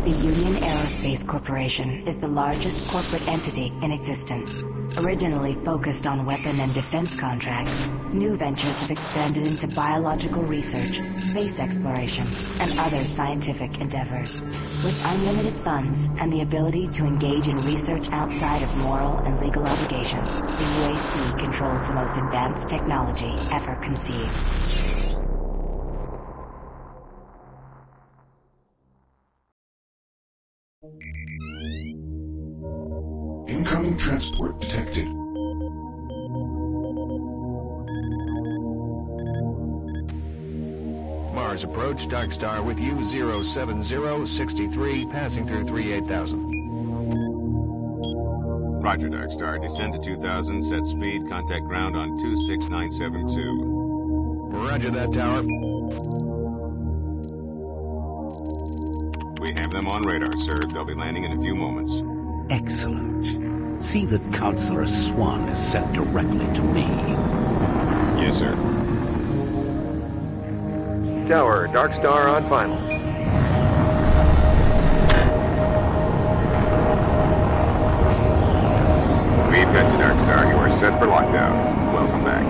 The Union Aerospace Corporation is the largest corporate entity in existence. Originally focused on weapon and defense contracts, new ventures have expanded into biological research, space exploration, and other scientific endeavors. With unlimited funds and the ability to engage in research outside of moral and legal obligations, the UAC controls the most advanced technology ever conceived. Incoming transport detected. Mars approach, Dark Star with you, 07063, passing through 38,000. Roger, Dark Star. Descend to 2,000, set speed, contact ground on 26972. Roger that, Tower. We have them on radar, sir. They'll be landing in a few moments. Excellent. See that Counselor Swan is sent directly to me. Yes, sir. Tower, Dark Star on final. We've got you, Dark Star. You are set for lockdown. Welcome back.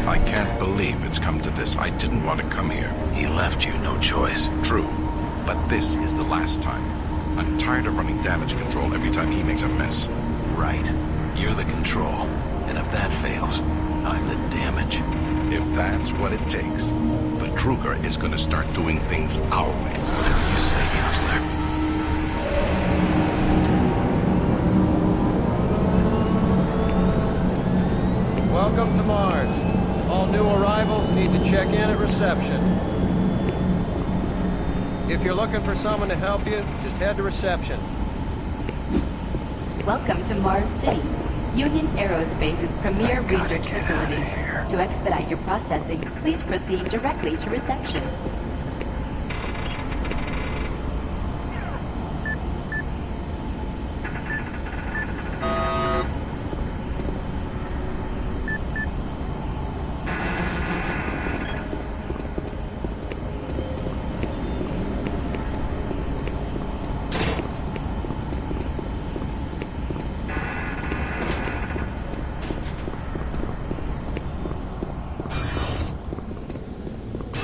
I can't believe it's come to this. I didn't want to come here. He left you no choice. True, but this is the last time. I'm tired of running damage control every time he makes a mess. Right. You're the control. And if that fails, I'm the damage. If that's what it takes, the Kruger is going to start doing things our way. Whatever you say, Counselor. Welcome to Mars. All new arrivals need to check in at reception. If you're looking for someone to help you, just head to reception. Welcome to Mars City, Union Aerospace's premier research facility. To expedite your processing, please proceed directly to reception.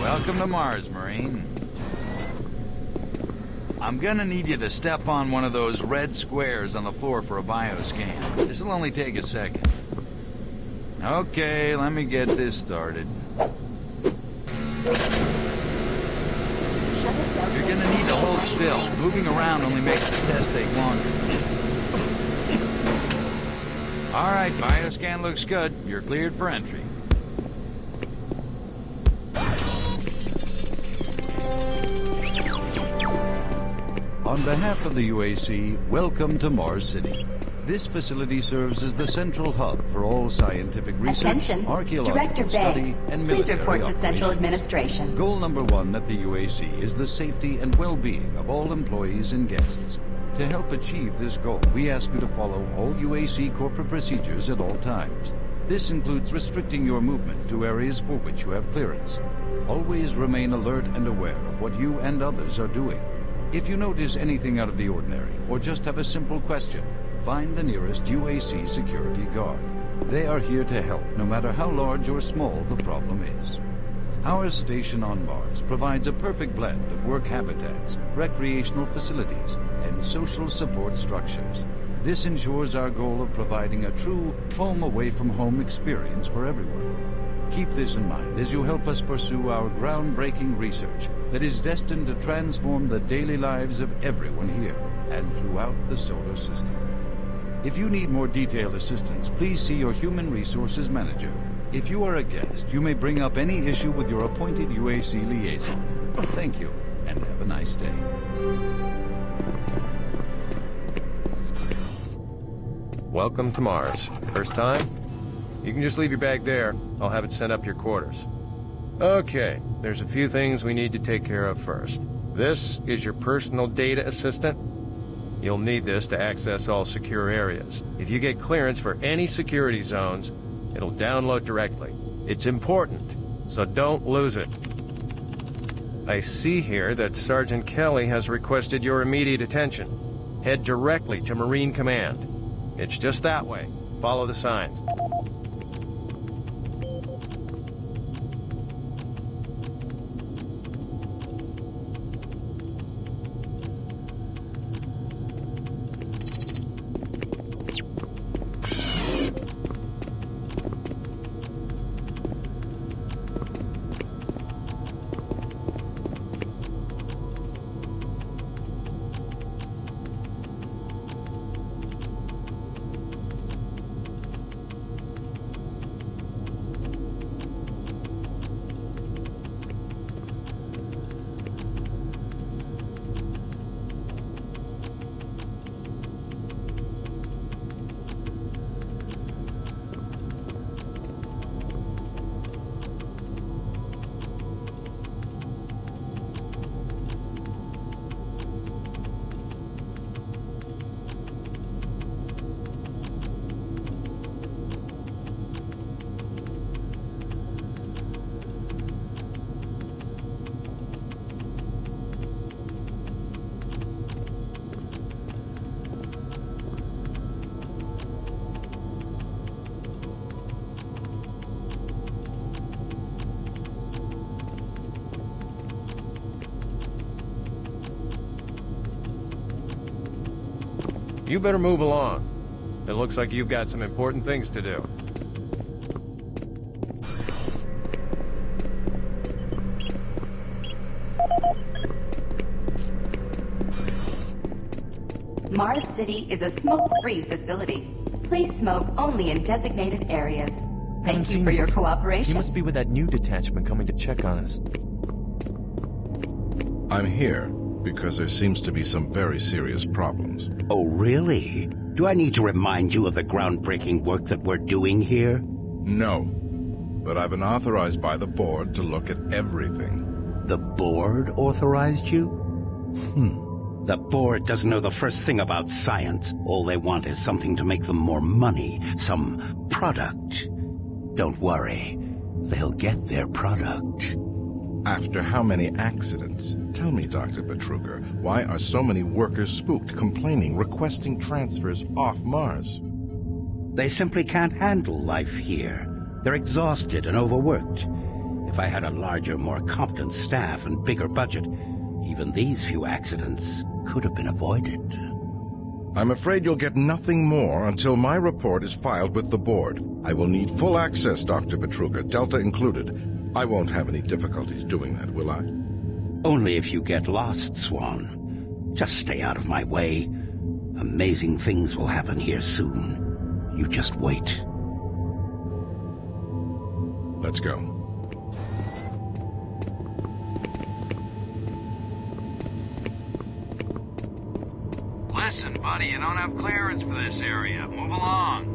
Welcome to Mars, Marine. I'm gonna need you to step on one of those red squares on the floor for a bioscan. This'll only take a second. Okay, let me get this started. You're gonna need to hold still. Moving around only makes the test take longer. Alright, bioscan looks good. You're cleared for entry. On behalf of the UAC, welcome to Mars City. This facility serves as the central hub for all scientific research, Attention, archaeological Director study, Beggs. and Please military report to Central operations. Administration. Goal number one at the UAC is the safety and well-being of all employees and guests. To help achieve this goal, we ask you to follow all UAC corporate procedures at all times. This includes restricting your movement to areas for which you have clearance. Always remain alert and aware of what you and others are doing. If you notice anything out of the ordinary, or just have a simple question, find the nearest UAC security guard. They are here to help, no matter how large or small the problem is. Our station on Mars provides a perfect blend of work habitats, recreational facilities, and social support structures. This ensures our goal of providing a true home-away-from-home experience for everyone. Keep this in mind as you help us pursue our groundbreaking research that is destined to transform the daily lives of everyone here and throughout the solar system. If you need more detailed assistance, please see your Human Resources Manager. If you are a guest, you may bring up any issue with your appointed UAC liaison. Thank you, and have a nice day. Welcome to Mars. First time? You can just leave your bag there. I'll have it sent up your quarters. Okay, there's a few things we need to take care of first. This is your personal data assistant. You'll need this to access all secure areas. If you get clearance for any security zones, it'll download directly. It's important, so don't lose it. I see here that Sergeant Kelly has requested your immediate attention. Head directly to Marine Command. It's just that way. Follow the signs. You better move along. It looks like you've got some important things to do. Mars City is a smoke-free facility. Please smoke only in designated areas. Thank you for your cooperation. You must be with that new detachment coming to check on us. I'm here because there seems to be some very serious problems. Oh, really? Do I need to remind you of the groundbreaking work that we're doing here? No, but I've been authorized by the board to look at everything. The board authorized you? The board doesn't know the first thing about science. All they want is something to make them more money, some product. Don't worry, they'll get their product. After how many accidents? Tell me, Dr. Betruger, why are so many workers spooked, complaining, requesting transfers off Mars? They simply can't handle life here. They're exhausted and overworked. If I had a larger, more competent staff and bigger budget, even these few accidents could have been avoided. I'm afraid you'll get nothing more until my report is filed with the board. I will need full access, Dr. Betruger, Delta included. I won't have any difficulties doing that, will I? Only if you get lost, Swan. Just stay out of my way. Amazing things will happen here soon. You just wait. Let's go. Listen, buddy, you don't have clearance for this area. Move along.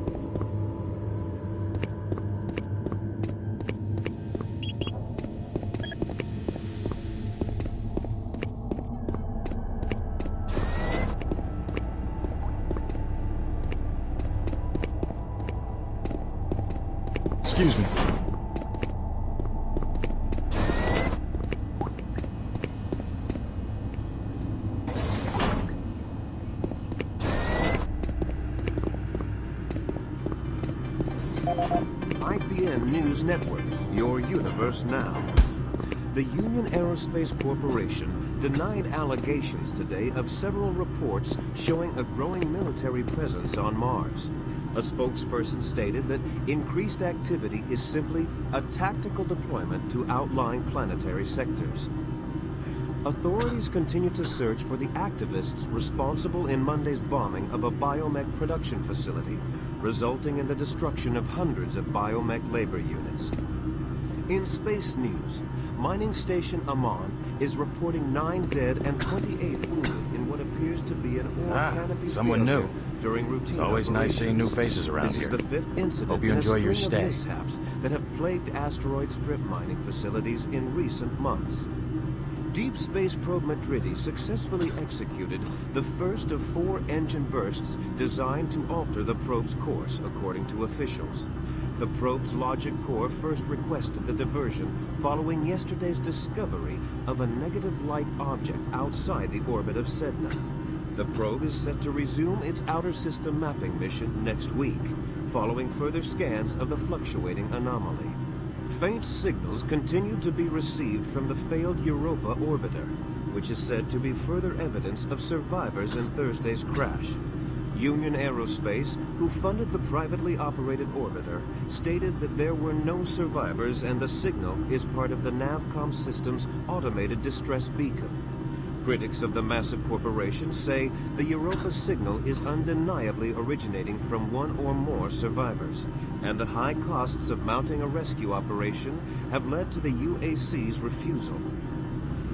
Excuse me. IPN News Network, your universe now. The Union Aerospace Corporation denied allegations today of several reports showing a growing military presence on Mars. A spokesperson stated that increased activity is simply a tactical deployment to outlying planetary sectors. Authorities continue to search for the activists responsible in Monday's bombing of a biomech production facility, resulting in the destruction of hundreds of biomech labor units. In space news, mining station Amman is reporting 9 dead and 28 wounded in what appears to be an ore canopy someone failure new. During routine It's always nice seeing new operations. faces around This here. is the 5th incident Hope you in a enjoy your string of stay. mishaps that have plagued asteroid strip mining facilities in recent months. Deep Space Probe Madridi successfully executed the first of 4 engine bursts designed to alter the probe's course, according to officials. The probe's logic core first requested the diversion following yesterday's discovery of a negative light object outside the orbit of Sedna. The probe is set to resume its outer system mapping mission next week, following further scans of the fluctuating anomaly. Faint signals continue to be received from the failed Europa orbiter, which is said to be further evidence of survivors in Thursday's crash. Union Aerospace, who funded the privately operated orbiter, stated that there were no survivors and the signal is part of the Navcom system's automated distress beacon. Critics of the massive corporation say the Europa signal is undeniably originating from one or more survivors, and the high costs of mounting a rescue operation have led to the UAC's refusal.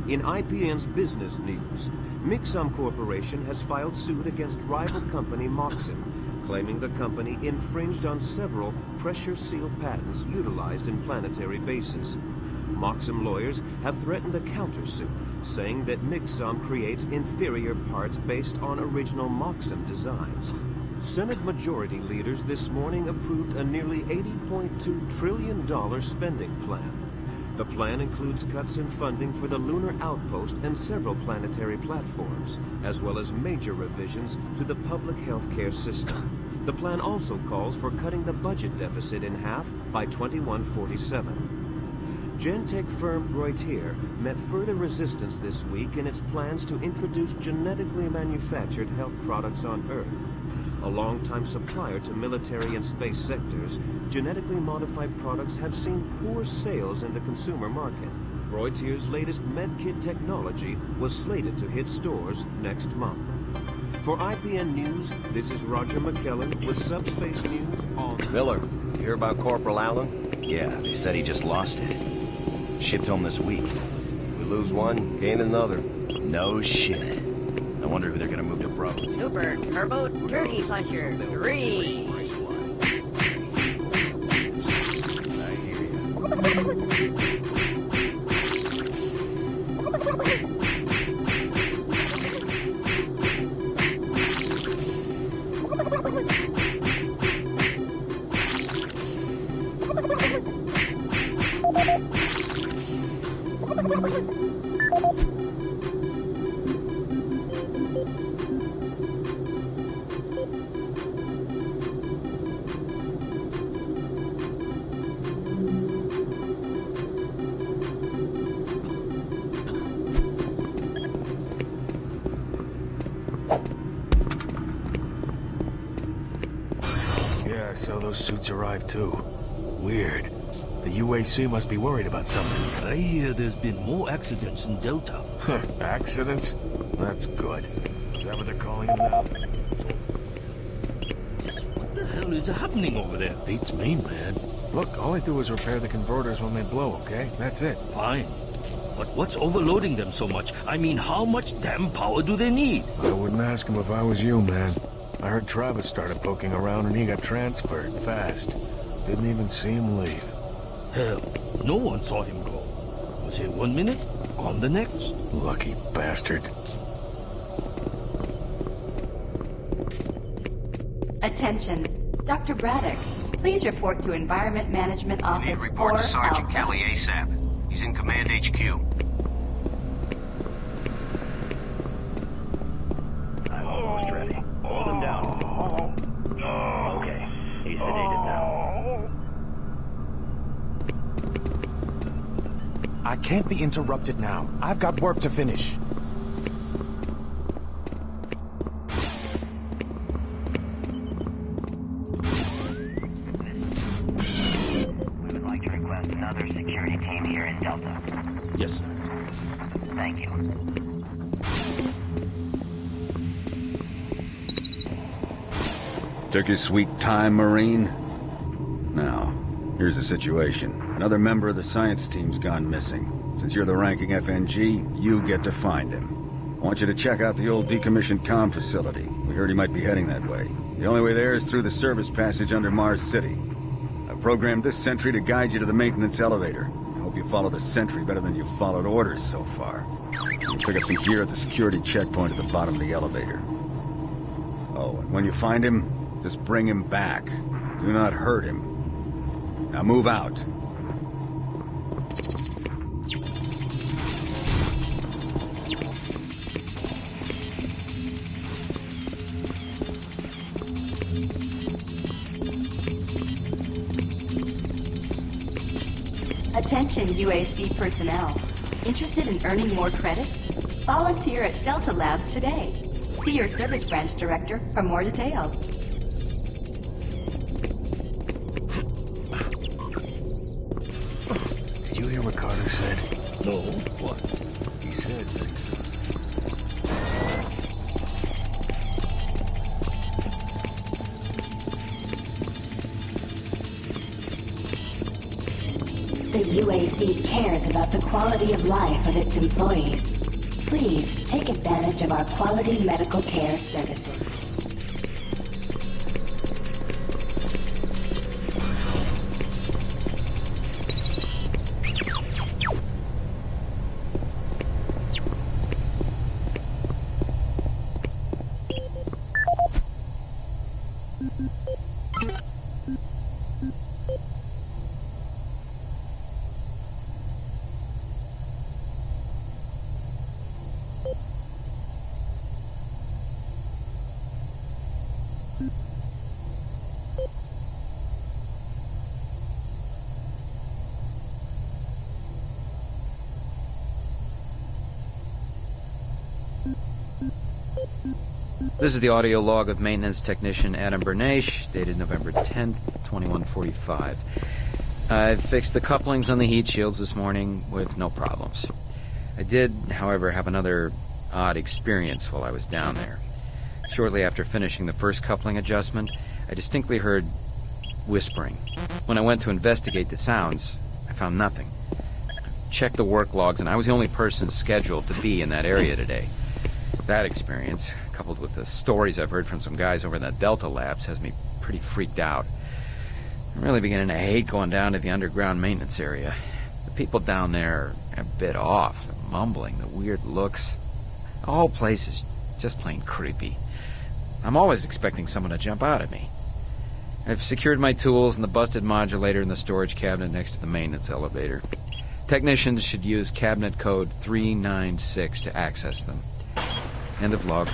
In IPN's business news, Mixam Corporation has filed suit against rival company Moxim, claiming the company infringed on several pressure-sealed patents utilized in planetary bases. Moxim lawyers have threatened a countersuit, saying that Mixam creates inferior parts based on original Moxim designs. Senate Majority leaders this morning approved a nearly $80.2 trillion spending plan. The plan includes cuts in funding for the Lunar Outpost and several planetary platforms, as well as major revisions to the public health care system. The plan also calls for cutting the budget deficit in half by 2147. Gentech firm Reutier met further resistance this week in its plans to introduce genetically manufactured health products on Earth. A longtime supplier to military and space sectors, genetically modified products have seen poor sales in the consumer market. Reutier's latest medkit technology was slated to hit stores next month. For IPN News, this is Roger McKellen with Subspace News on... Miller, you hear about Corporal Allen? Yeah, they said he just lost it. Shipped home this week. We lose one, gain another. No shit. I wonder who they're gonna move to Bro. Super Turbo Turkey Puncher 3. So those suits arrived too. Weird. The UAC must be worried about something. I hear there's been more accidents in Delta. Accidents? That's good. Is that what they're calling them now? What the hell is happening over there? Beats me, man. Look, all I do is repair the converters when they blow, okay? That's it. Fine. But what's overloading them so much? I mean, how much damn power do they need? I wouldn't ask him if I was you, man. I heard Travis started poking around and he got transferred fast. Didn't even see him leave. Hell, no one saw him go. Was here 1 minute, on the next. Lucky bastard. Attention. Dr. Braddock, please report to Environment Management Office 4 Report to Sergeant Alpha. Kelly ASAP. He's in Command HQ. I can't be interrupted now. I've got work to finish. We would like to request another security team here in Delta. Yes, sir. Thank you. Took your sweet time, Marine? Now, here's the situation. Another member of the science team's gone missing. Since you're the ranking FNG, you get to find him. I want you to check out the old decommissioned comm facility. We heard he might be heading that way. The only way there is through the service passage under Mars City. I've programmed this sentry to guide you to the maintenance elevator. I hope you follow the sentry better than you followed orders so far. You pick up some gear at the security checkpoint at the bottom of the elevator. Oh, and when you find him, just bring him back. Do not hurt him. Now move out. Attention UAC personnel. Interested in earning more credits? Volunteer at Delta Labs today. See your service branch director for more details. Did you hear what Carter said? No. What? He said The UAC cares about the quality of life of its employees. Please take advantage of our quality medical care services. This is the audio log of maintenance technician Adam Bernache, dated November 10th, 2145. I fixed the couplings on the heat shields this morning with no problems. I did, however, have another odd experience while I was down there. Shortly after finishing the first coupling adjustment, I distinctly heard whispering. When I went to investigate the sounds, I found nothing. I checked the work logs, and I was the only person scheduled to be in that area today. That experience, coupled with the stories I've heard from some guys over in the Delta Labs, has me pretty freaked out. I'm really beginning to hate going down to the underground maintenance area. The people down there are a bit off. The mumbling, the weird looks. The whole place is just plain creepy. I'm always expecting someone to jump out at me. I've secured my tools and the busted modulator in the storage cabinet next to the maintenance elevator. Technicians should use cabinet code 396 to access them. End of log.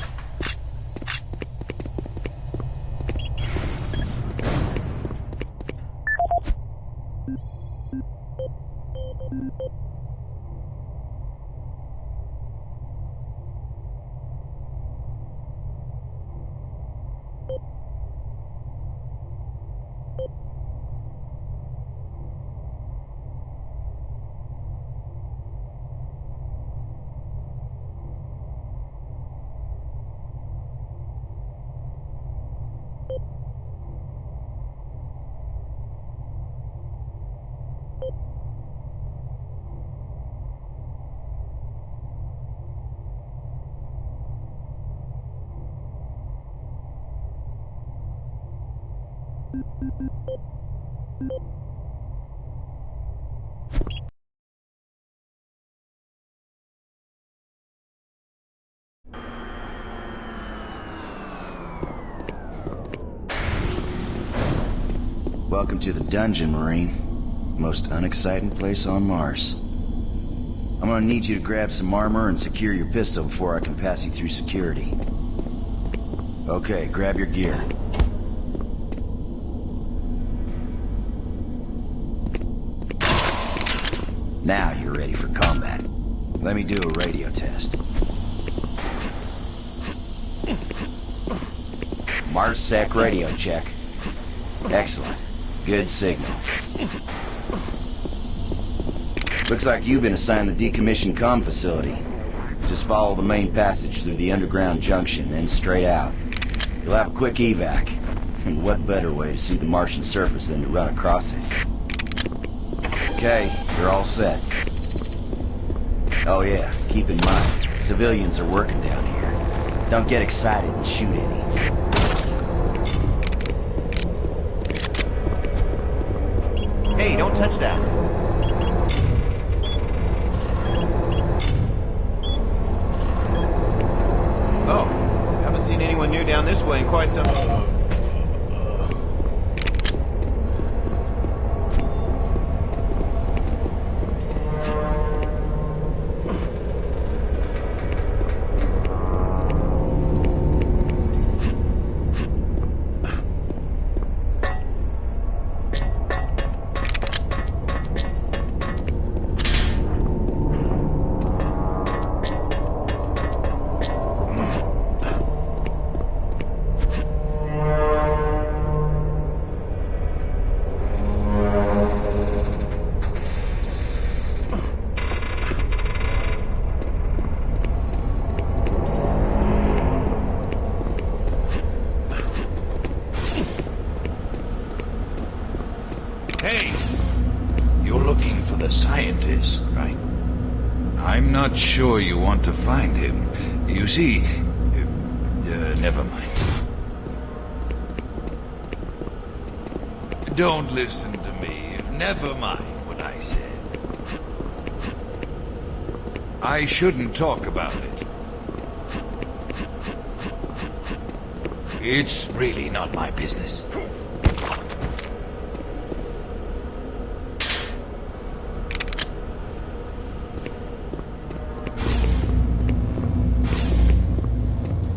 Welcome to the dungeon, Marine. Most unexciting place on Mars. I'm gonna need you to grab some armor and secure your pistol before I can pass you through security. Okay, grab your gear. Now you're ready for combat. Let me do a radio test. MarsSec radio check. Excellent. Good signal. Looks like you've been assigned the decommissioned comm facility. Just follow the main passage through the underground junction, then straight out. You'll have a quick evac. And what better way to see the Martian surface than to run across it? Okay, you're all set. Oh yeah, keep in mind, civilians are working down here. Don't get excited and shoot any. Hey, don't touch that. explain quite some... Hey! You're looking for the scientist, right? I'm not sure you want to find him. You see... never mind. Don't listen to me. Never mind what I said. I shouldn't talk about it. It's really not my business.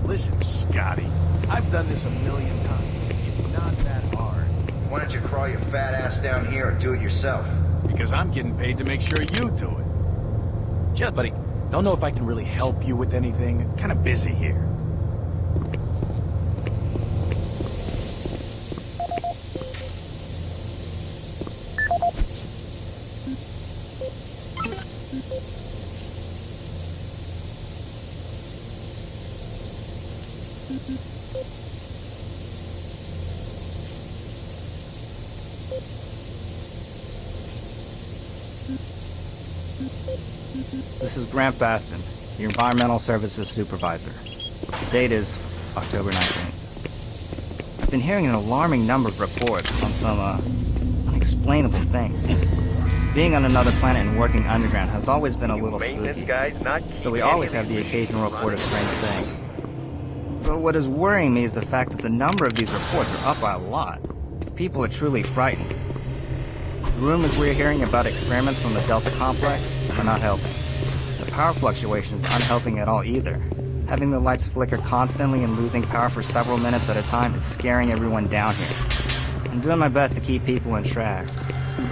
Listen, Scotty, I've done this a million times. It's not that hard. Why don't you crawl your fat ass down here and do it yourself? Because I'm getting paid to make sure you do it. Just, buddy, don't know if I can really help you with anything. Kind of busy here. This is Grant Baston, your Environmental Services Supervisor. The date is October 19th. I've been hearing an alarming number of reports on some, unexplainable things. Being on another planet and working underground has always been a little spooky, so we always have the occasional report of strange things. But what is worrying me is the fact that the number of these reports are up by a lot. People are truly frightened. The rumors we're hearing about experiments from the Delta Complex are not helping. The power fluctuations aren't helping at all either. Having the lights flicker constantly and losing power for several minutes at a time is scaring everyone down here. I'm doing my best to keep people in track,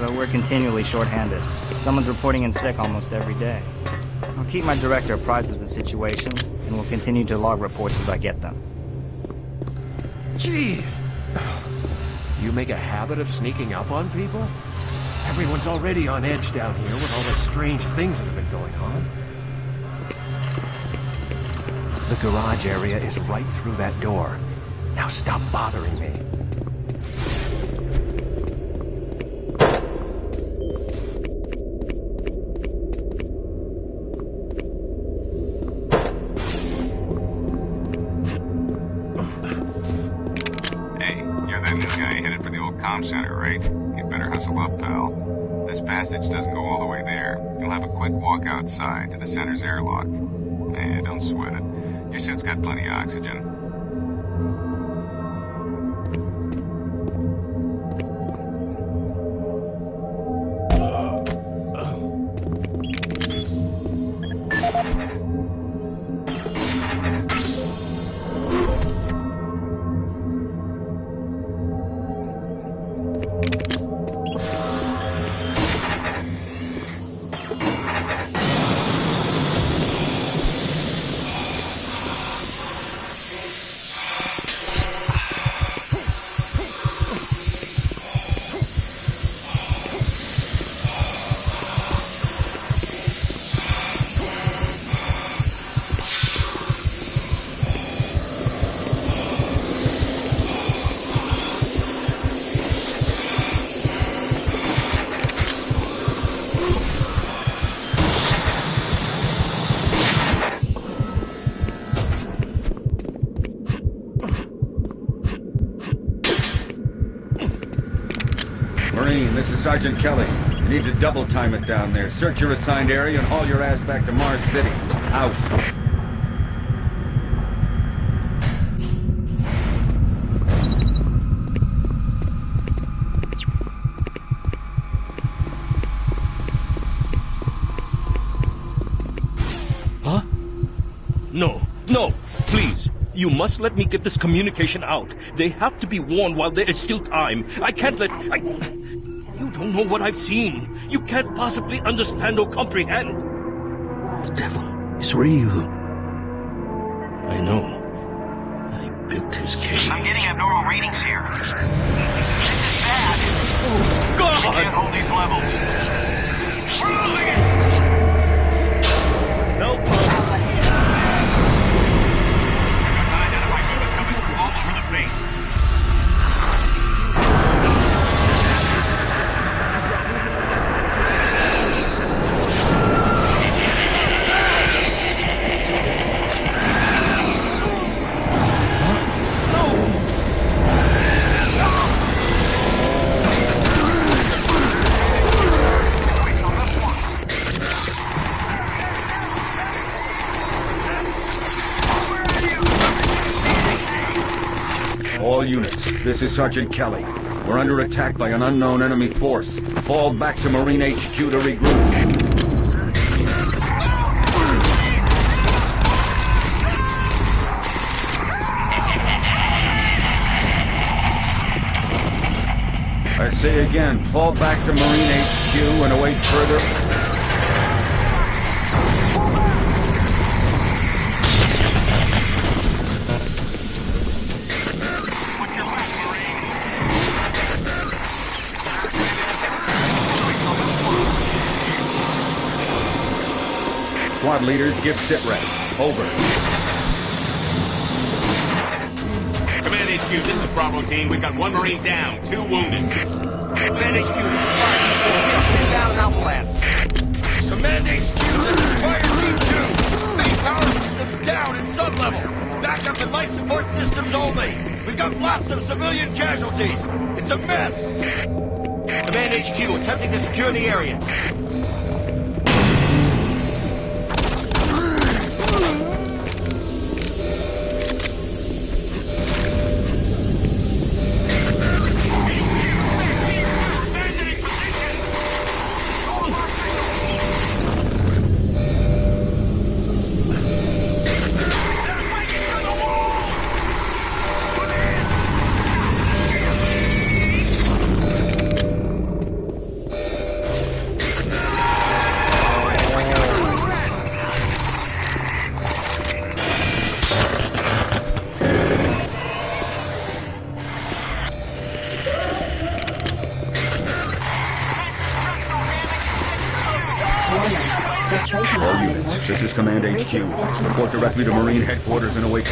but we're continually short-handed. Someone's reporting in sick almost every day. I'll keep my director apprised of the situation, and will continue to log reports as I get them. Jeez! Do you make a habit of sneaking up on people? Everyone's already on edge down here with all the strange things that have been going on. The garage area is right through that door. Now stop bothering me. Center, right? You better hustle up, pal. This passage doesn't go all the way there. You'll have a quick walk outside to the center's airlock. Don't sweat it. Your suit's got plenty of oxygen. This is Sergeant Kelly. You need to double time it down there. Search your assigned area and haul your ass back to Mars City. Out. No, please. You must let me get this communication out. They have to be warned while there is still time. I can't let... You don't know what I've seen. You can't possibly understand or comprehend. The devil is real. I know. I built his cage. I'm getting abnormal readings here. This is bad. Oh, God! I can't hold these levels. We're losing it! No pump. Unidentified unit coming from all over the base. All units, this is Sergeant Kelly. We're under attack by an unknown enemy force. Fall back to Marine HQ to regroup. I say again, fall back to Marine HQ and await further... Squad leaders, give sitrep. Over. Command HQ, this is Bravo team. We've got 1 Marine down, 2 wounded. Command HQ, this is Fire Team 4. We have 3 down and outflanks. Command HQ, this is Fire Team 2. Main power systems down in sub-level. Backup and life support systems only. We've got lots of civilian casualties. It's a mess. Command HQ, attempting to secure the area. All units, this is Command HQ. Report directly to Marine Headquarters and await...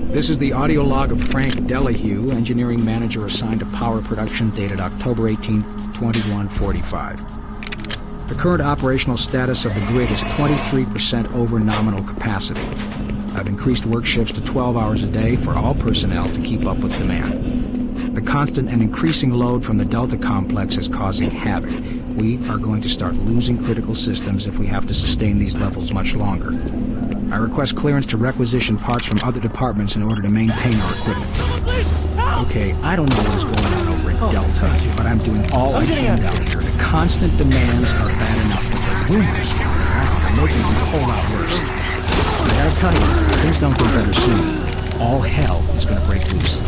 This is the audio log of Frank Delahue, engineering manager assigned to power production, dated October 18, 2145. The current operational status of the grid is 23% over nominal capacity. I've increased work shifts to 12 hours a day for all personnel to keep up with demand. The constant and increasing load from the Delta complex is causing havoc. We are going to start losing critical systems if we have to sustain these levels much longer. I request clearance to requisition parts from other departments in order to maintain our equipment. Okay, I don't know what is going on over at Delta, but I'm doing all I can down here. The constant demands are bad enough, but the rumors going around are making things a whole lot worse. I gotta tell you, things don't get better soon. All hell is gonna break loose.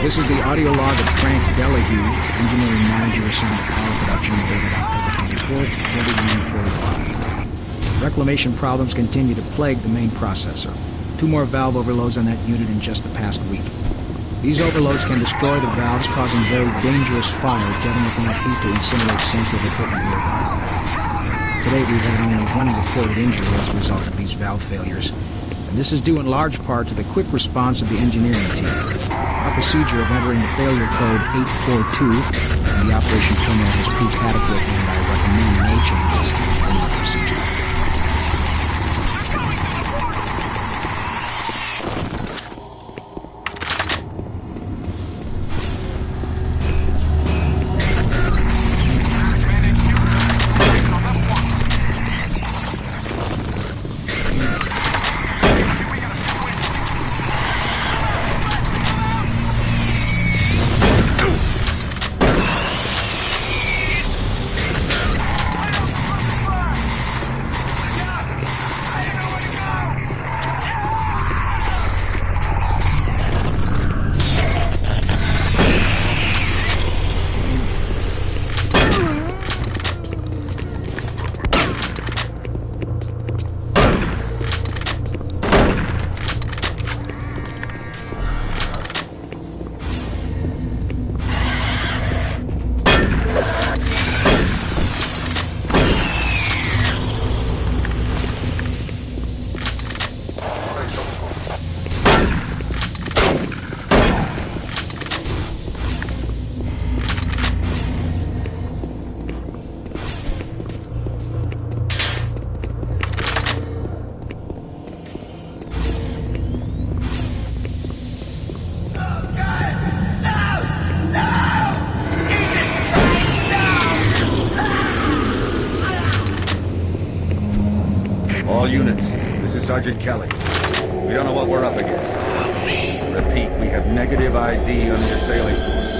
This is the audio log of Frank Delahue, engineering manager assigned to power production, dated October 24th, 2145. Reclamation problems continue to plague the main processor. 2 more valve overloads on that unit in just the past week. These overloads can destroy the valves, causing very dangerous fire, jetting with enough heat to incinerate sensitive equipment nearby. Today we've had only 1 reported injury as a result of these valve failures. And this is due in large part to the quick response of the engineering team. Our procedure of entering the failure code 842 in the operation terminal has proved adequate, and I recommend no changes in our procedure. All units, this is Sergeant Kelly. We don't know what we're up against. Repeat, we have negative ID on the assailing force.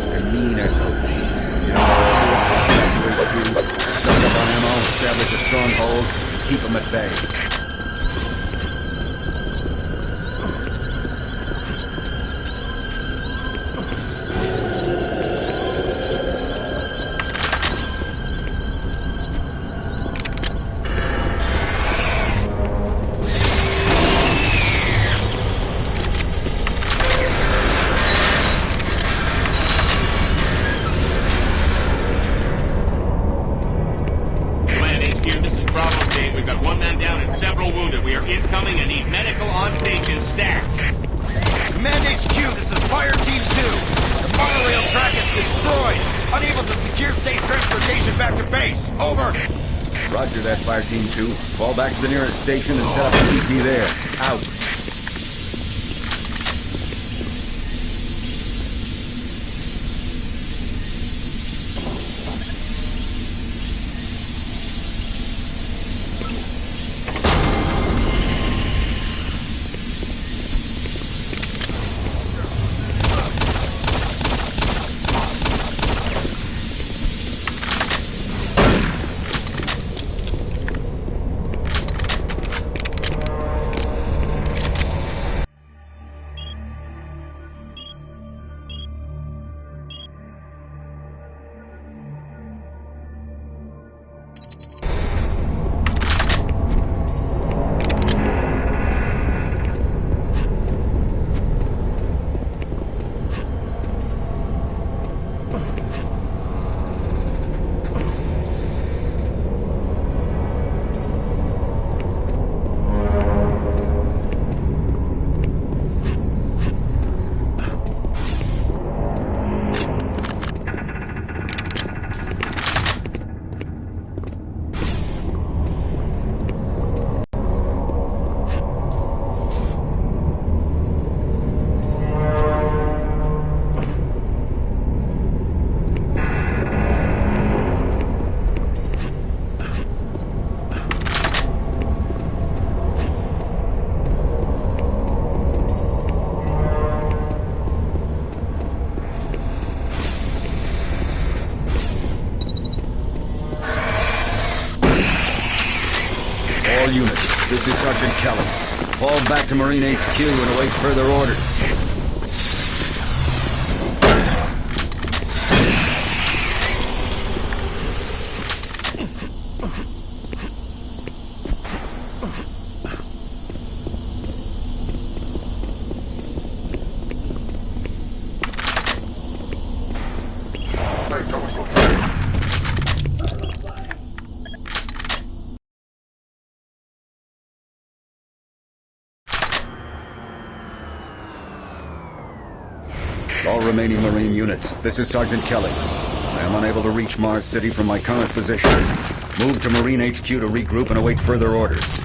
They're mean SOBs. You know what we do? Stock up on ammo, establish a stronghold, and keep them at bay. Roger that, Fire Team 2. Fall back to the nearest station and set up a CP there. Out. All units, this is Sergeant Kelly. Fall back to Marine HQ and await further orders. All remaining Marine units, this is Sergeant Kelly. I am unable to reach Mars City from my current position. Move to Marine HQ to regroup and await further orders.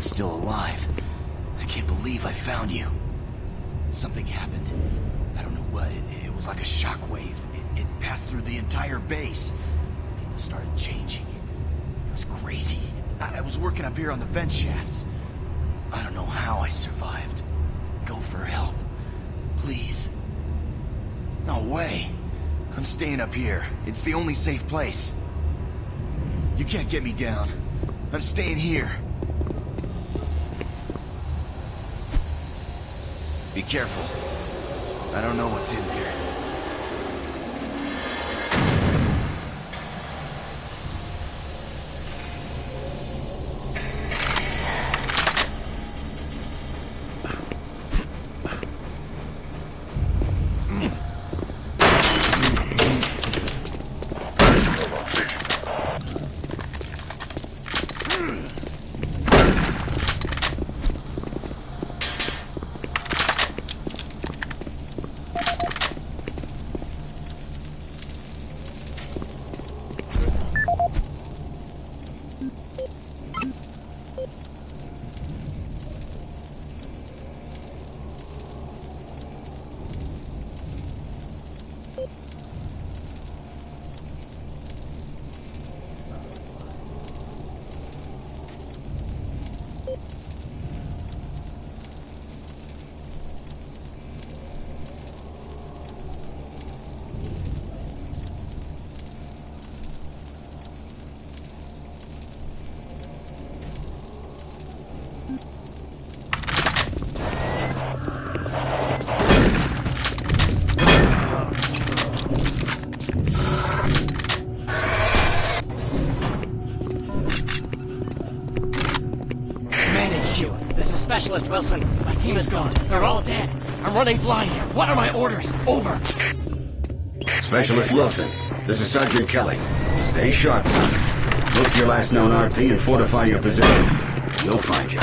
Still alive. I can't believe I found you. Something happened. I don't know what. It was like a shockwave. It passed through the entire base. People started changing. It was crazy. I was working up here on the vent shafts. I don't know how I survived. Go for help. Please. No way. I'm staying up here. It's the only safe place. You can't get me down. I'm staying here. Be careful. I don't know what's in there. Specialist Wilson, my team is gone. They're all dead. I'm running blind here. What are my orders? Over. Specialist Wilson, this is Sergeant Kelly. Stay sharp, son. Look your last known RP and fortify your position. We'll find you.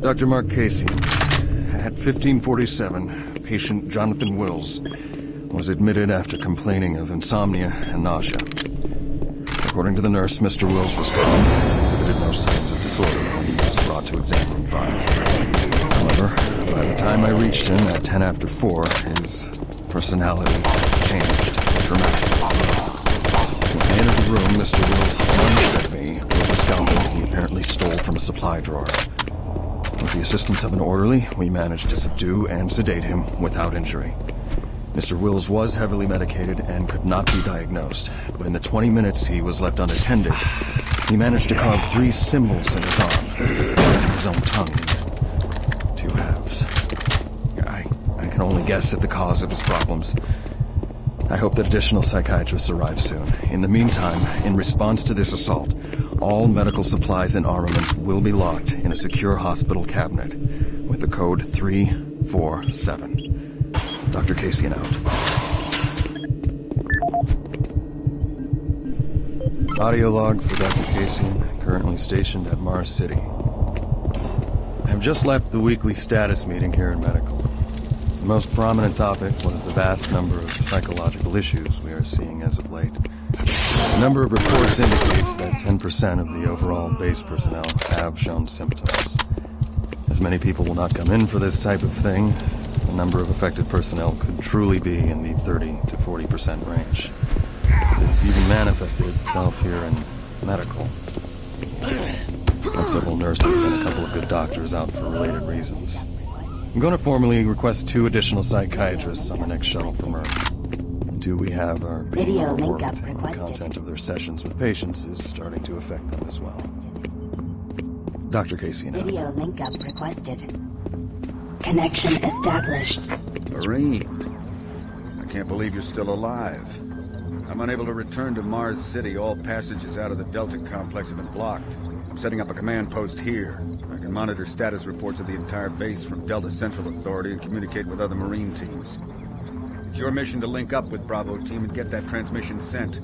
Dr. Mark Casey. At 1547, patient Jonathan Wills was admitted after complaining of insomnia and nausea. According to the nurse, Mr. Wills was calm and exhibited no signs of disorder when he was brought to exam room 5. However, by the time I reached him at 10 after 4, his personality changed dramatically. When I entered the room, Mr. Wills lunged at me with a scalpel he apparently stole from a supply drawer. With the assistance of an orderly, we managed to subdue and sedate him without injury. Mr. Wills was heavily medicated and could not be diagnosed, but in the 20 minutes he was left unattended, he managed to carve 3 symbols in his arm, carving his own tongue into 2 halves. I can only guess at the cause of his problems. I hope that additional psychiatrists arrive soon. In the meantime, in response to this assault, all medical supplies and armaments will be locked in a secure hospital cabinet with the code 347. Dr. Casey out. Audio log for Dr. Casey, currently stationed at Mars City. I have just left the weekly status meeting here in medical. The most prominent topic was the vast number of psychological issues we are seeing as of late. The number of reports indicates that 10% of the overall base personnel have shown symptoms. As many people will not come in for this type of thing, the number of affected personnel could truly be in the 30 to 40% range. This even manifested itself here in medical. We have several nurses and a couple of good doctors out for related reasons. I'm going to formally request 2 additional psychiatrists on the next shuttle from Earth. Do we have our video link up the requested? content of their sessions with patients is starting to affect them as well. Dr. Casey now. Video link up requested. Connection established. Marine, I can't believe you're still alive. I'm unable to return to Mars City. All passages out of the Delta complex have been blocked. I'm setting up a command post here. I can monitor status reports of the entire base from Delta Central Authority and communicate with other Marine teams. It's your mission to link up with Bravo Team and get that transmission sent.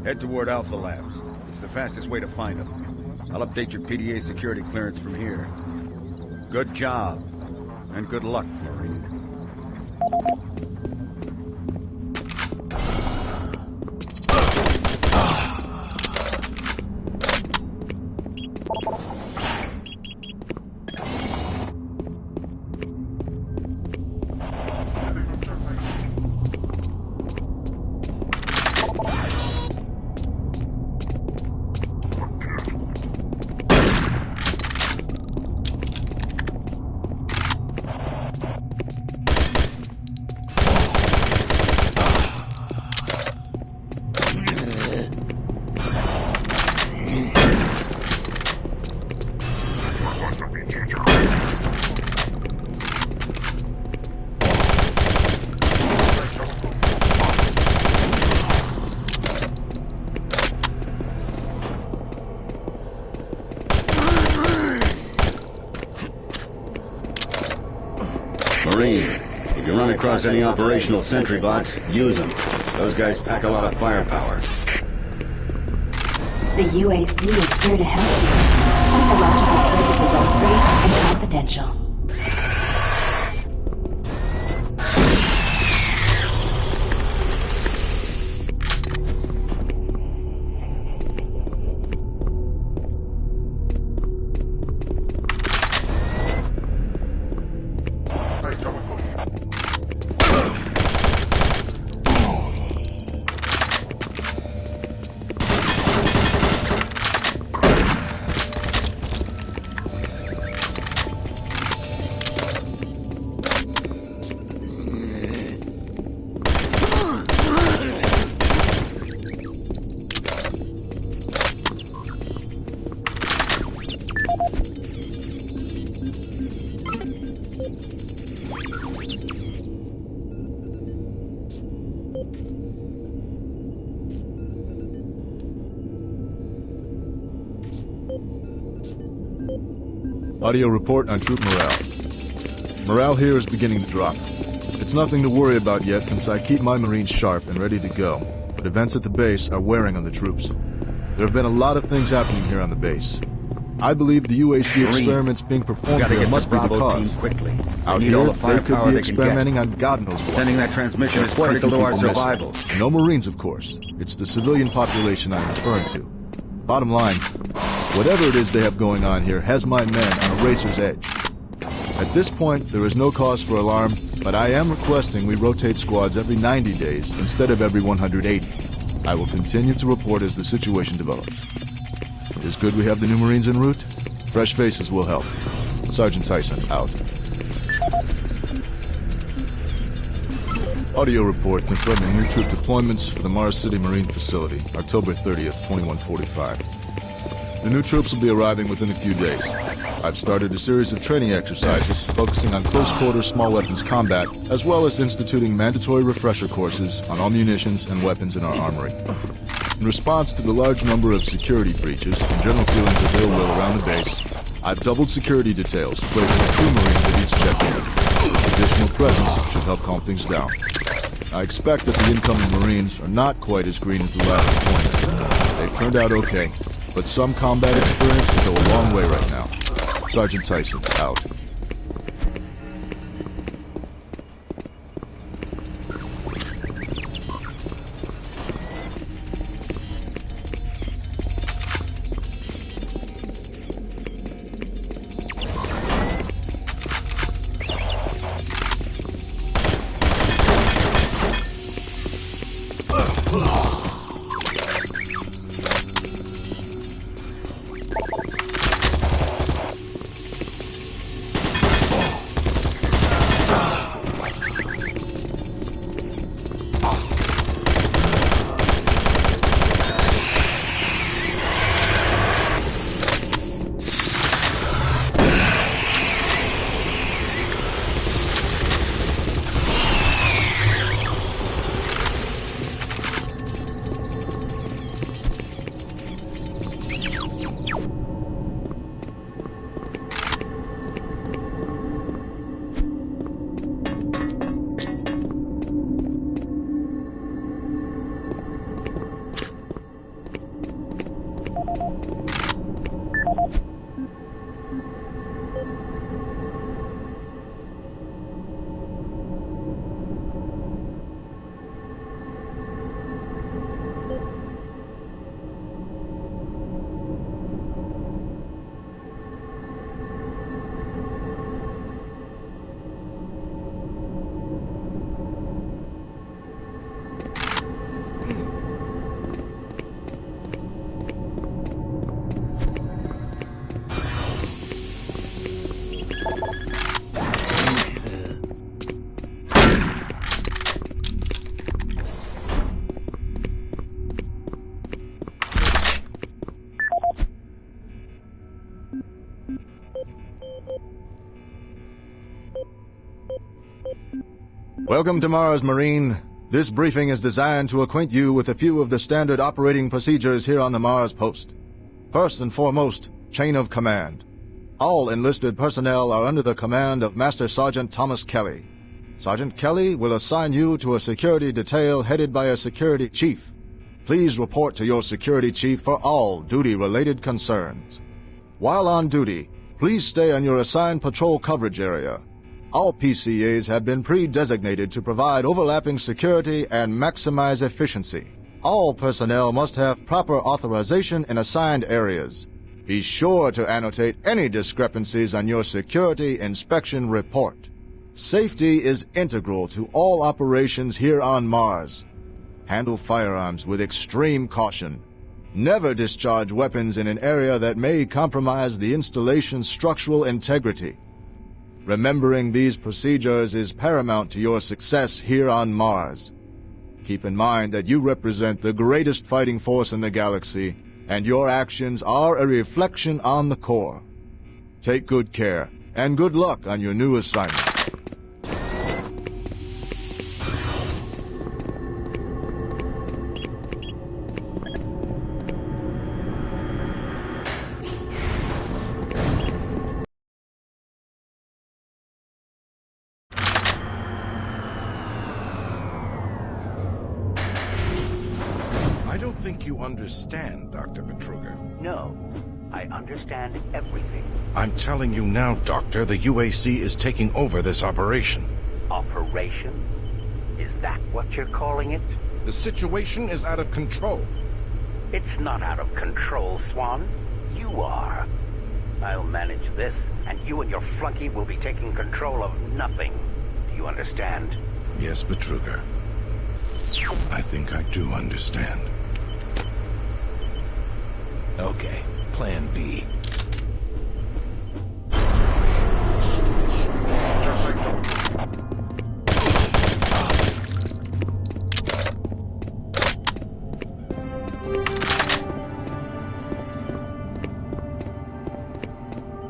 Head toward Alpha Labs. It's the fastest way to find them. I'll update your PDA security clearance from here. Good job. And good luck, Marine. Marine, if you run across any operational sentry bots, use them. Those guys pack a lot of firepower. The UAC is here to help you. Psychological services are free and confidential. Audio report on troop morale. Morale here is beginning to drop. It's nothing to worry about yet since I keep my Marines sharp and ready to go, but events at the base are wearing on the troops. There have been a lot of things happening here on the base. I believe the UAC experiments being performed here must be the cause. Quickly. Out here, they could be experimenting on God knows what. Sending that transmission is critical to our survival. No Marines, of course. It's the civilian population I'm referring to. Bottom line, whatever it is they have going on here has my men on a razor's edge. At this point, there is no cause for alarm, but I am requesting we rotate squads every 90 days instead of every 180. I will continue to report as the situation develops. It is good we have the new Marines en route. Fresh faces will help. Sergeant Tyson, out. Audio report confirming new troop deployments for the Mars City Marine Facility, October 30th, 2145. The new troops will be arriving within a few days. I've started a series of training exercises focusing on close-quarter small weapons combat, as well as instituting mandatory refresher courses on all munitions and weapons in our armory. In response to the large number of security breaches and general feelings of ill will around the base, I've doubled security details, placing 2 Marines at each checkpoint. Additional presence should help calm things down. I expect that the incoming Marines are not quite as green as the last deployment. They've turned out okay, but some combat experience will go a long way right now. Sergeant Tyson, out. Welcome to Mars, Marine. This briefing is designed to acquaint you with a few of the standard operating procedures here on the Mars post. First and foremost, chain of command. All enlisted personnel are under the command of Master Sergeant Thomas Kelly. Sergeant Kelly will assign you to a security detail headed by a security chief. Please report to your security chief for all duty-related concerns. While on duty, please stay on your assigned patrol coverage area. All PCAs have been pre-designated to provide overlapping security and maximize efficiency. All personnel must have proper authorization in assigned areas. Be sure to annotate any discrepancies on your security inspection report. Safety is integral to all operations here on Mars. Handle firearms with extreme caution. Never discharge weapons in an area that may compromise the installation's structural integrity. Remembering these procedures is paramount to your success here on Mars. Keep in mind that you represent the greatest fighting force in the galaxy, and your actions are a reflection on the Corps. Take good care, and good luck on your new assignment. think you understand, Dr. Petruga. No, I understand everything. I'm telling you now, Doctor, the UAC is taking over this operation. Operation? Is that what you're calling it? The situation is out of control. It's not out of control, Swan. You are. I'll manage this, and you and your flunky will be taking control of nothing. Do you understand? Yes, Petruga. I think I do understand. Okay, Plan B.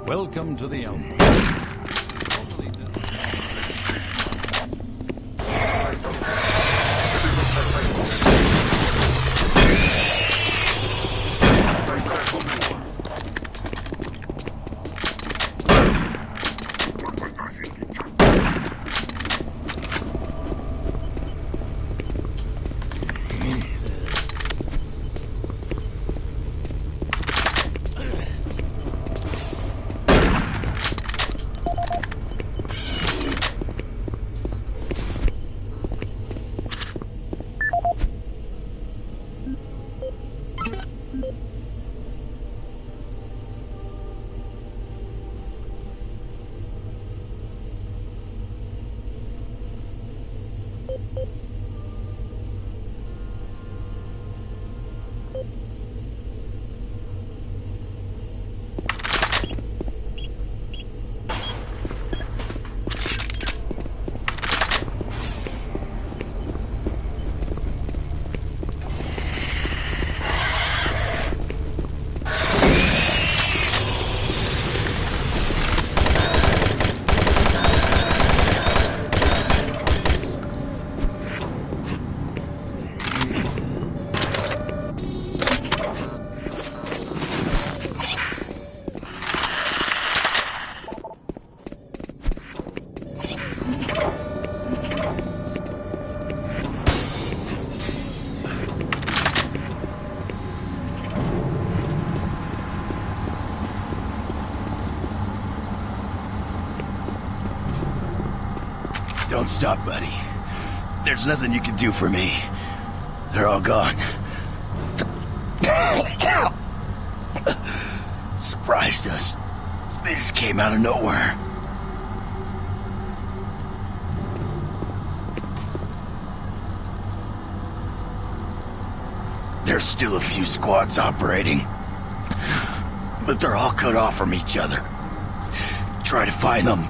Welcome to the Alpha. Don't stop, buddy. There's nothing you can do for me. They're all gone. Surprised us. They just came out of nowhere. There's still a few squads operating, but they're all cut off from each other. Try to find them.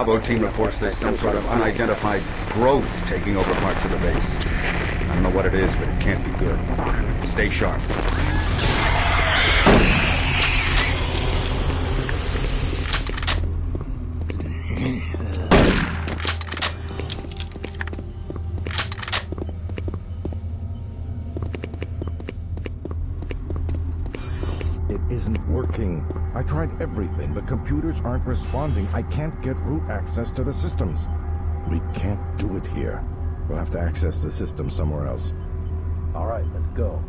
Bravo team reports there's some sort of unidentified growth taking over parts of the base. I don't know what it is, but it can't be good. Stay sharp. Working. I tried everything. The computers aren't responding. I can't get root access to the systems. We can't do it here. We'll have to access the system somewhere else. All right, let's go.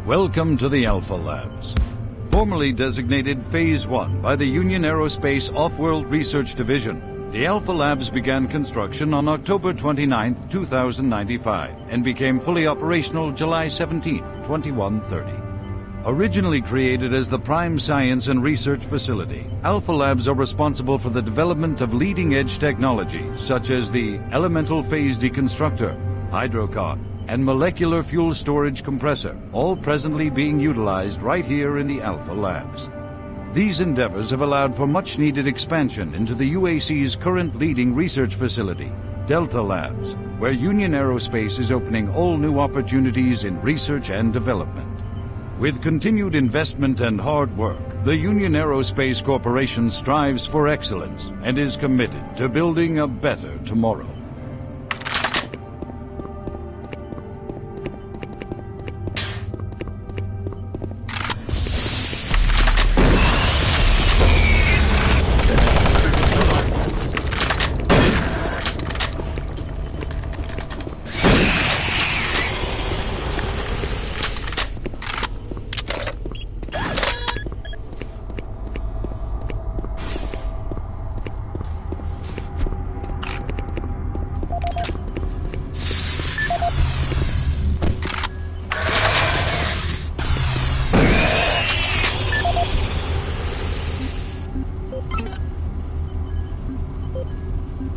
Welcome to the Alpha Labs. Formerly designated Phase 1 by the Union Aerospace Off-World Research Division, the Alpha Labs began construction on October 29, 2095, and became fully operational July 17, 2130. Originally created as the Prime Science and Research Facility, Alpha Labs are responsible for the development of leading-edge technology such as the Elemental Phase Deconstructor, Hydrocon, and Molecular Fuel Storage Compressor, all presently being utilized right here in the Alpha Labs. These endeavors have allowed for much-needed expansion into the UAC's current leading research facility, Delta Labs, where Union Aerospace is opening all new opportunities in research and development. With continued investment and hard work, the Union Aerospace Corporation strives for excellence and is committed to building a better tomorrow.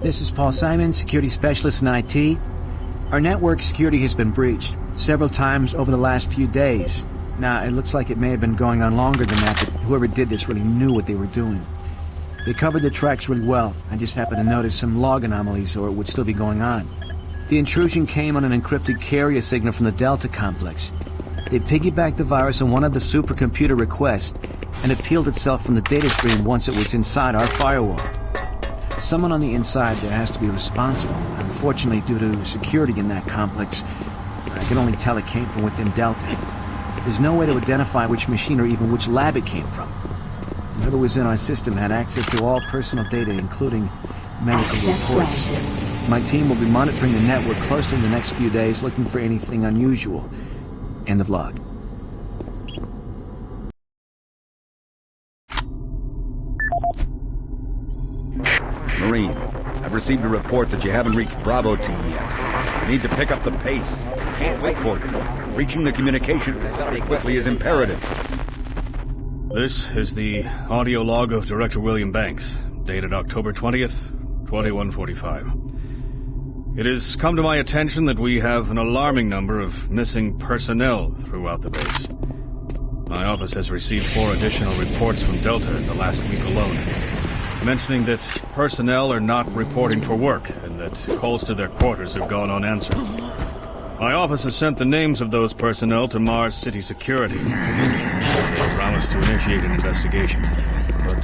This is Paul Simon, Security Specialist in IT. Our network security has been breached several times over the last few days. Now, it looks like it may have been going on longer than that, but whoever did this really knew what they were doing. They covered the tracks really well. I just happened to notice some log anomalies, or it would still be going on. The intrusion came on an encrypted carrier signal from the Delta complex. They piggybacked the virus on one of the supercomputer requests, and it peeled itself from the data stream once it was inside our firewall. Someone on the inside there has to be responsible. Unfortunately, due to security in that complex, I can only tell it came from within Delta. There's no way to identify which machine or even which lab it came from. Whoever was in our system had access to all personal data, including medical reports. My team will be monitoring the network closely in the next few days, looking for anything unusual. End of log. Marine, I've received a report that you haven't reached Bravo Team yet. You need to pick up the pace. Can't wait for you. Reaching the communication facility quickly is imperative. This is the audio log of Director William Banks, dated October 20th, 2145. It has come to my attention that we have an alarming number of missing personnel throughout the base. My office has received 4 additional reports from Delta in the last week alone, mentioning that personnel are not reporting for work and that calls to their quarters have gone unanswered. My office has sent the names of those personnel to Mars City Security. They promised to initiate an investigation, but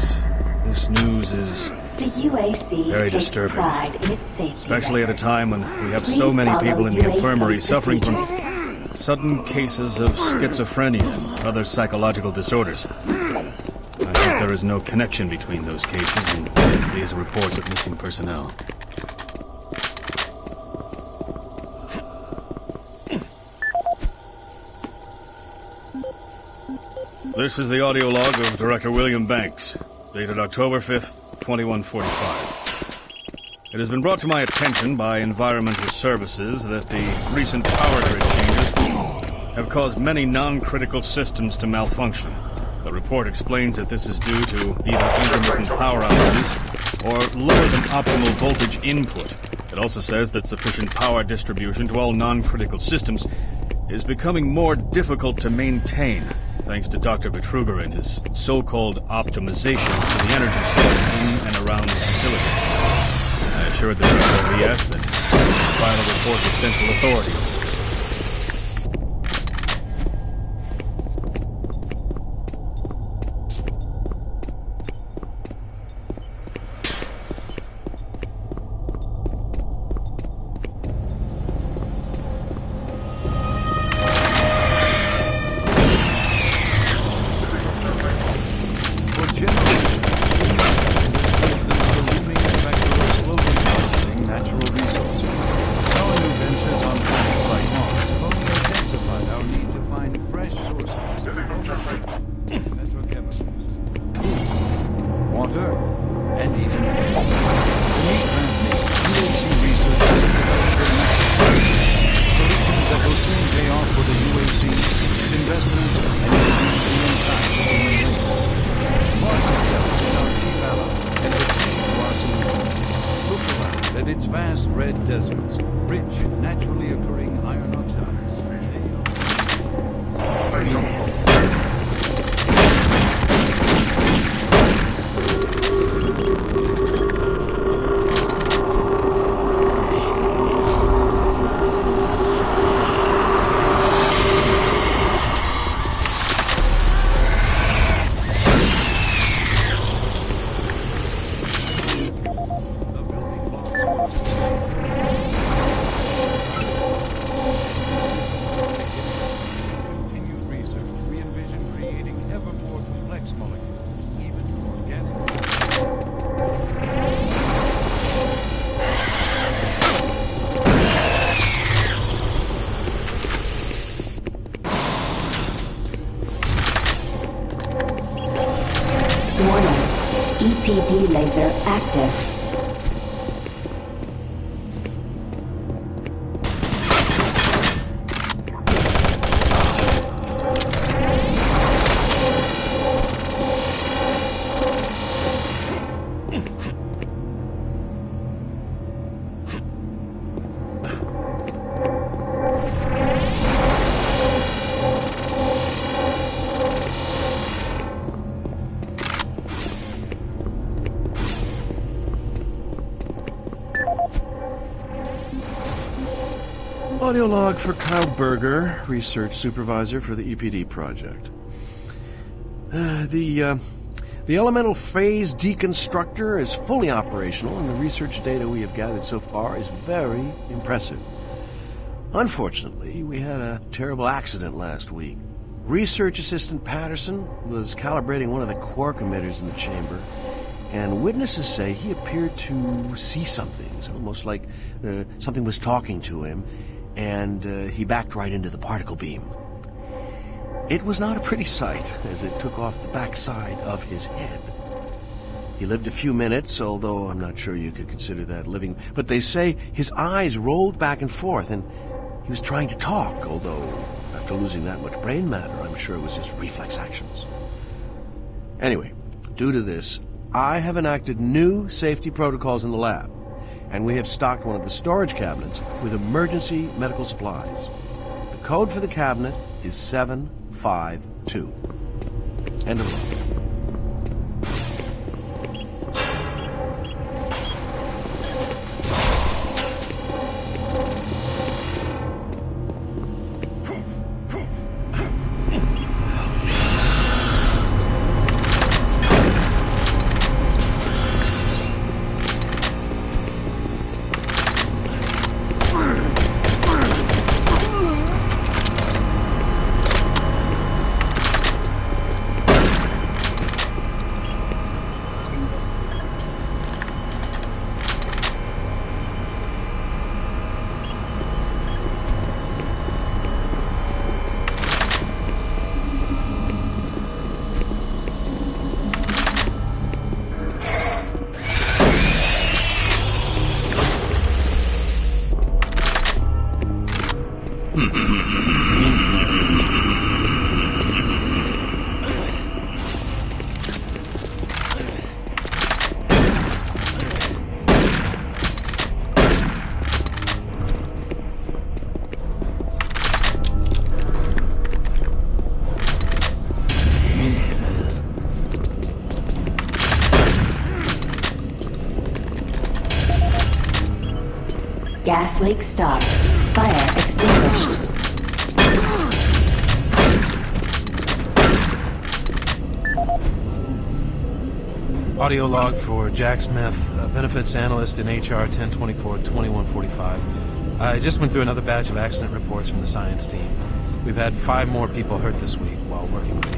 this news is the UAC very takes disturbing, pride in its safety especially at a time when we have so Please many follow people in the UAC infirmary suffering from procedures. sudden cases of schizophrenia and other psychological disorders. I think there is no connection between those cases and these reports of missing personnel. This is the audio log of Director William Banks, dated October 5th, 2145. It has been brought to my attention by Environmental Services that the recent power grid changes have caused many non-critical systems to malfunction. The report explains that this is due to either intermittent power outages or lower than optimal voltage input. It also says that sufficient power distribution to all non-critical systems is becoming more difficult to maintain, thanks to Dr. Vitruger and his so-called optimization of the energy stored in and around the facility. I assured the OVS that file a report with Central Authority on this. EPD laser active. Audio log for Kyle Berger, research supervisor for the EPD project. The elemental phase deconstructor is fully operational, and the research data we have gathered so far is very impressive. Unfortunately, we had a terrible accident last week. Research assistant Patterson was calibrating one of the quark emitters in the chamber, and witnesses say he appeared to see something. It's almost like something was talking to him, and he backed right into the particle beam. It was not a pretty sight, as it took off the backside of his head. He lived a few minutes, although I'm not sure you could consider that living. But they say his eyes rolled back and forth, and he was trying to talk, although after losing that much brain matter, I'm sure it was just reflex actions. Anyway, due to this, I have enacted new safety protocols in the lab, and we have stocked one of the storage cabinets with emergency medical supplies. The code for the cabinet is 752. End of log. Gas leak stopped. Fire extinguished. Audio log for Jack Smith, benefits analyst in HR 1024-2145. I just went through another batch of accident reports from the science team. We've had 5 more people hurt this week while working with me.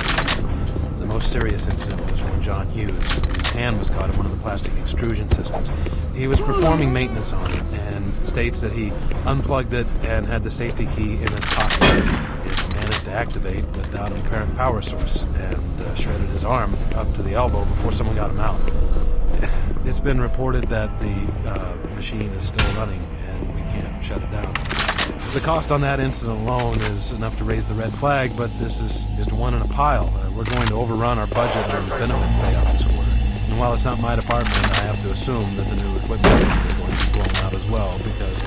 The most serious incident was when John Hughes, whose hand was caught in one of the plastic extrusion systems. He was performing maintenance on it and states that he unplugged it and had the safety key in his pocket. It managed to activate without an apparent power source and shredded his arm up to the elbow before someone got him out. It's been reported that the machine is still running and we can't shut it down. The cost on that incident alone is enough to raise the red flag, but this is just one in a pile. We're going to overrun our budget on benefits payout this quarter. And while it's not my department, I have to assume that the new equipment is going to be blown out as well, because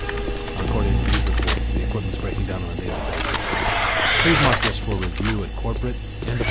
according to these reports, the equipment's breaking down on a daily basis. Please mark this for review at corporate. End of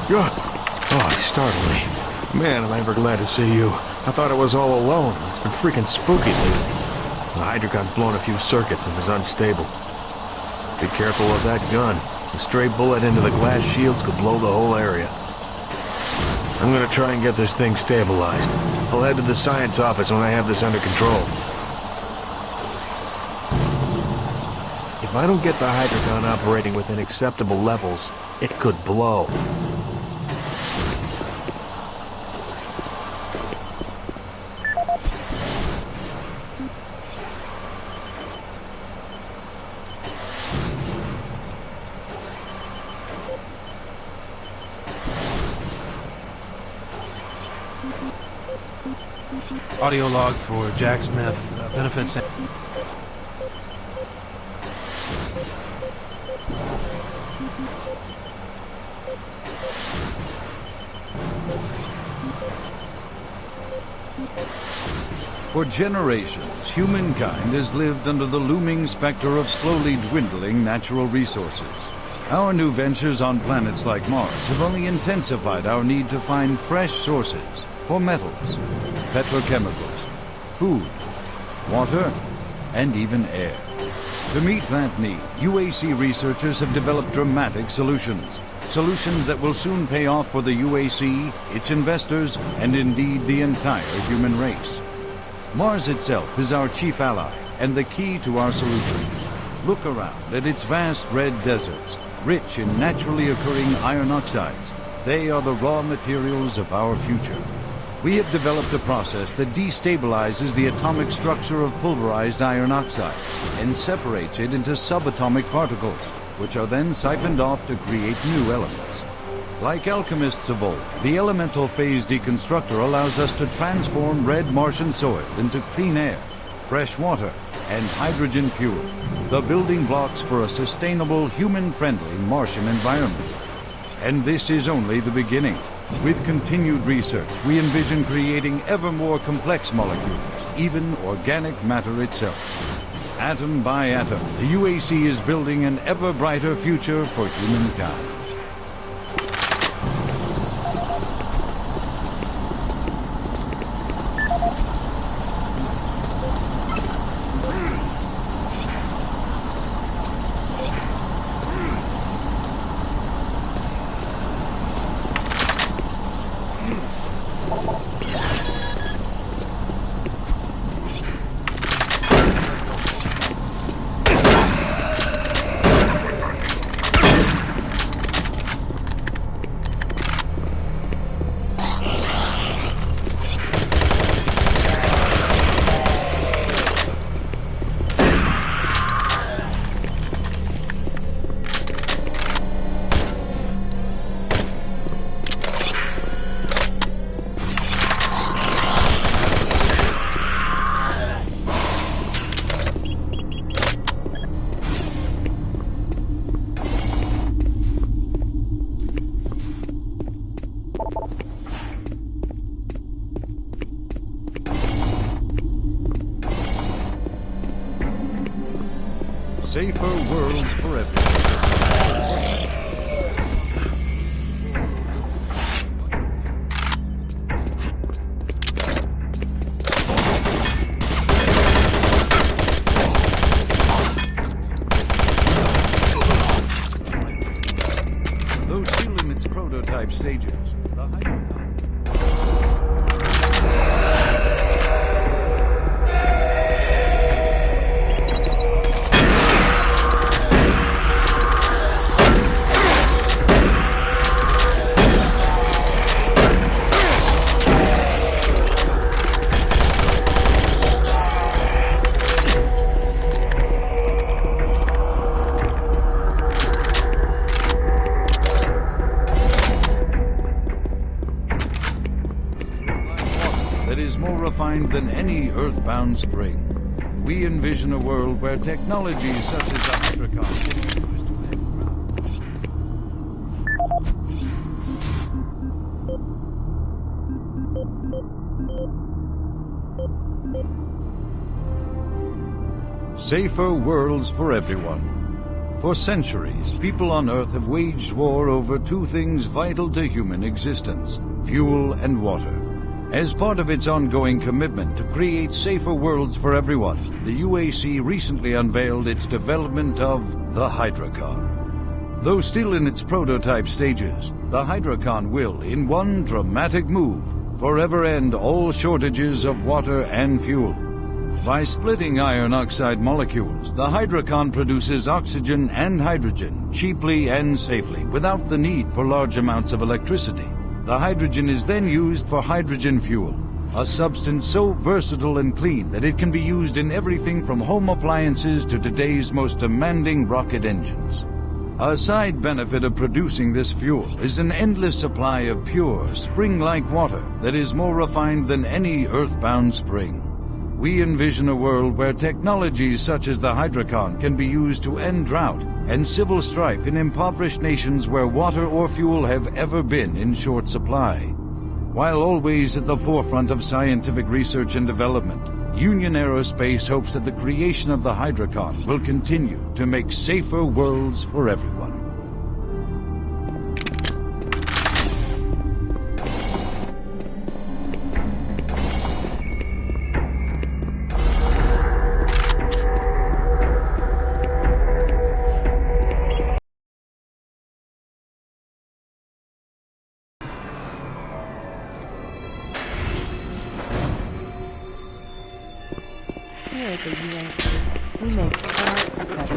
Oh, you startled me. Man, am I ever glad to see you. I thought I was all alone. It's been freaking spooky lately. The Hydrocon's blown a few circuits and is unstable. Be careful of that gun. A stray bullet into the glass shields could blow the whole area. I'm gonna try and get this thing stabilized. I'll head to the science office when I have this under control. If I don't get the Hydrocon operating within acceptable levels, it could blow. Audio log for Jack Smith, benefits. For generations, humankind has lived under the looming specter of slowly dwindling natural resources. Our new ventures on planets like Mars have only intensified our need to find fresh sources for metals, petrochemicals, food, water, and even air. To meet that need, UAC researchers have developed dramatic solutions. Solutions that will soon pay off for the UAC, its investors, and indeed the entire human race. Mars itself is our chief ally and the key to our solution. Look around at its vast red deserts, rich in naturally occurring iron oxides. They are the raw materials of our future. We have developed a process that destabilizes the atomic structure of pulverized iron oxide and separates it into subatomic particles, which are then siphoned off to create new elements. Like alchemists of old, the elemental phase deconstructor allows us to transform red Martian soil into clean air, fresh water, and hydrogen fuel, the building blocks for a sustainable, human-friendly Martian environment. And this is only the beginning. With continued research, we envision creating ever more complex molecules, even organic matter itself. Atom by atom, the UAC is building an ever brighter future for humankind. Safer worlds for everyone. Though still in its prototype stages, the that is more refined than any earthbound spring. We envision a world where technologies such as the Hydrocon can be used to Safer worlds for everyone. For centuries, people on Earth have waged war over two things vital to human existence: fuel and water. As part of its ongoing commitment to create safer worlds for everyone, the UAC recently unveiled its development of the Hydrocon. Though still in its prototype stages, the Hydrocon will, in one dramatic move, forever end all shortages of water and fuel. By splitting iron oxide molecules, the Hydrocon produces oxygen and hydrogen cheaply and safely without the need for large amounts of electricity. The hydrogen is then used for hydrogen fuel, a substance so versatile and clean that it can be used in everything from home appliances to today's most demanding rocket engines. A side benefit of producing this fuel is an endless supply of pure, spring-like water that is more refined than any earthbound spring. We envision a world where technologies such as the Hydrocon can be used to end drought and civil strife in impoverished nations where water or fuel have ever been in short supply. While always at the forefront of scientific research and development, Union Aerospace hopes that the creation of the Hydrocon will continue to make safer worlds for everyone. Here at the UAC, we make far better.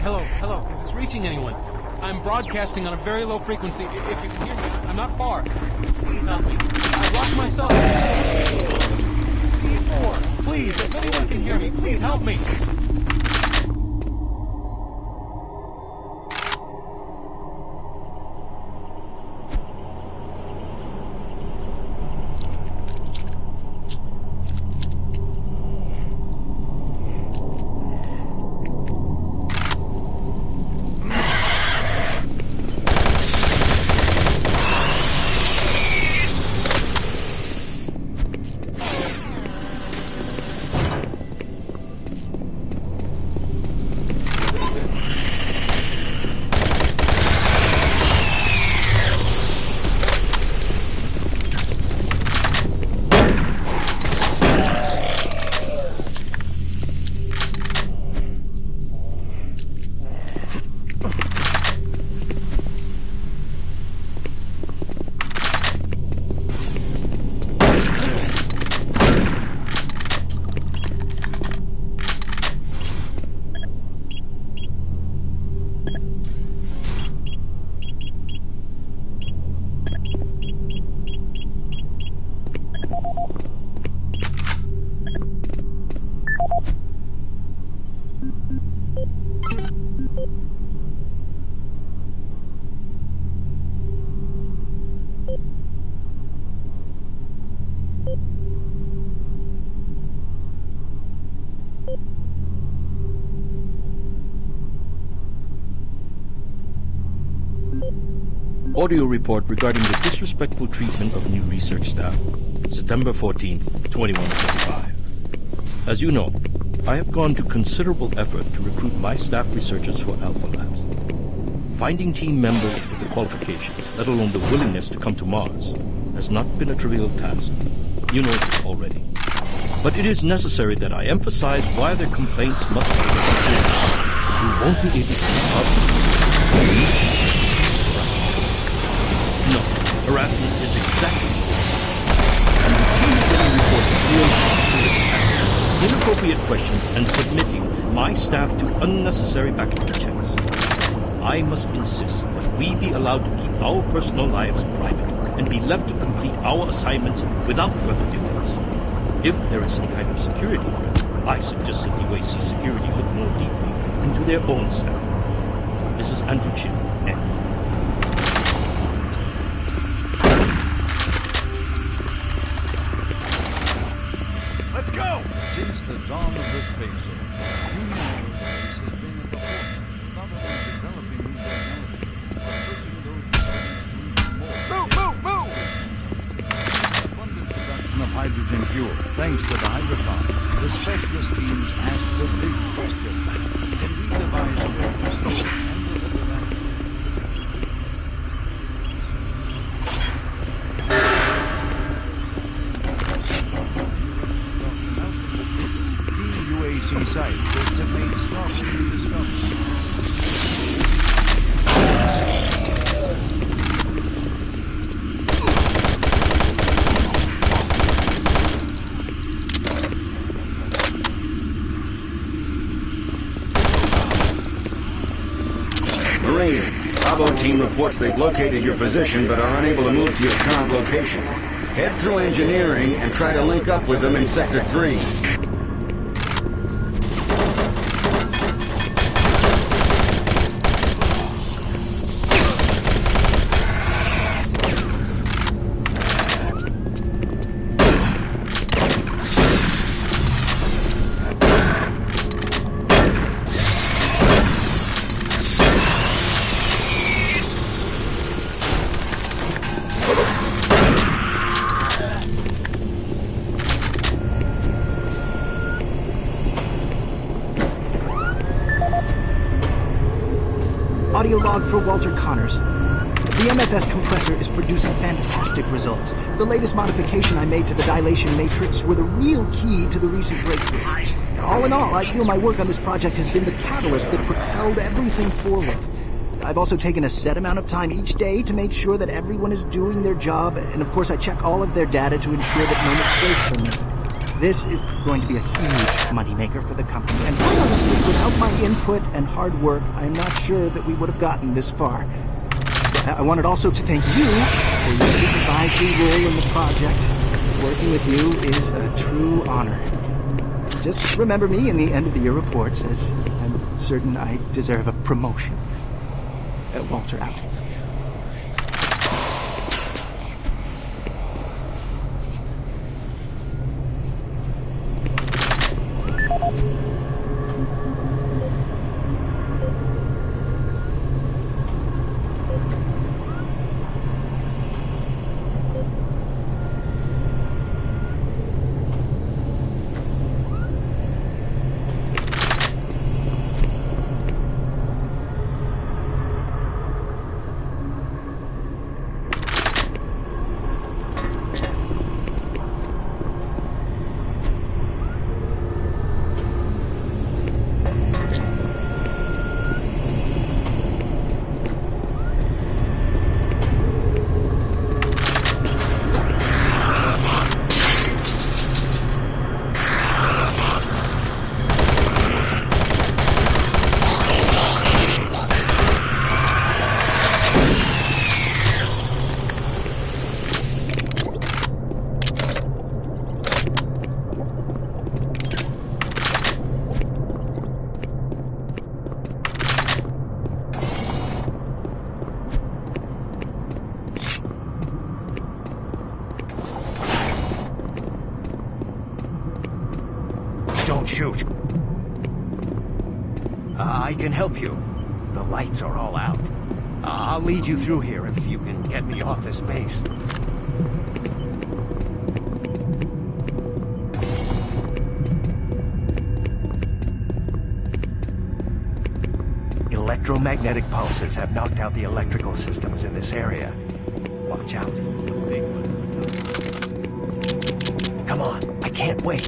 Hello, is this reaching anyone? I'm broadcasting on a very low frequency. If you can hear me, I'm not far. Please help me. I locked myself in C4. Please, if anyone can hear me, please help me. Audio report regarding the disrespectful treatment of new research staff. September 14th, 2145. As you know, I have gone to considerable effort to recruit my staff researchers for Alpha Labs. Finding team members with the qualifications, let alone the willingness to come to Mars, has not been a trivial task. You know this already. But it is necessary that I emphasize why their complaints must be considered. We won't be able to keep up. No, harassment is exactly so. And routinely getting reports of UAC inappropriate questions and submitting my staff to unnecessary background checks. I must insist that we be allowed to keep our personal lives private and be left to complete our assignments without further delays. If there is some kind of security threat, I suggest that UAC security look more deeply into their own staff. This is Andrew Chin, N. Let's go! Since the dawn of the space age, Union Aerospace has been at the forefront of not only developing new technology, but pushing those developments to even more. Move! Abundant production of hydrogen fuel, thanks to the hydrocon. The specialist teams ask the big question: can we devise a way to store and deliver that? UAC site just to make startling discoveries. Marine, Bravo team reports they've located your position but are unable to move to your current location. Head through engineering and try to link up with them in Sector 3. Audio log for Walter Connors. The MFS compressor is producing fantastic results. The latest modification I made to the dilation matrix were the real key to the recent breakthrough. All in all, I feel my work on this project has been the catalyst that propelled everything forward. I've also taken a set amount of time each day to make sure that everyone is doing their job, and of course I check all of their data to ensure that no mistakes are made. This is going to be a huge moneymaker for the company, and quite honestly, without my input and hard work, I'm not sure that we would have gotten this far. I wanted also to thank you for your supervisory role in the project. Working with you is a true honor. Just remember me in the end-of-the-year reports, as I'm certain I deserve a promotion. Walter out. Don't shoot. I can help you. The lights are all out. I'll lead you through here if you can get me off this base. Electromagnetic pulses have knocked out the electrical systems in this area. Watch out. Come on, I can't wait.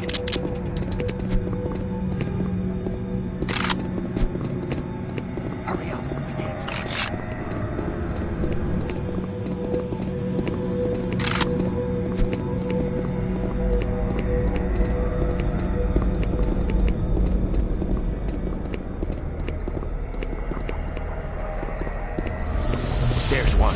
Hurry up, we can't stop. There's one.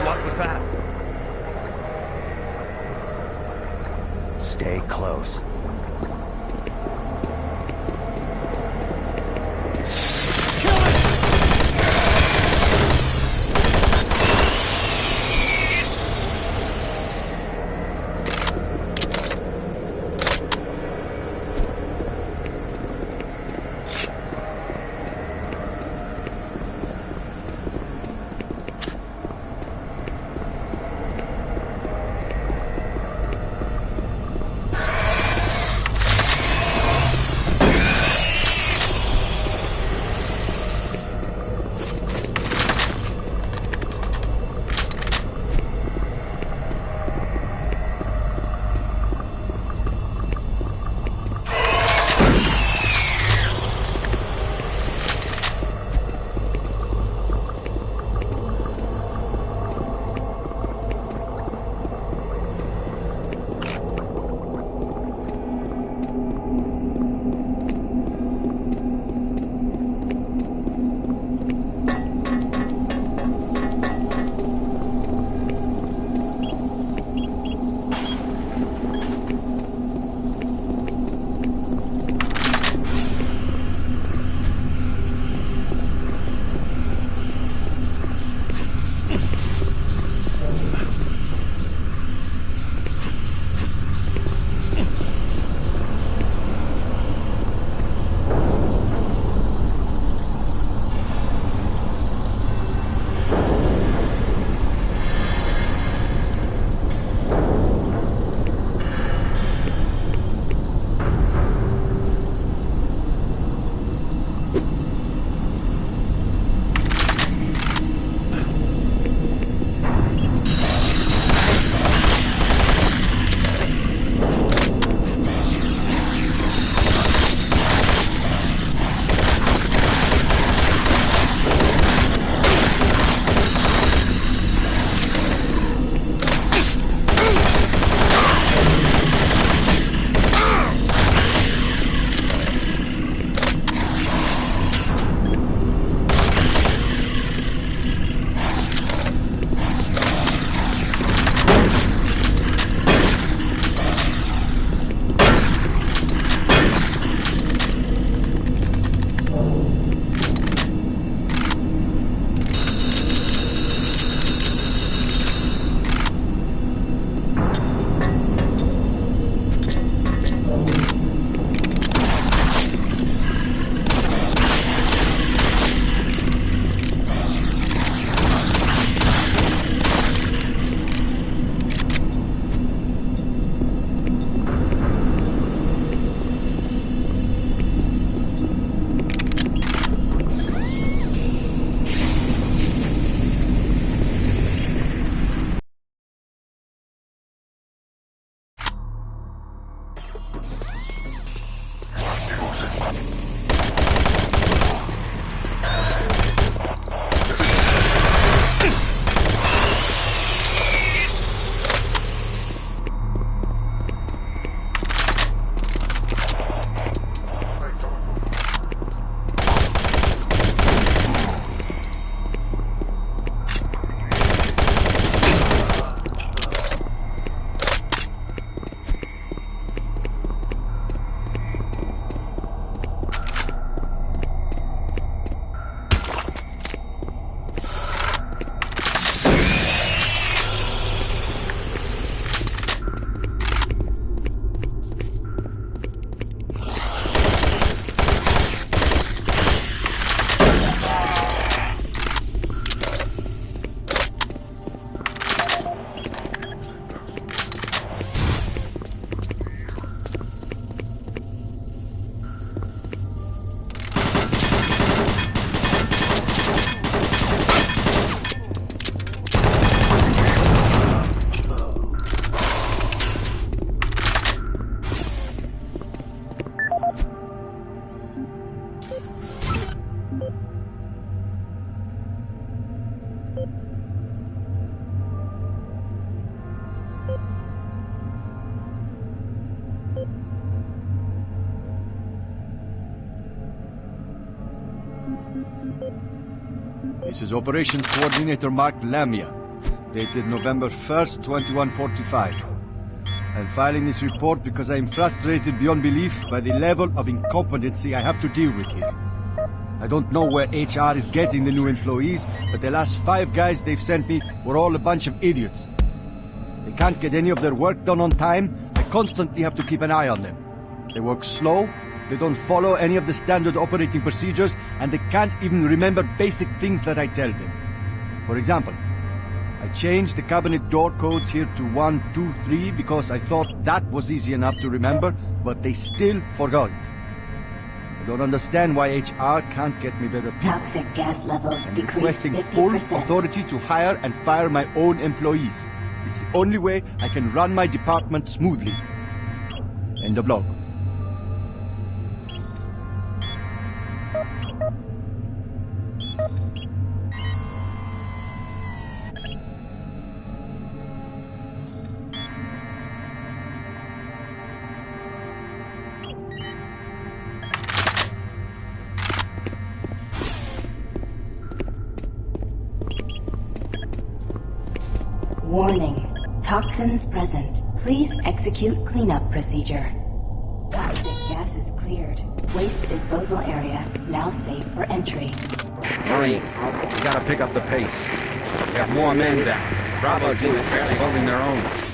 What was that? Stay close. This is Operations Coordinator Mark Lamia, dated November 1st, 2145. I'm filing this report because I am frustrated beyond belief by the level of incompetency I have to deal with here. I don't know where HR is getting the new employees, but the last 5 guys they've sent me were all a bunch of idiots. They can't get any of their work done on time. I constantly have to keep an eye on them. They work slow, they don't follow any of the standard operating procedures, and they can't even remember basic things that I tell them. For example, I changed the cabinet door codes here to 1, 2, 3 because I thought that was easy enough to remember, but they still forgot it. I don't understand why HR can't get me better people. Toxic gas levels I'm decreased requesting 50%. full authority to hire and fire my own employees. It's the only way I can run my department smoothly. End of log. Warning. Toxins present. Please execute cleanup procedure. Toxic gas is cleared. Waste disposal area now safe for entry. Marine, we gotta pick up the pace. We have more men down. Bravo team is barely holding their own.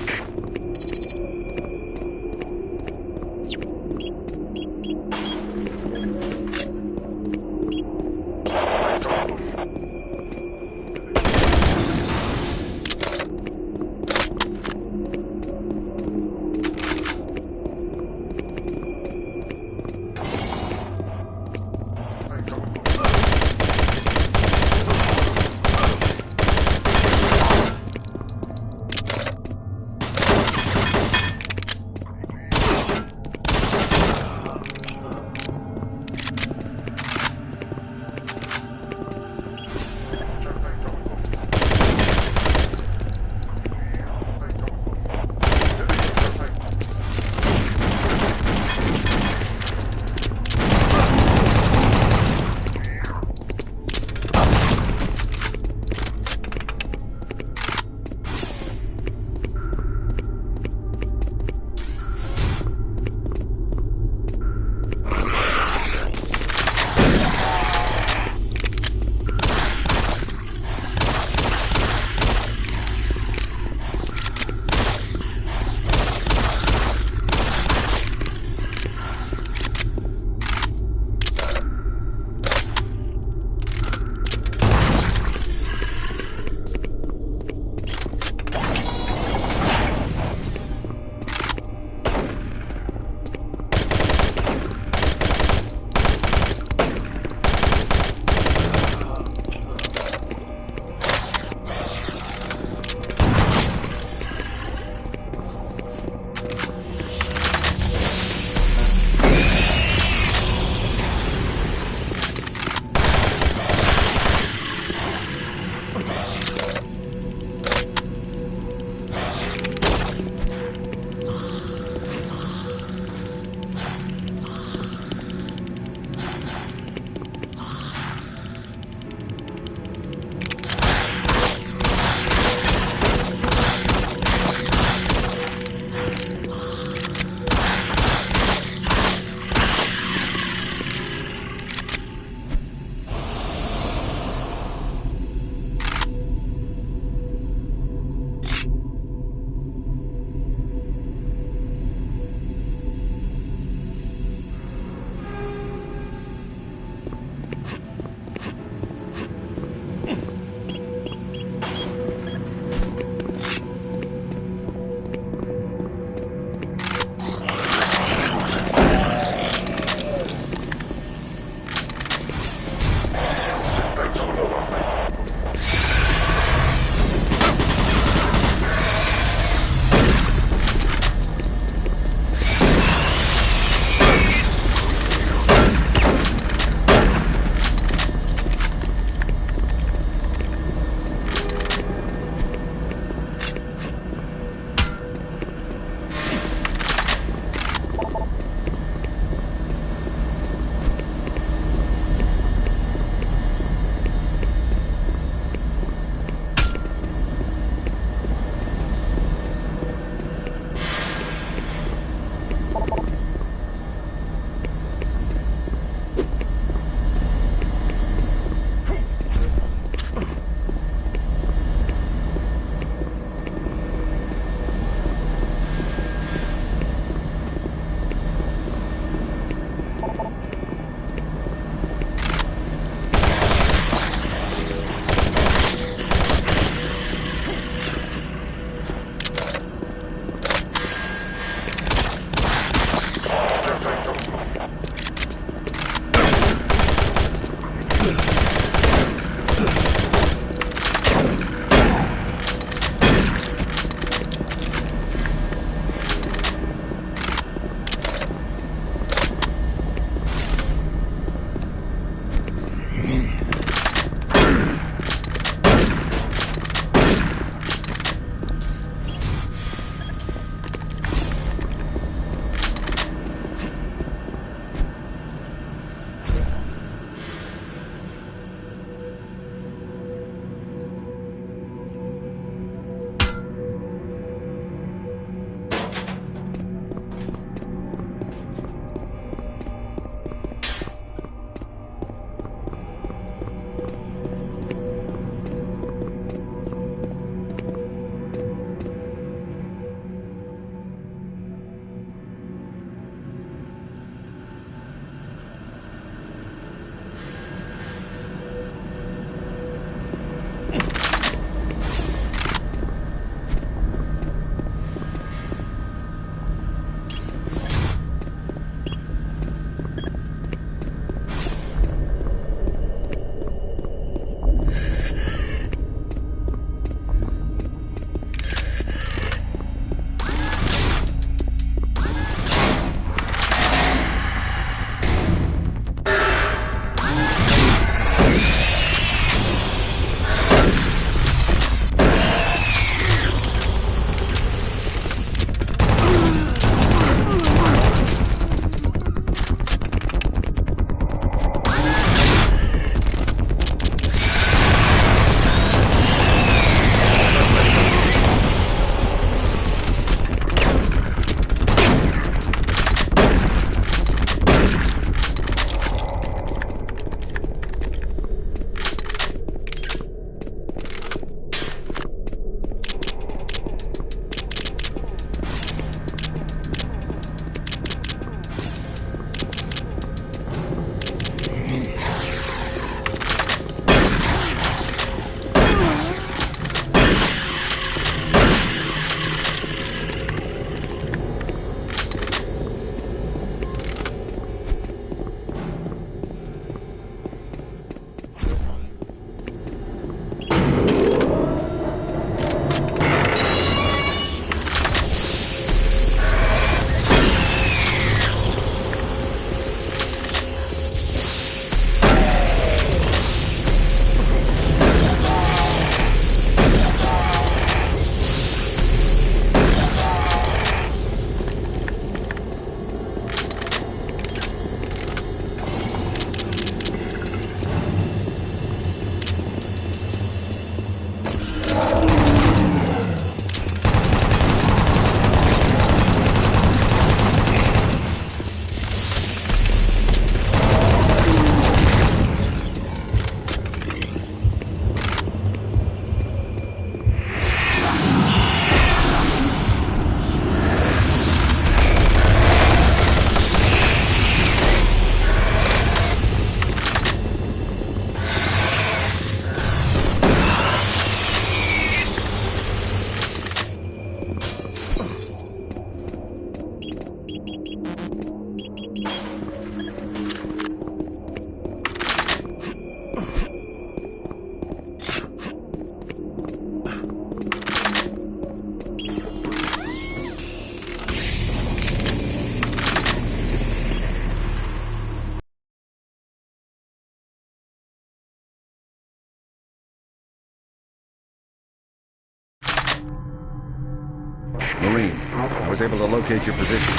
I was able to locate your position.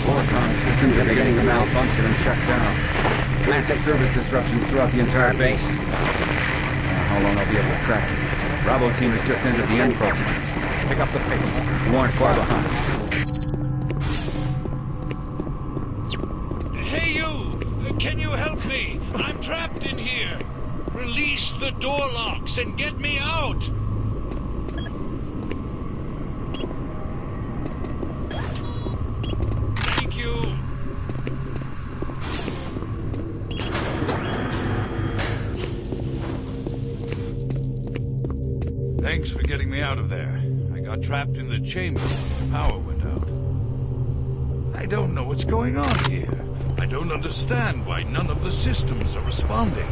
Oricon systems are beginning to malfunction and shut down. Massive service disruptions throughout the entire base. How long I'll be able to track it. Bravo team has just entered the end program. Pick up the pace. You aren't far behind. Hey you! Can you help me? I'm trapped in here. Release the door locks and get me out! Thank you. Thanks for getting me out of there. I got trapped in the chamber when the power went out. I don't know what's going on here. I don't understand why none of the systems are responding.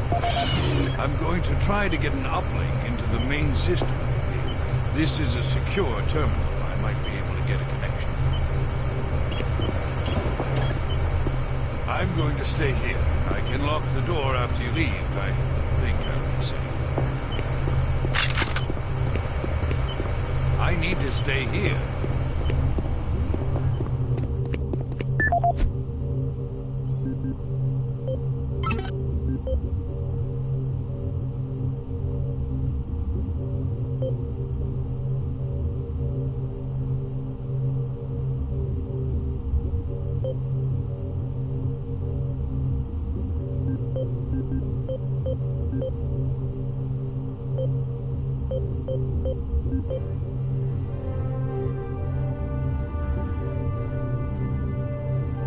I'm going to try to get an uplink into the main system from here. This is a secure terminal. I might be able to get a connection. I'm going to stay here. I can lock the door after you leave. I think I'll be safe. I need to stay here.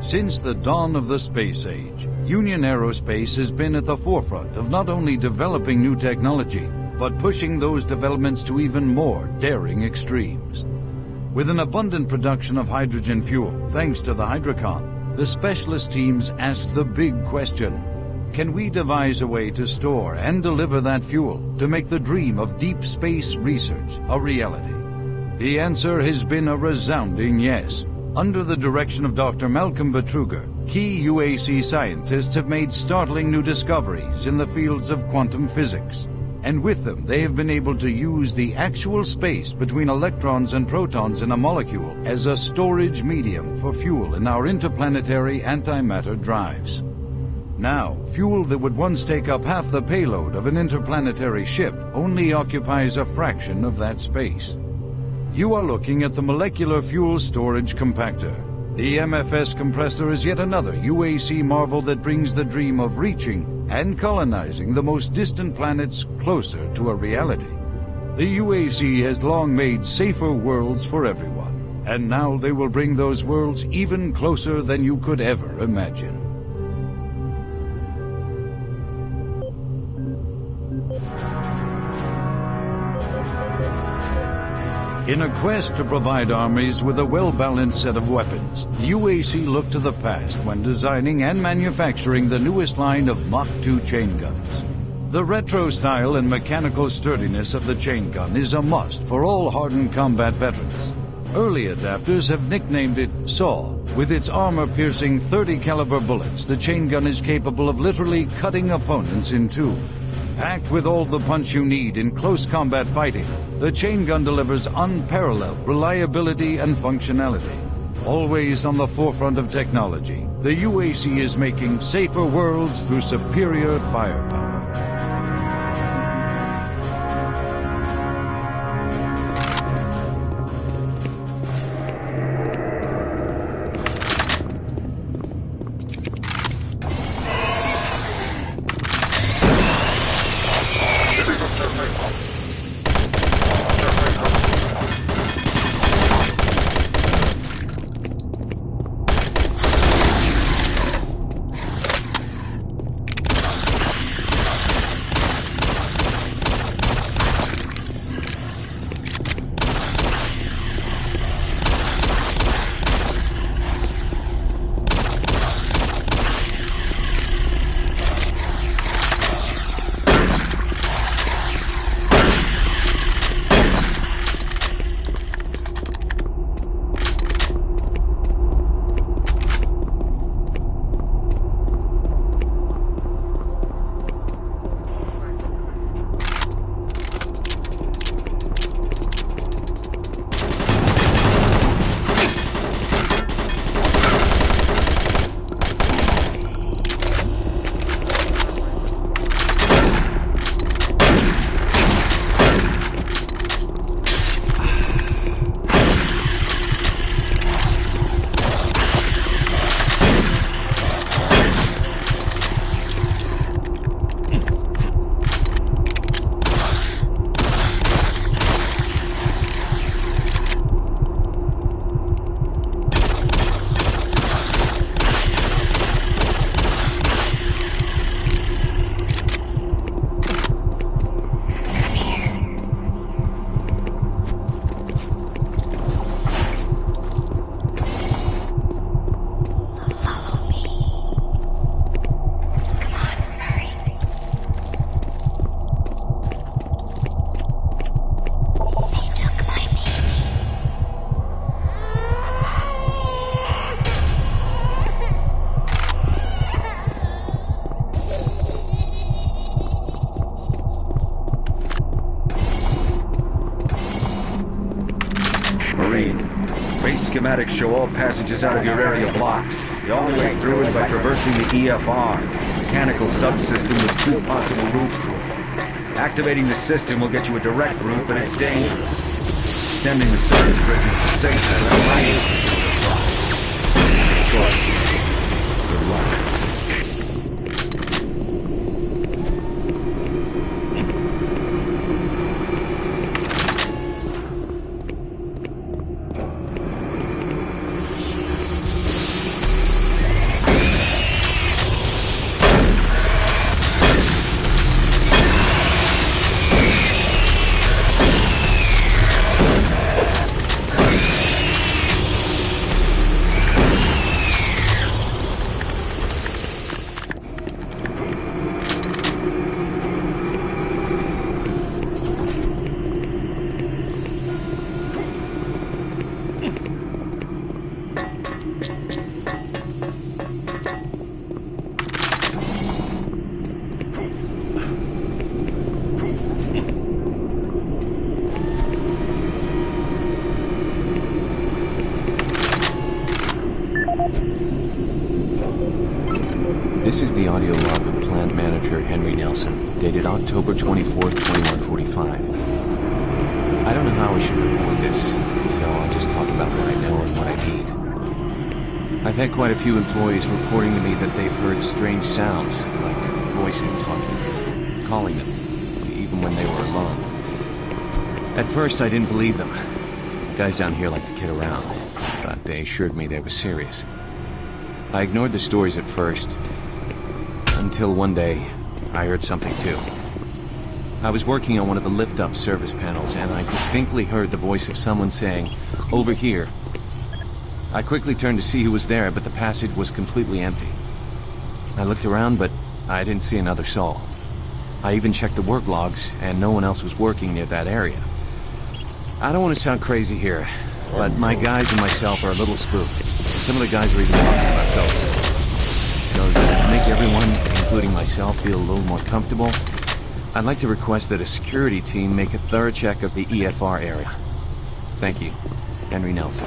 Since the dawn of the space age, Union Aerospace has been at the forefront of not only developing new technology, but pushing those developments to even more daring extremes. With an abundant production of hydrogen fuel, thanks to the Hydrocon, the specialist teams asked the big question: can we devise a way to store and deliver that fuel to make the dream of deep space research a reality? The answer has been a resounding yes. Under the direction of Dr. Malcolm Betruger, key UAC scientists have made startling new discoveries in the fields of quantum physics. And with them, they have been able to use the actual space between electrons and protons in a molecule as a storage medium for fuel in our interplanetary antimatter drives. Now, fuel that would once take up half the payload of an interplanetary ship only occupies a fraction of that space. You are looking at the Molecular Fuel Storage Compactor. The MFS compressor is yet another UAC marvel that brings the dream of reaching and colonizing the most distant planets closer to a reality. The UAC has long made safer worlds for everyone, and now they will bring those worlds even closer than you could ever imagine. In a quest to provide armies with a well-balanced set of weapons, the UAC looked to the past when designing and manufacturing the newest line of Mach 2 chain guns. The retro style and mechanical sturdiness of the chain gun is a must for all hardened combat veterans. Early adapters have nicknamed it SAW. With its armor-piercing 30 caliber bullets, the chain gun is capable of literally cutting opponents in two. Packed with all the punch you need in close combat fighting, the chain gun delivers unparalleled reliability and functionality. Always on the forefront of technology, the UAC is making safer worlds through superior firepower. Base schematics show all passages out of your area blocked. The only way through is by traversing the EFR, a mechanical subsystem with 2 possible routes to it. Activating the system will get you a direct route, but it's dangerous. Extending the surface bridge is the safe bet. Good luck. This is the audio log of Plant Manager Henry Nelson, dated October 24th, 2145. I don't know how I should report this, so I'll just talk about what I know and what I need. I've had quite a few employees reporting to me that they've heard strange sounds, like voices talking, calling them, even when they were alone. At first, I didn't believe them. The guys down here like to kid around, but they assured me they were serious. I ignored the stories at first, until one day, I heard something too. I was working on one of the lift-up service panels, and I distinctly heard the voice of someone saying, "Over here." I quickly turned to see who was there, but the passage was completely empty. I looked around, but I didn't see another soul. I even checked the work logs, and no one else was working near that area. I don't want to sound crazy here, but my guys and myself are a little spooked. Some of the guys are even talking about ghosts. So to make everyone, including myself, feel a little more comfortable, I'd like to request that a security team make a thorough check of the EFR area. Thank you. Henry Nelson.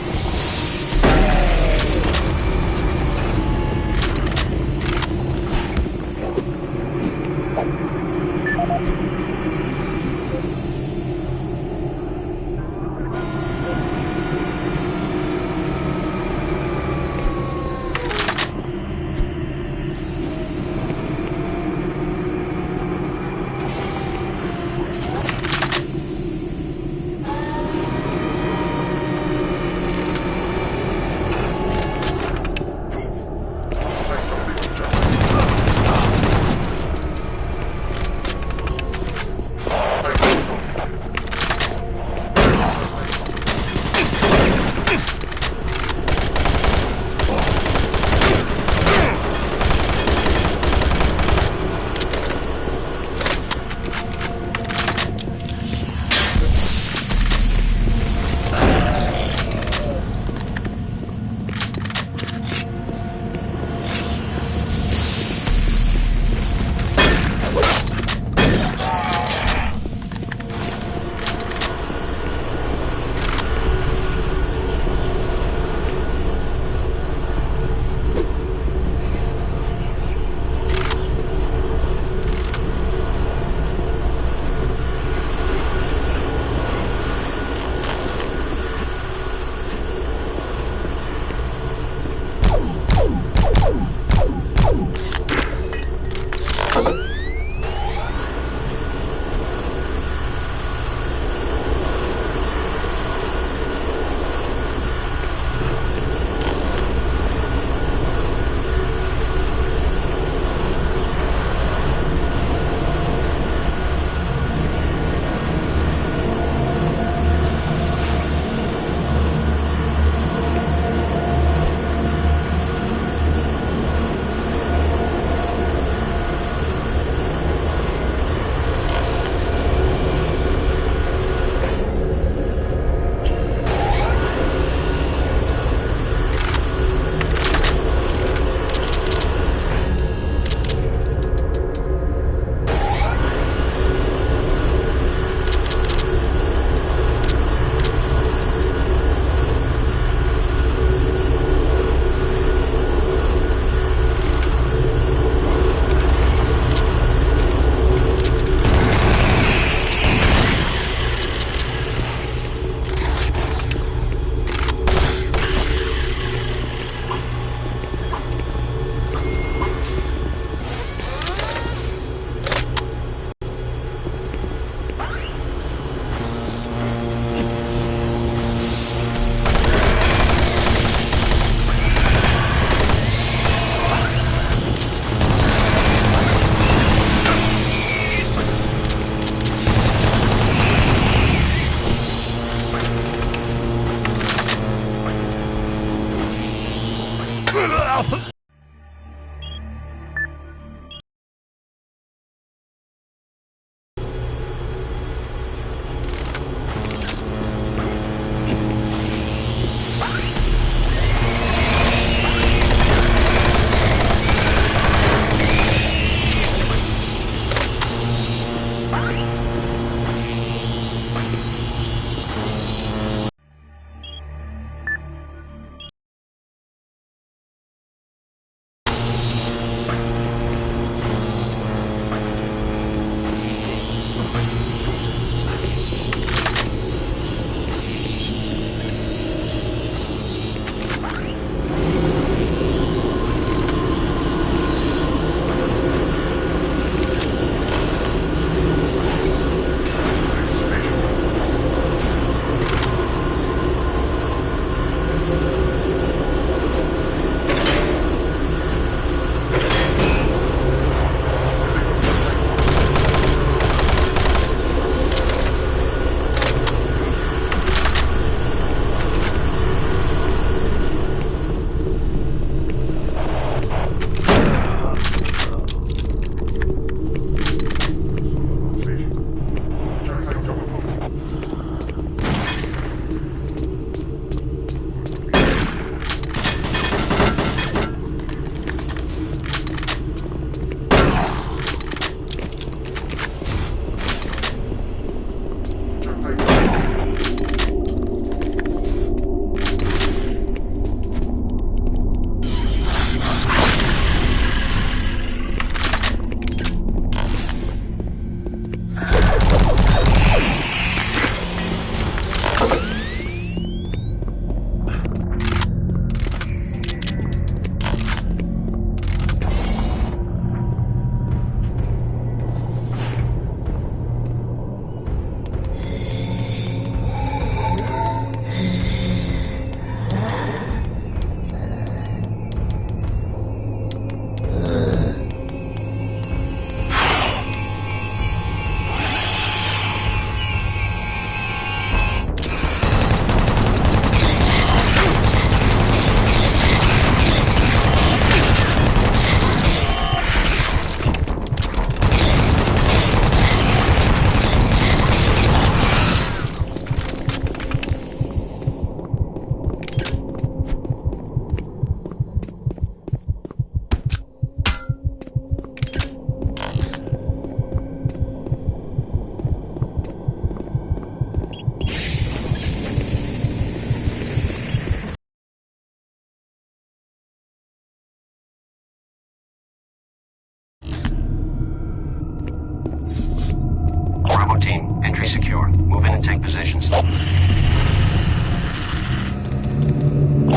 Team, entry secure. Move in and take positions.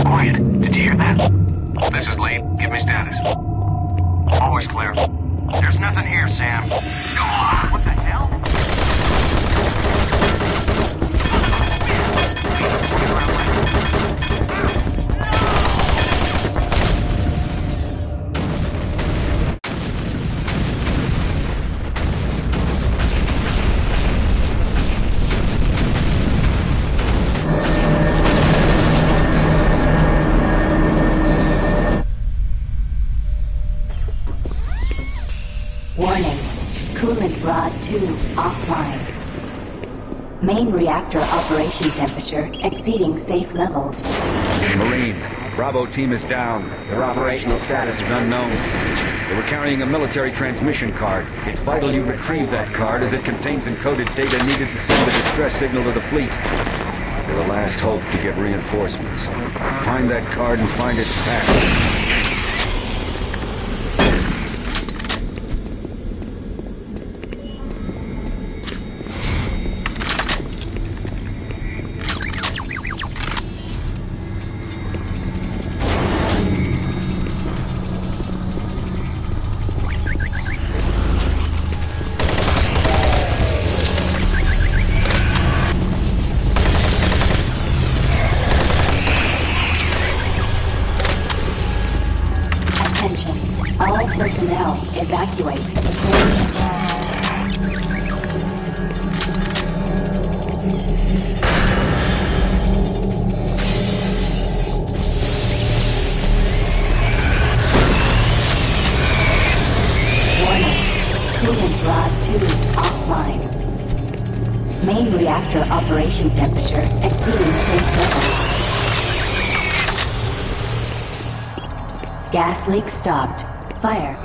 Quiet. Did you hear that? This is Lee. Give me status. Always clear. There's nothing here, Sam. Go on! What the hell? Warning. Coolant rod 2 offline. Main reactor operation temperature exceeding safe levels. Marine, Bravo team is down. Their operational status is unknown. They were carrying a military transmission card. It's vital you retrieve that card as it contains encoded data needed to send a distress signal to the fleet. They're the last hope to get reinforcements. Find that card and find its path. All personnel evacuate the facility. reactor operation temperature exceeding safe levels. Gas leak stopped. Fire.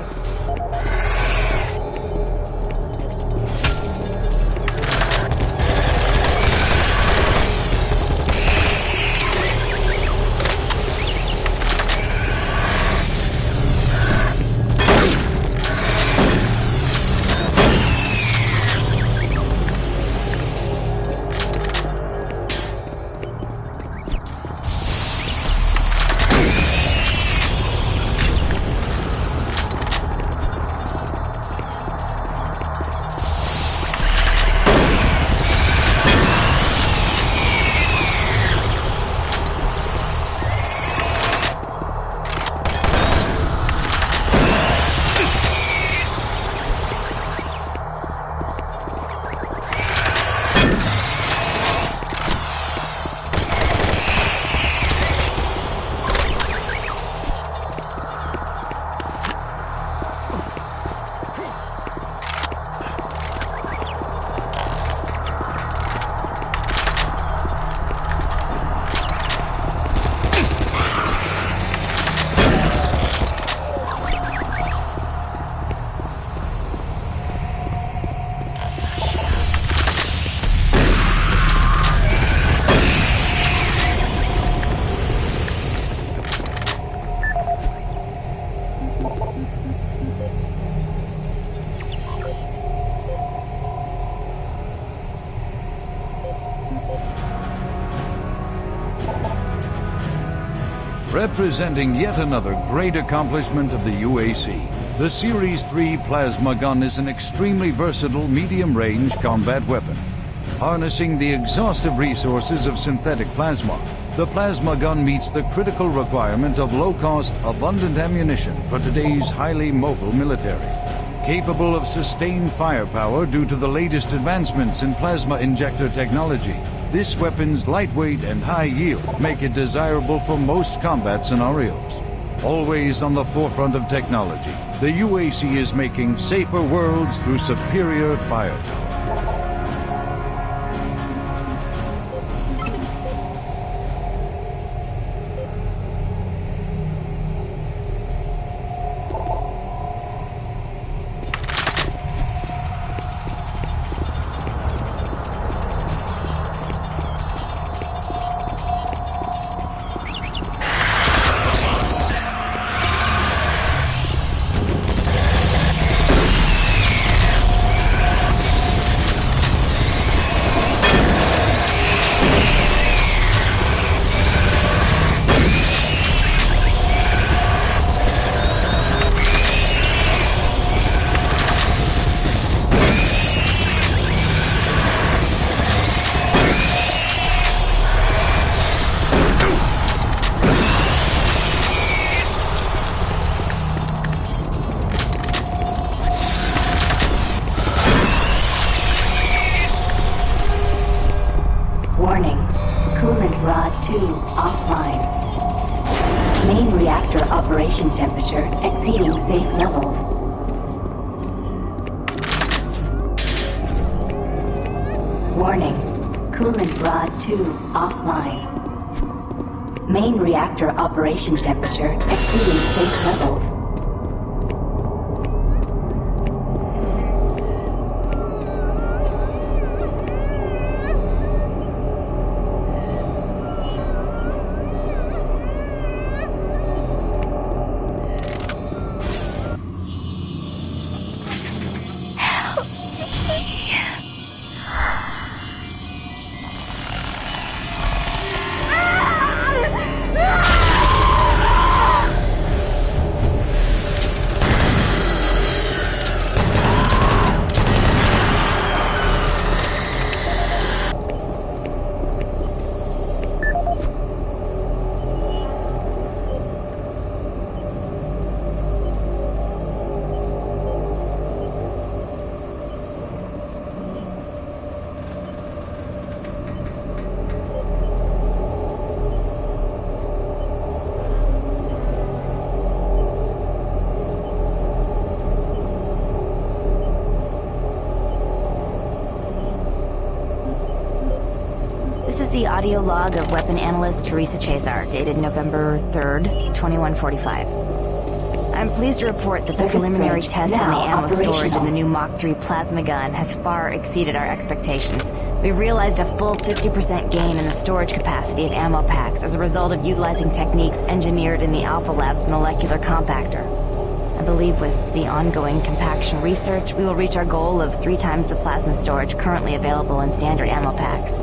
Representing yet another great accomplishment of the UAC, the Series 3 plasma gun is an extremely versatile medium-range combat weapon. Harnessing the exhaustive resources of synthetic plasma, the plasma gun meets the critical requirement of low-cost, abundant ammunition for today's highly mobile military. Capable of sustained firepower due to the latest advancements in plasma injector technology, this weapon's lightweight and high yield make it desirable for most combat scenarios. Always on the forefront of technology, the UAC is making safer worlds through superior firepower. Warning. Coolant rod 2 offline. Main reactor operation temperature exceeding safe levels. Warning. Coolant rod 2 offline. Main reactor operation temperature exceeding safe levels. audio log of weapon analyst Teresa Chazar, dated November 3rd, 2145. I'm pleased to report that the preliminary tests on the ammo storage in the new Mach 3 plasma gun has far exceeded our expectations. We've realized a full 50% gain in the storage capacity of ammo packs as a result of utilizing techniques engineered in the Alpha Lab's molecular compactor. I believe with the ongoing compaction research, we will reach our goal of 3 times the plasma storage currently available in standard ammo packs.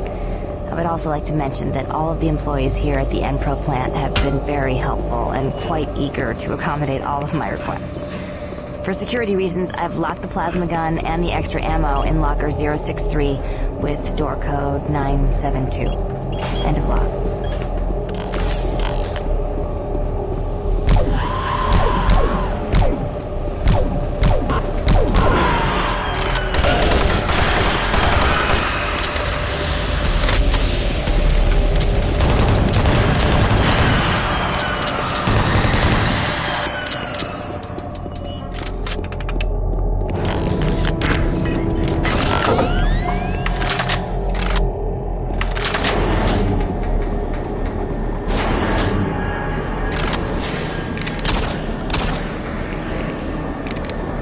I would also like to mention that all of the employees here at the Enpro plant have been very helpful and quite eager to accommodate all of my requests. For security reasons, I've locked the plasma gun and the extra ammo in locker 063 with door code 972. End of log.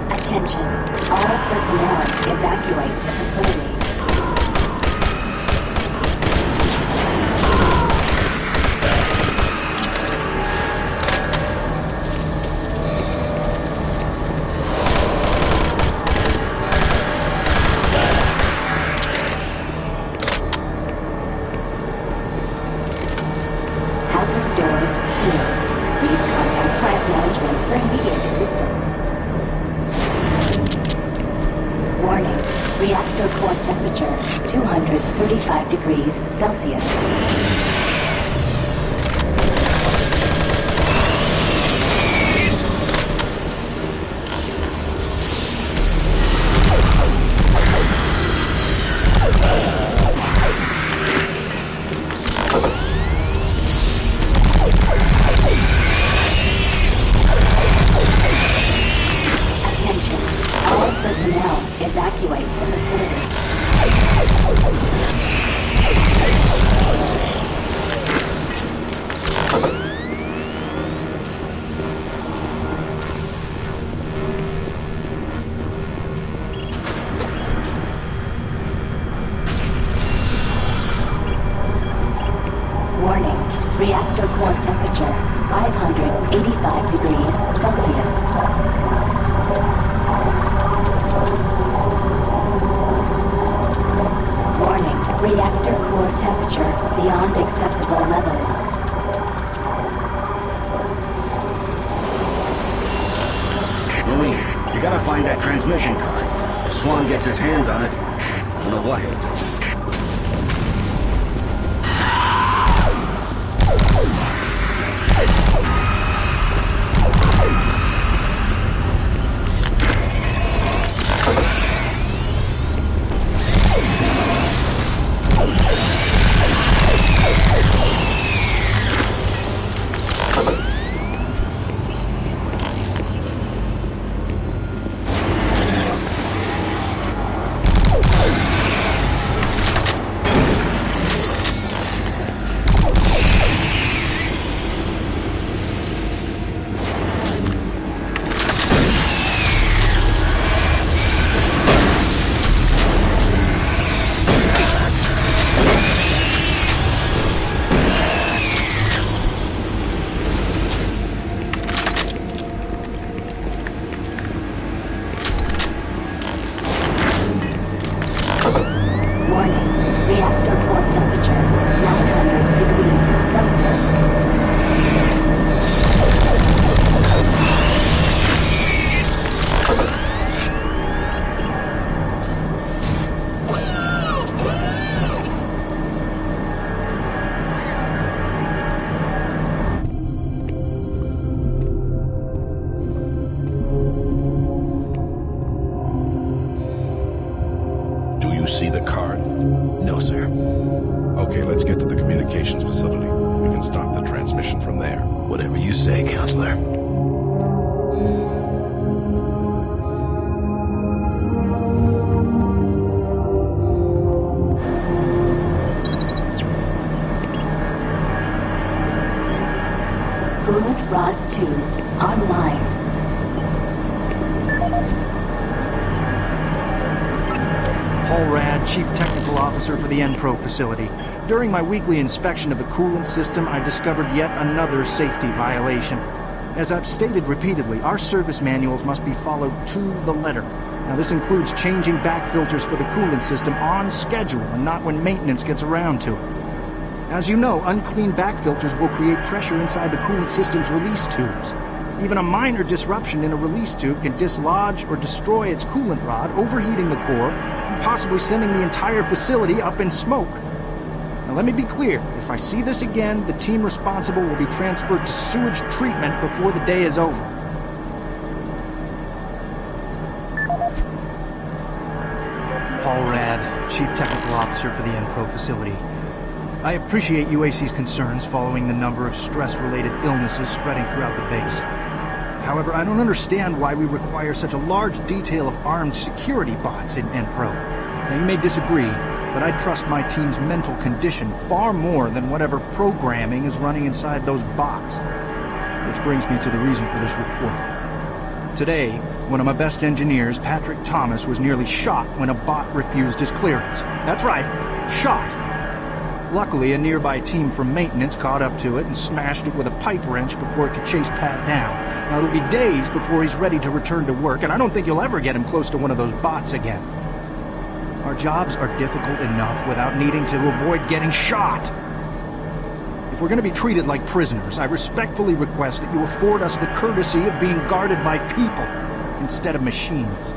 Attention, all personnel evacuate the facility. Hazard doors sealed. Please contact plant management for immediate assistance. Warning, reactor core temperature 235 degrees Celsius. Attention, all personnel evacuate the facility. Warning, reactor core temperature 585 degrees Celsius. Warning, reactor core temperature beyond acceptable levels. Louis, you gotta find that transmission card. If Swan gets his hands on it, I don't know what he'll do. You see the card? No, sir. Okay, let's get to the communications facility. We can stop the transmission from there. Whatever you say, Counselor. Coolant Rod 2 online. Paul Rad, Chief Technical Officer for the Enpro facility. During my weekly inspection of the coolant system, I discovered yet another safety violation. As I've stated repeatedly, our service manuals must be followed to the letter. Now, this includes changing back filters for the coolant system on schedule and not when maintenance gets around to it. As you know, unclean back filters will create pressure inside the coolant system's release tubes. Even a minor disruption in a release tube can dislodge or destroy its coolant rod, overheating the core, and possibly sending the entire facility up in smoke. Now let me be clear, if I see this again, the team responsible will be transferred to sewage treatment before the day is over. Paul Rad, Chief Technical Officer for the Enpro facility. I appreciate UAC's concerns following the number of stress-related illnesses spreading throughout the base. However, I don't understand why we require such a large detail of armed security bots in Enpro. Now, you may disagree, but I trust my team's mental condition far more than whatever programming is running inside those bots. Which brings me to the reason for this report. Today, one of my best engineers, Patrick Thomas, was nearly shot when a bot refused his clearance. That's right, shot. Luckily, a nearby team from maintenance caught up to it and smashed it with a pipe wrench before it could chase Pat down. Now, it'll be days before he's ready to return to work, and I don't think you'll ever get him close to one of those bots again. Our jobs are difficult enough without needing to avoid getting shot. If we're going to be treated like prisoners, I respectfully request that you afford us the courtesy of being guarded by people instead of machines.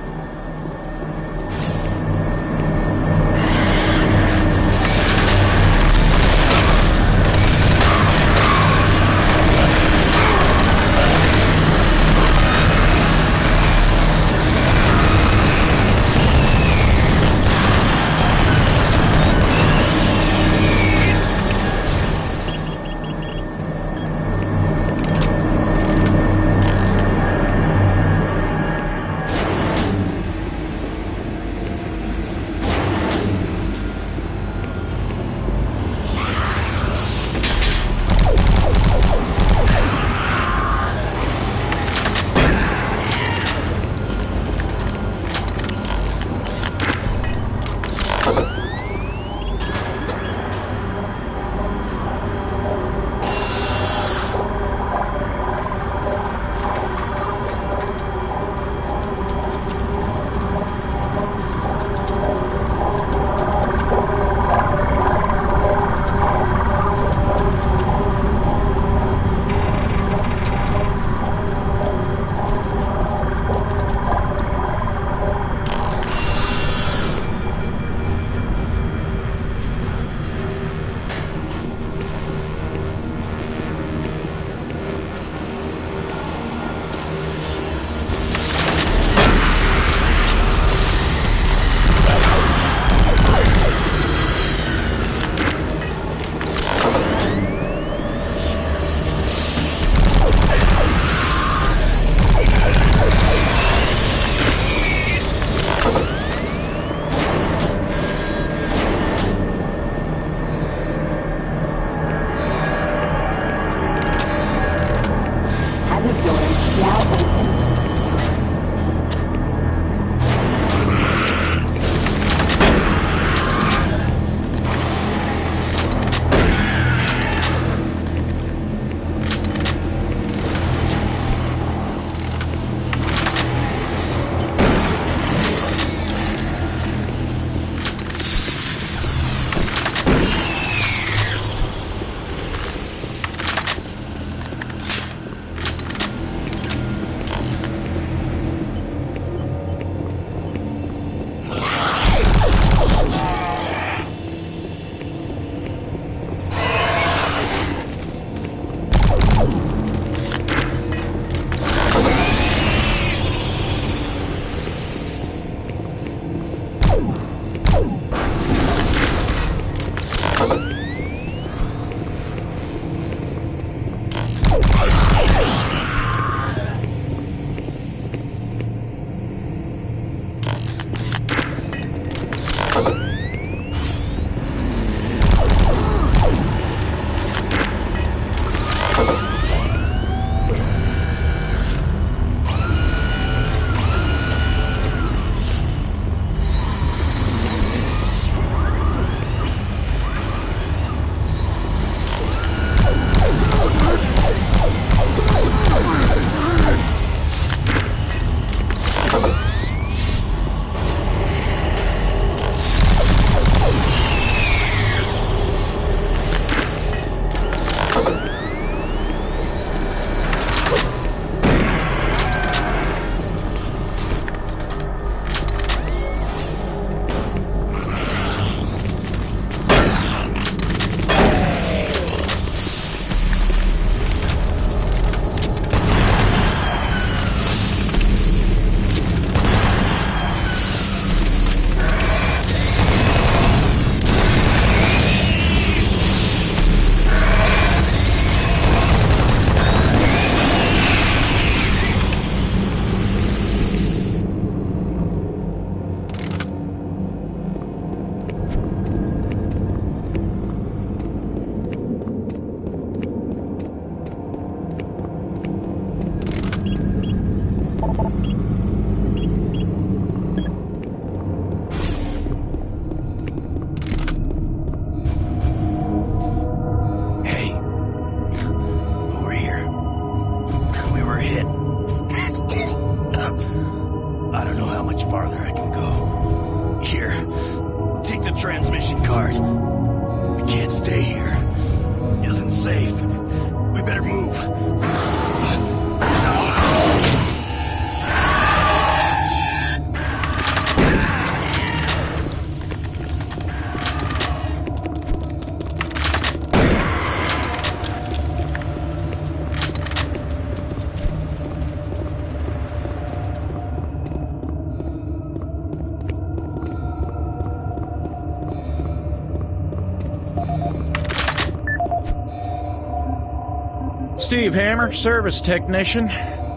Steve Hammer, service technician.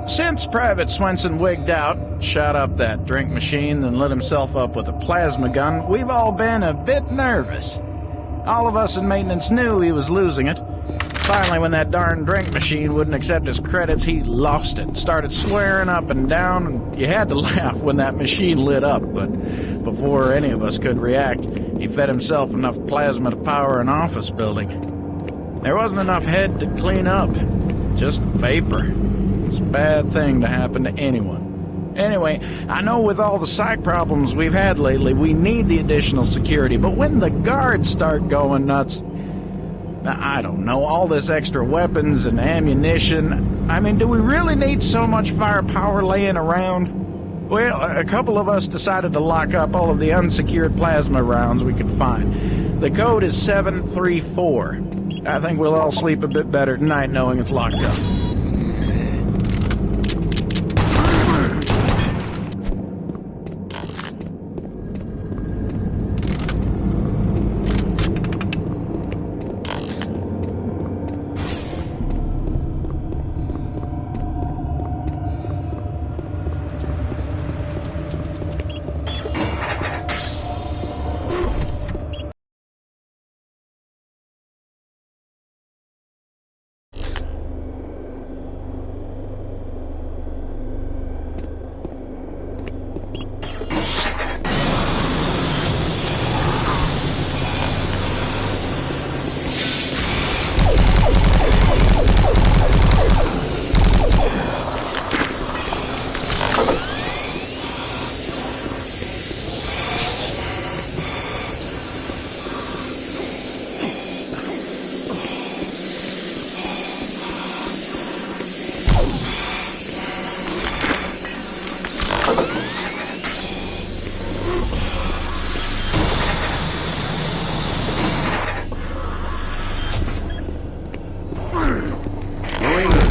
Since Private Swenson wigged out, shot up that drink machine, then lit himself up with a plasma gun, we've all been a bit nervous. All of us in maintenance knew he was losing it. Finally, when that darn drink machine wouldn't accept his credits, he lost it. Started swearing up and down, and you had to laugh when that machine lit up, but before any of us could react, he fed himself enough plasma to power an office building. There wasn't enough head to clean up, just vapor. It's a bad thing to happen to anyone. Anyway, I know with all the psych problems we've had lately, we need the additional security, but when the guards start going nuts, I don't know, all this extra weapons and ammunition, I mean, do we really need so much firepower laying around? Well, a couple of us decided to lock up all of the unsecured plasma rounds we could find. The code is 734. I think we'll all sleep a bit better tonight knowing it's locked up.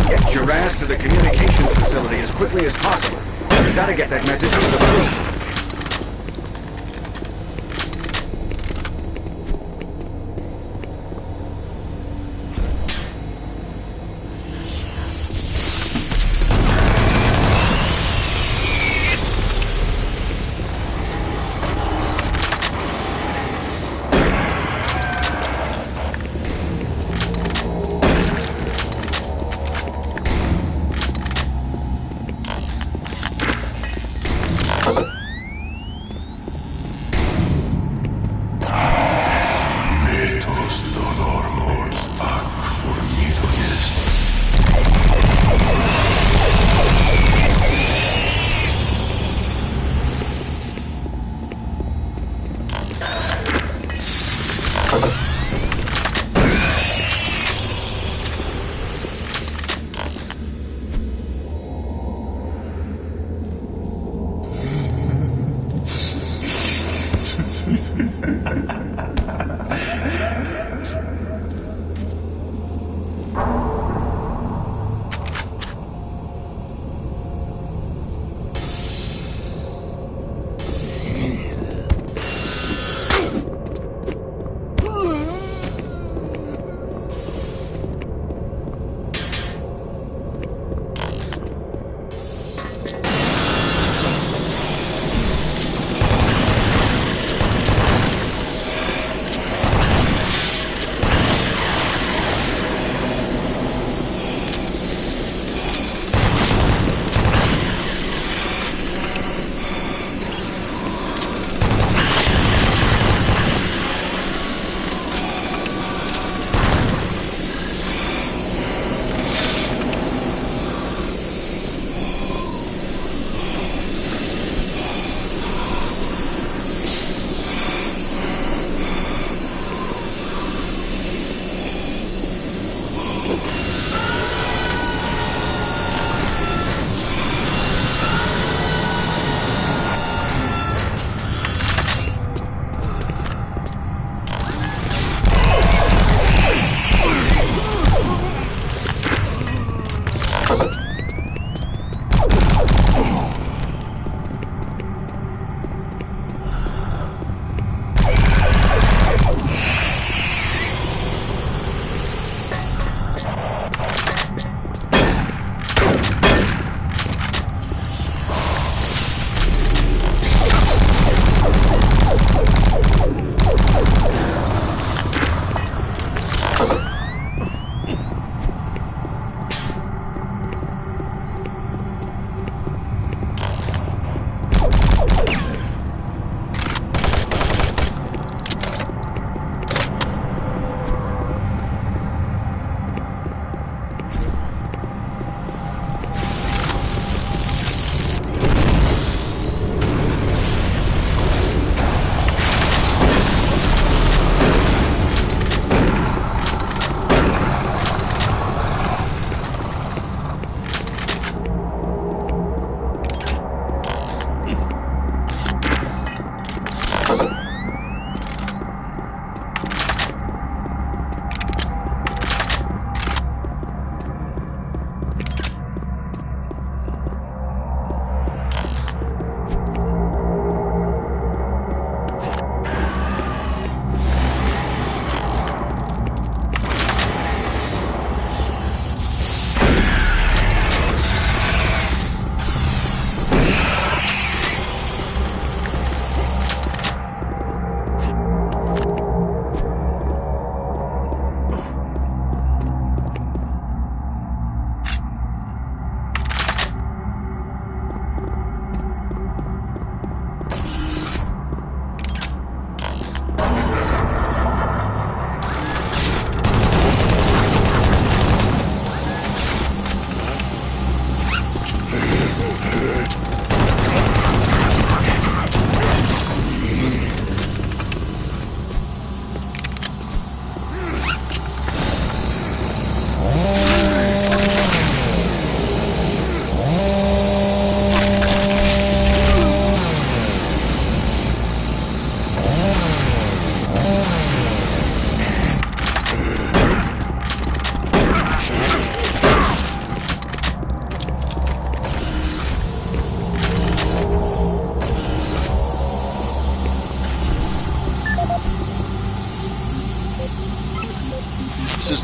Get your ass to the communications facility as quickly as possible. You gotta get that message to the police.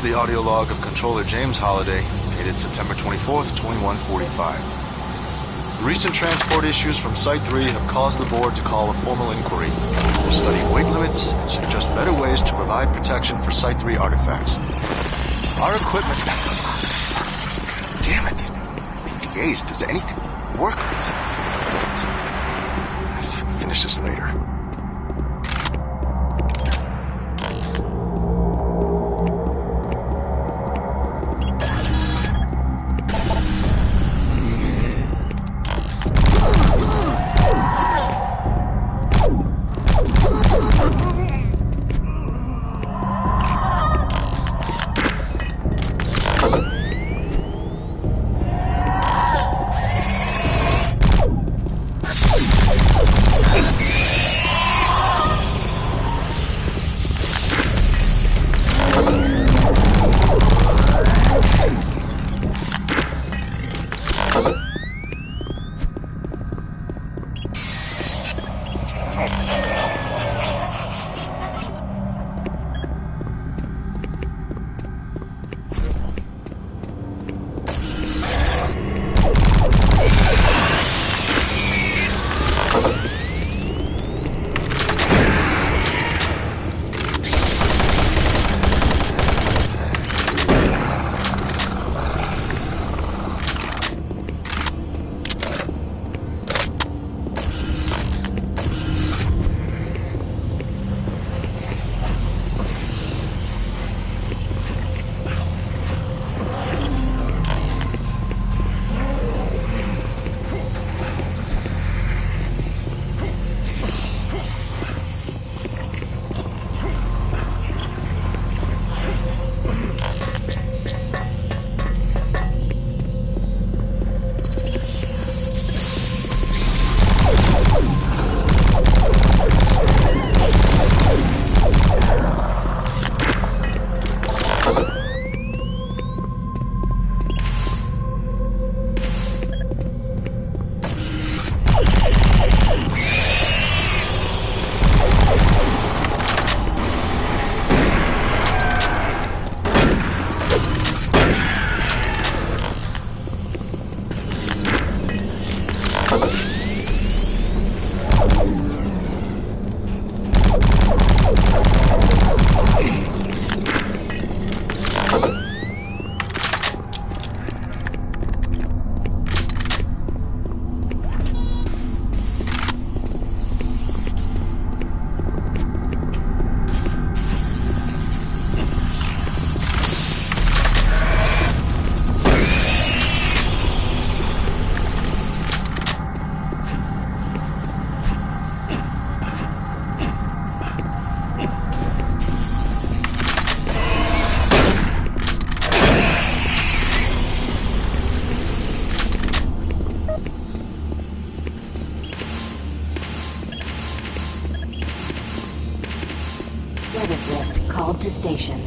the audio log of Controller James Holliday, dated September 24th, 2145. The recent transport issues from Site 3 have caused the board to call a formal inquiry. We'll study weight limits and suggest better ways to provide protection for Site 3 artifacts. Our equipment... God damn it, these PDAs, does anything work with these? Finish this later. Service lift called to station.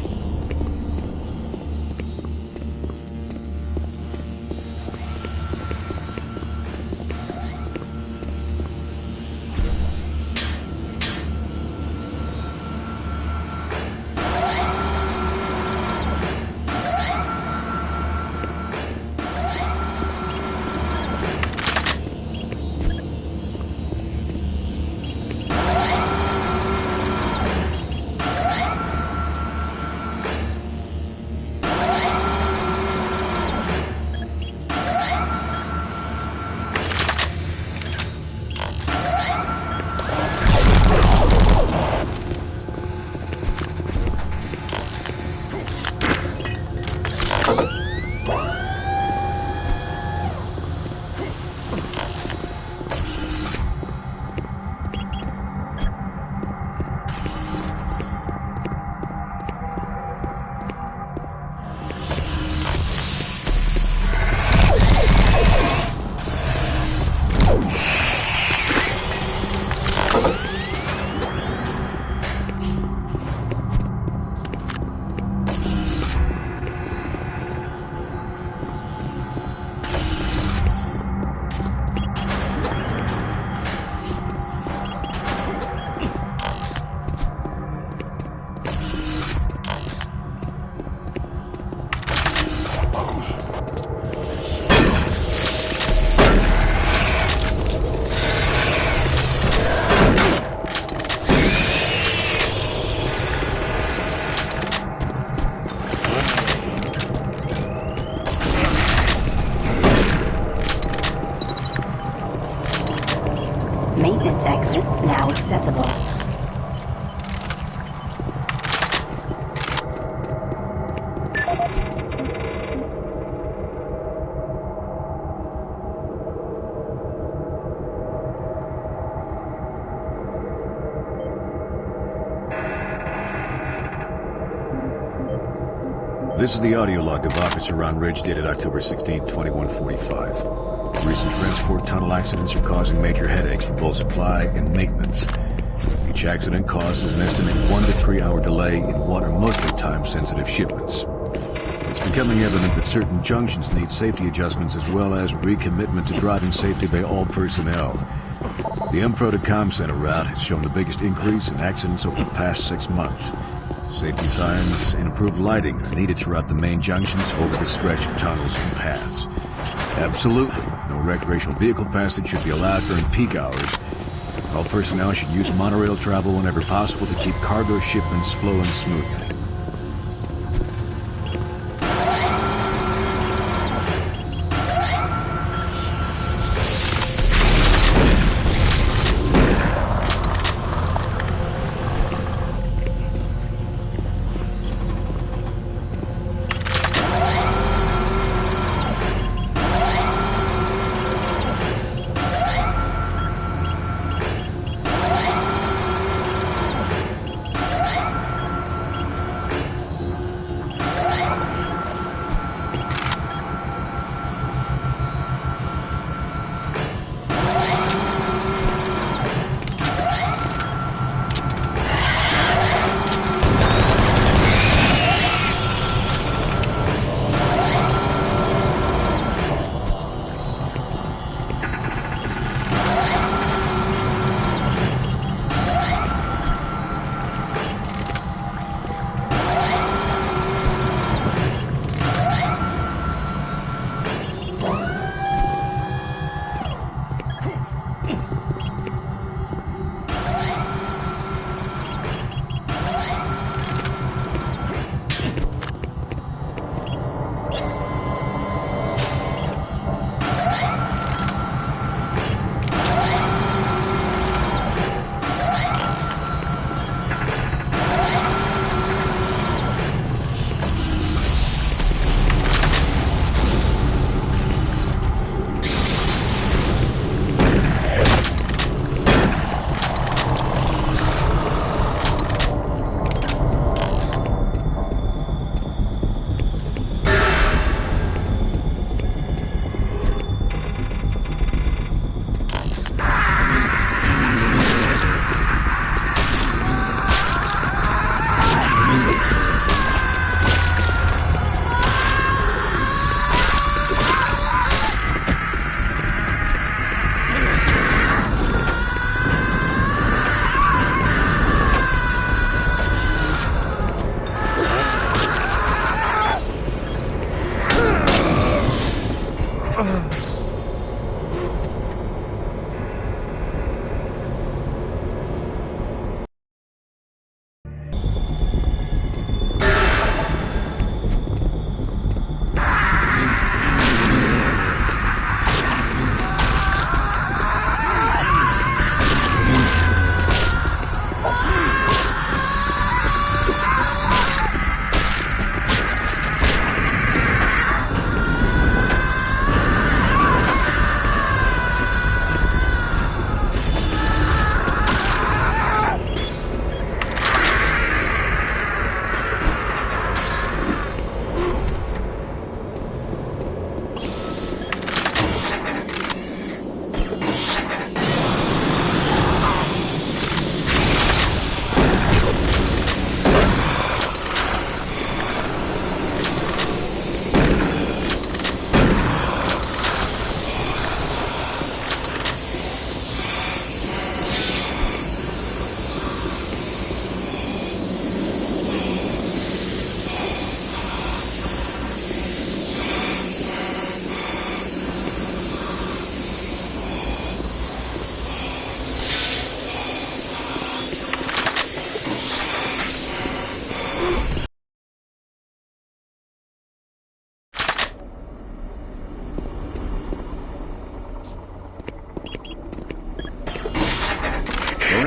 Maintenance exit now accessible. This is the audio log of Officer Ron Ridge dated October 16, 2145. Recent transport tunnel accidents are causing major headaches for both supply and maintenance. Each accident causes an estimated 1 to 3 hour delay in what are mostly time-sensitive shipments. It's becoming evident that certain junctions need safety adjustments as well as recommitment to driving safety by all personnel. The MPRO to Com Center route has shown the biggest increase in accidents over the past 6 months. Safety signs and improved lighting are needed throughout the main junctions over the stretch of tunnels and paths. Absolutely, no recreational vehicle passage should be allowed during peak hours. All personnel should use monorail travel whenever possible to keep cargo shipments flowing smoothly.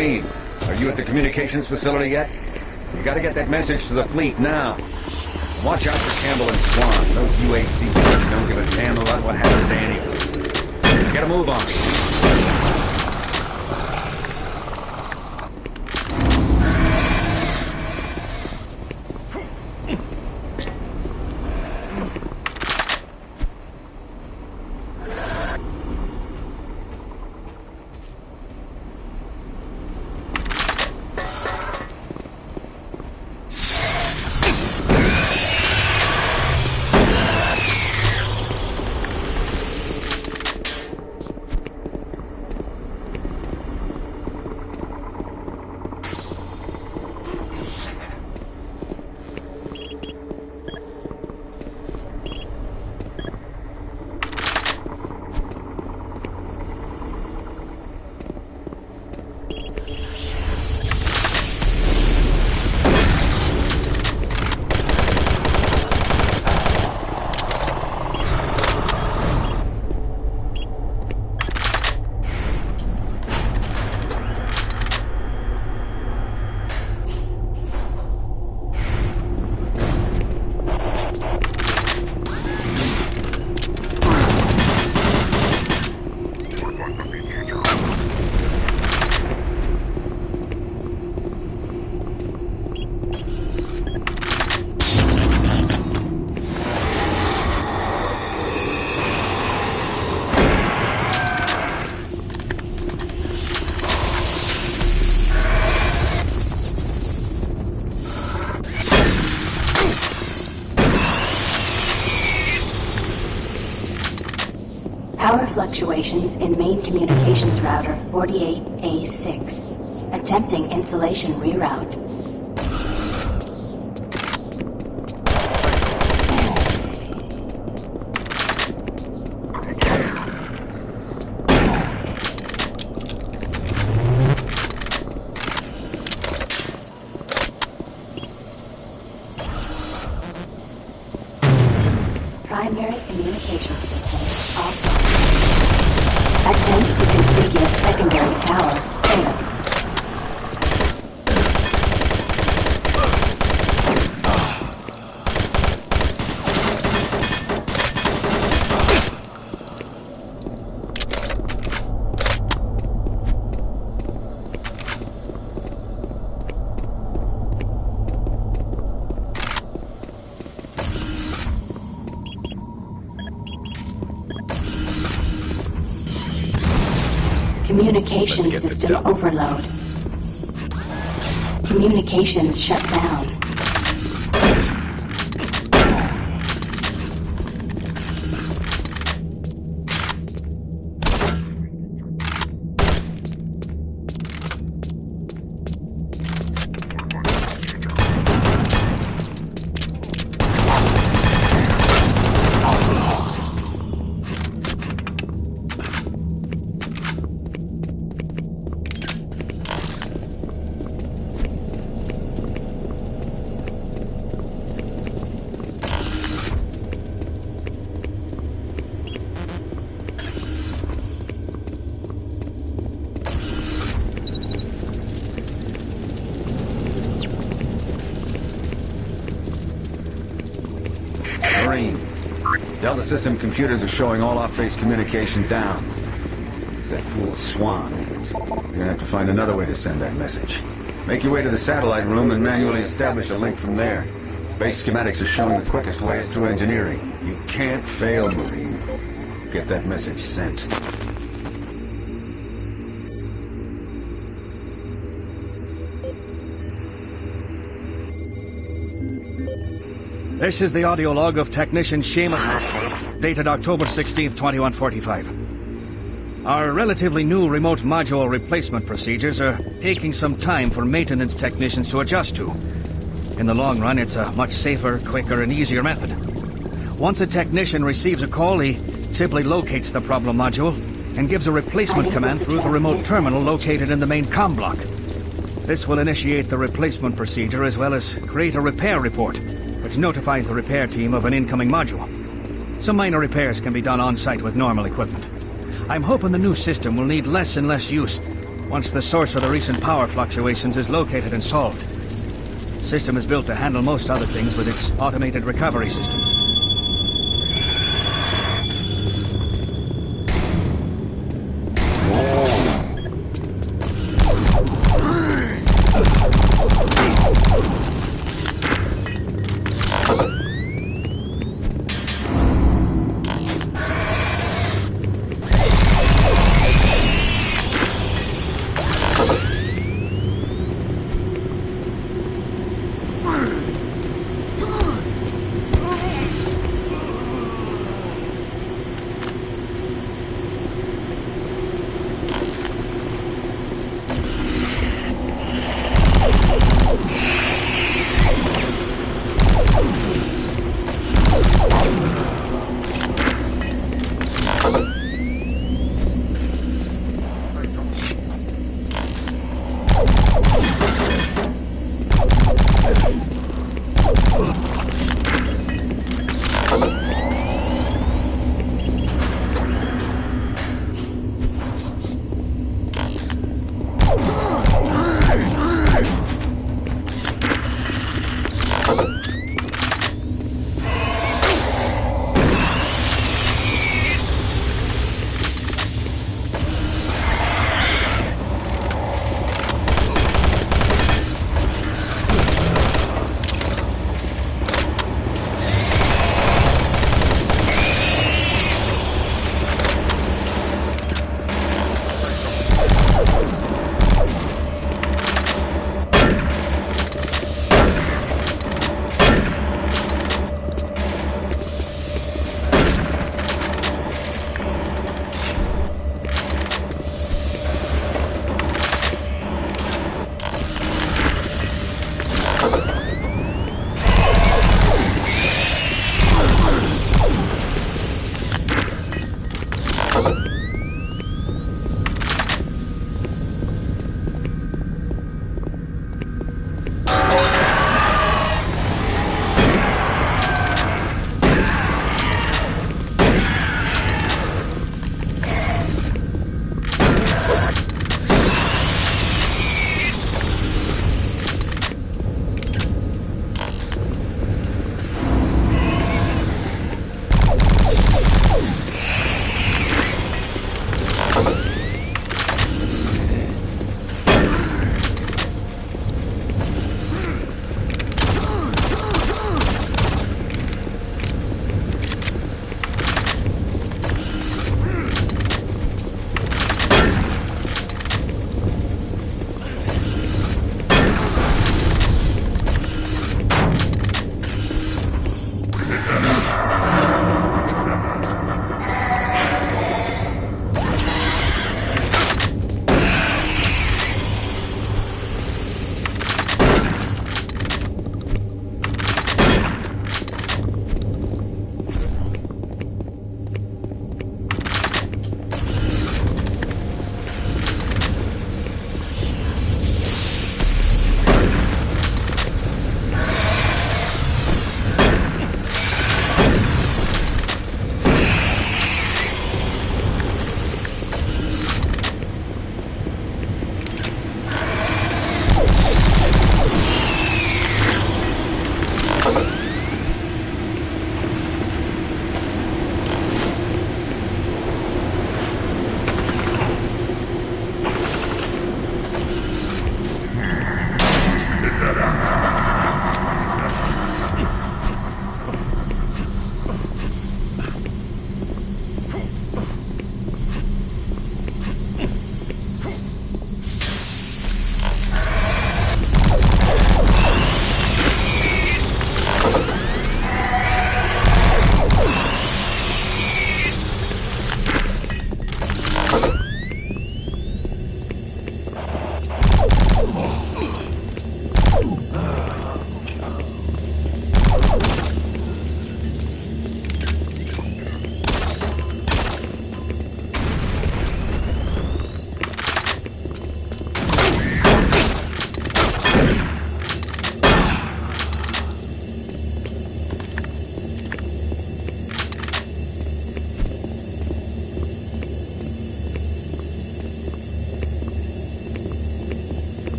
Marine, are you at the communications facility yet? You gotta get that message to the fleet now. Watch out for Campbell and Swan. Those UAC scouts don't give a damn about what happens to anyone. Get a move on. Power fluctuations in main communications router 48A6. Attempting insulation reroute. Primary communication systems offline. Attempt to configure secondary tower failed. Communication system overload. Communications shut down. Marine, Delta System computers are showing all off-base communication down. It's that fool Swan. You're gonna have to find another way to send that message. Make your way to the satellite room and manually establish a link from there. Base schematics are showing the quickest way is through engineering. You can't fail, Marine. Get that message sent. This is the audio log of Technician Seamus, dated October 16th, 2145. Our relatively new remote module replacement procedures are taking some time for maintenance technicians to adjust to. In the long run, it's a much safer, quicker, and easier method. Once a technician receives a call, he simply locates the problem module and gives a replacement command through the remote terminal located in the main comm block. This will initiate the replacement procedure as well as create a repair report, which notifies the repair team of an incoming module. Some minor repairs can be done on-site with normal equipment. I'm hoping the new system will need less and less use, once the source of the recent power fluctuations is located and solved. The system is built to handle most other things with its automated recovery systems.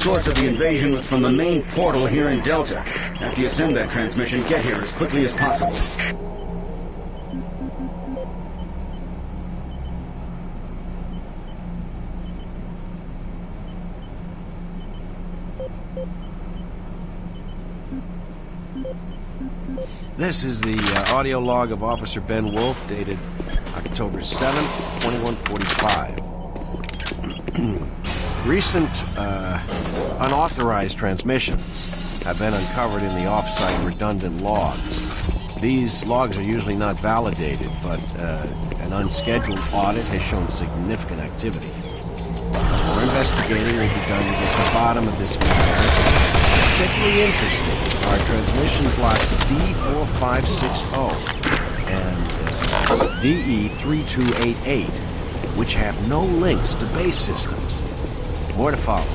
source of the invasion was from the main portal here in Delta. After you send that transmission, get here as quickly as possible. This is the audio log of Officer Ben Wolf, dated October 7th, 2145. Recent unauthorized transmissions have been uncovered in the off-site redundant logs. These logs are usually not validated, but an unscheduled audit has shown significant activity. Our investigating will be done to get to the bottom of this matter. Particularly interesting are transmission blocks D4560 and DE3288, which have no links to base systems. More to follow.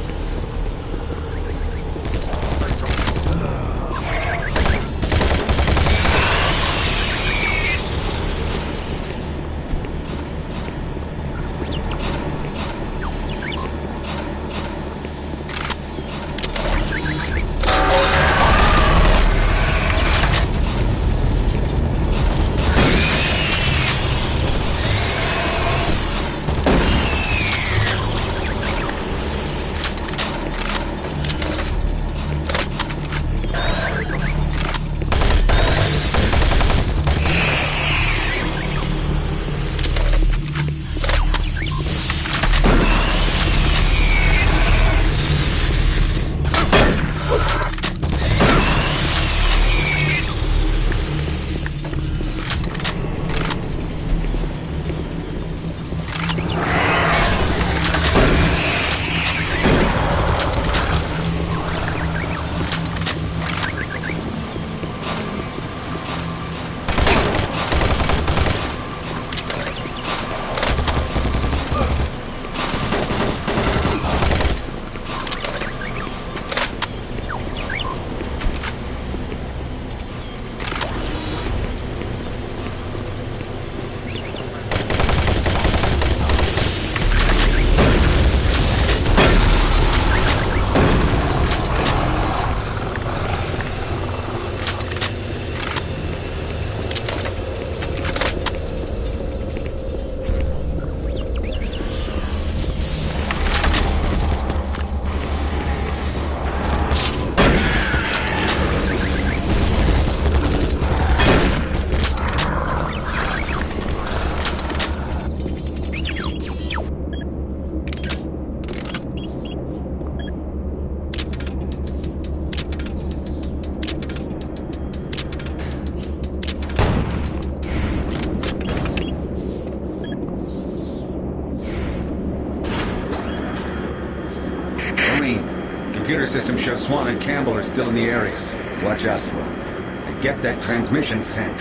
Computer system shows Swan and Campbell are still in the area. Watch out for them. And get that transmission sent.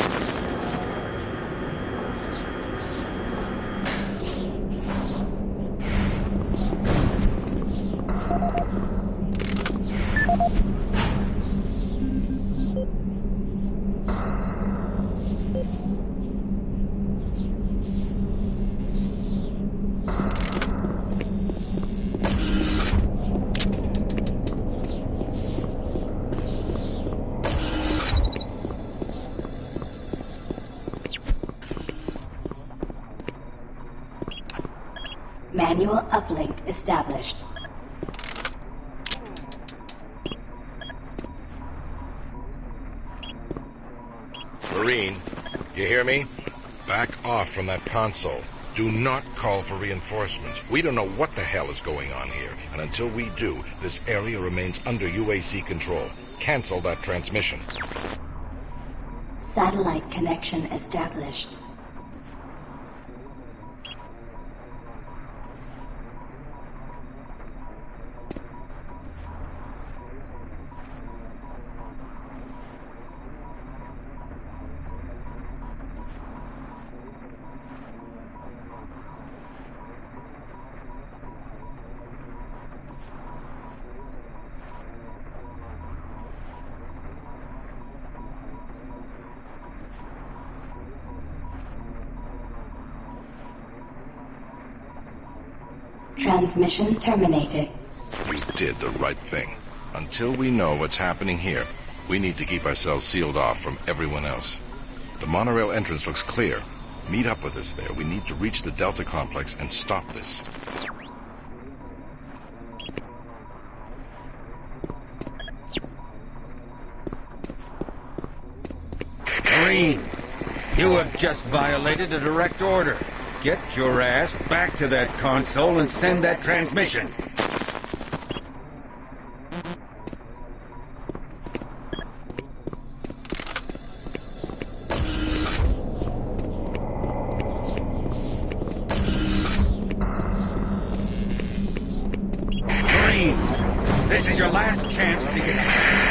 Manual uplink established. Marine, you hear me? Back off from that console. Do not call for reinforcements. We don't know what the hell is going on here, and until we do, this area remains under UAC control. Cancel that transmission. Satellite connection established. Transmission terminated. You did the right thing. Until we know what's happening here, we need to keep ourselves sealed off from everyone else. The monorail entrance looks clear. Meet up with us there. We need to reach the Delta Complex and stop this. Marine, you have just violated a direct order. Get your ass back to that console and send that transmission. Marine, this is your last chance to get...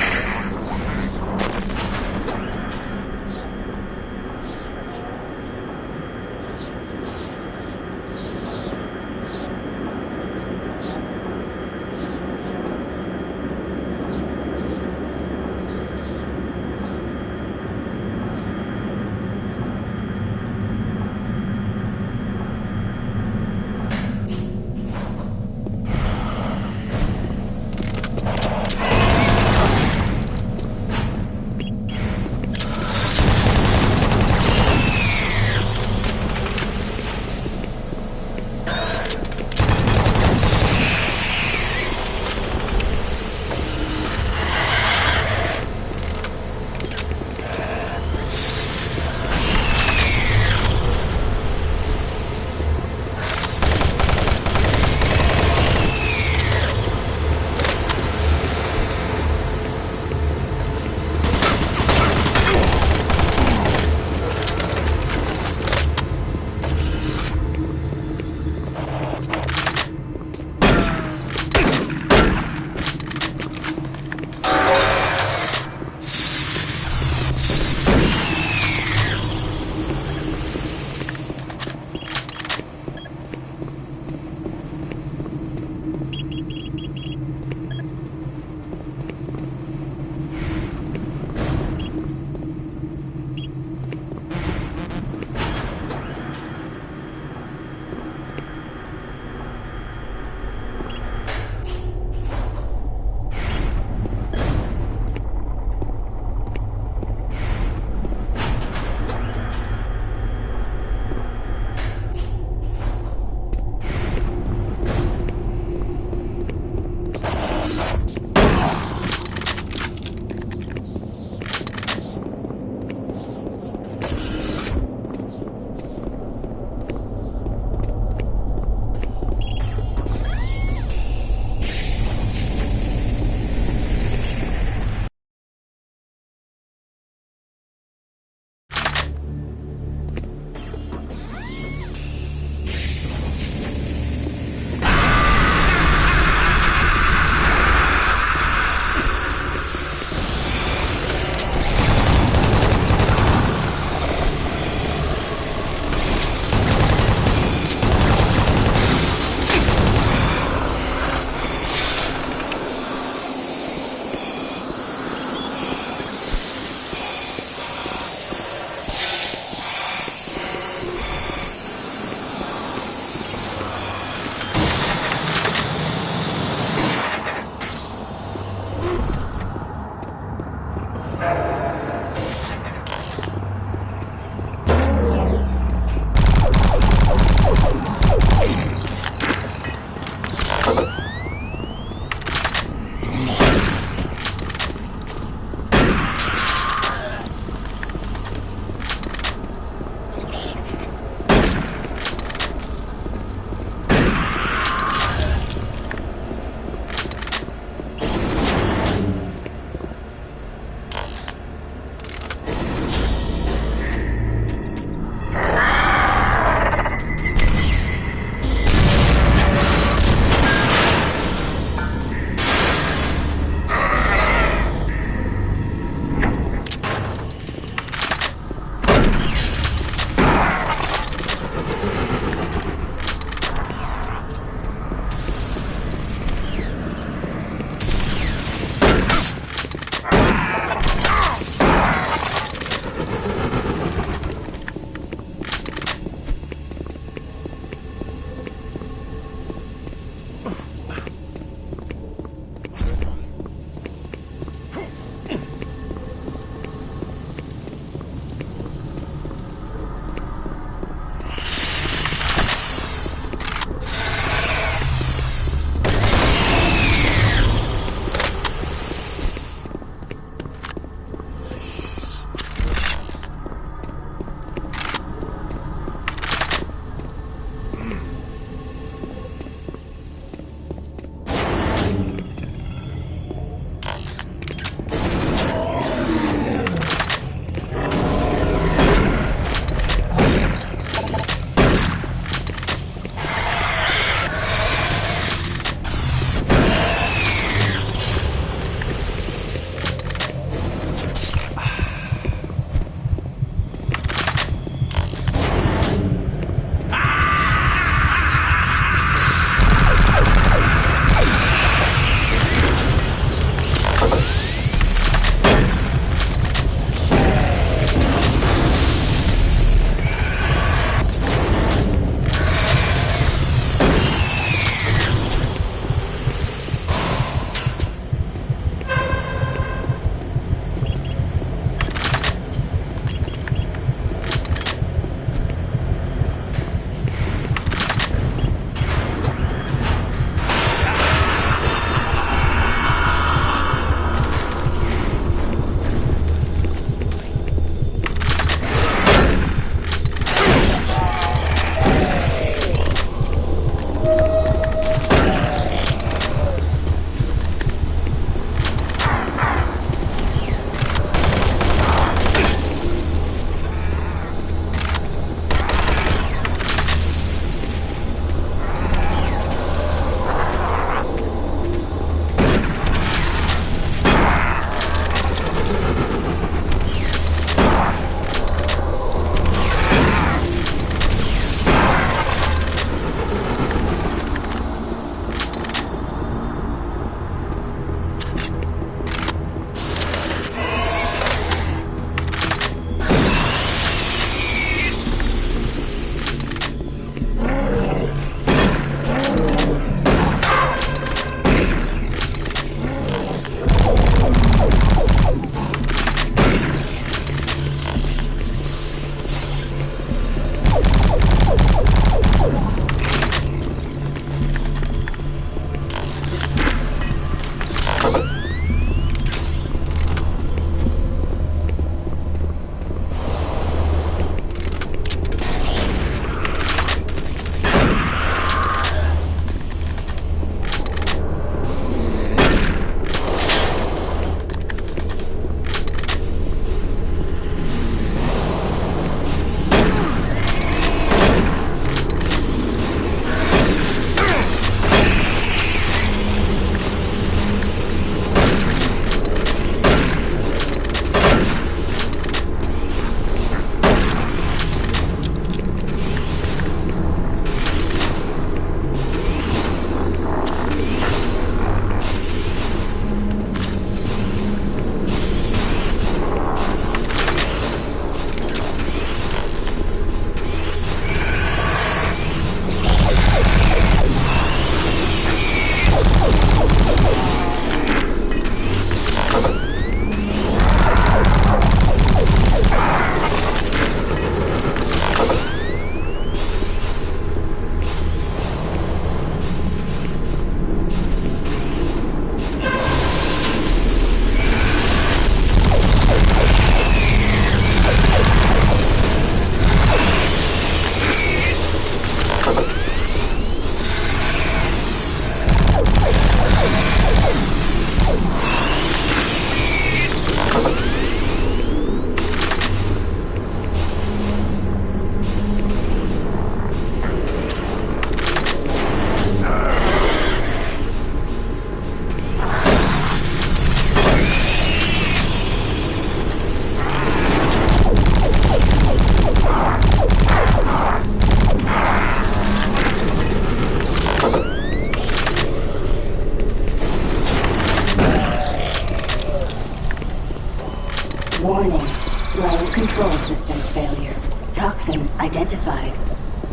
control system failure. Toxins identified.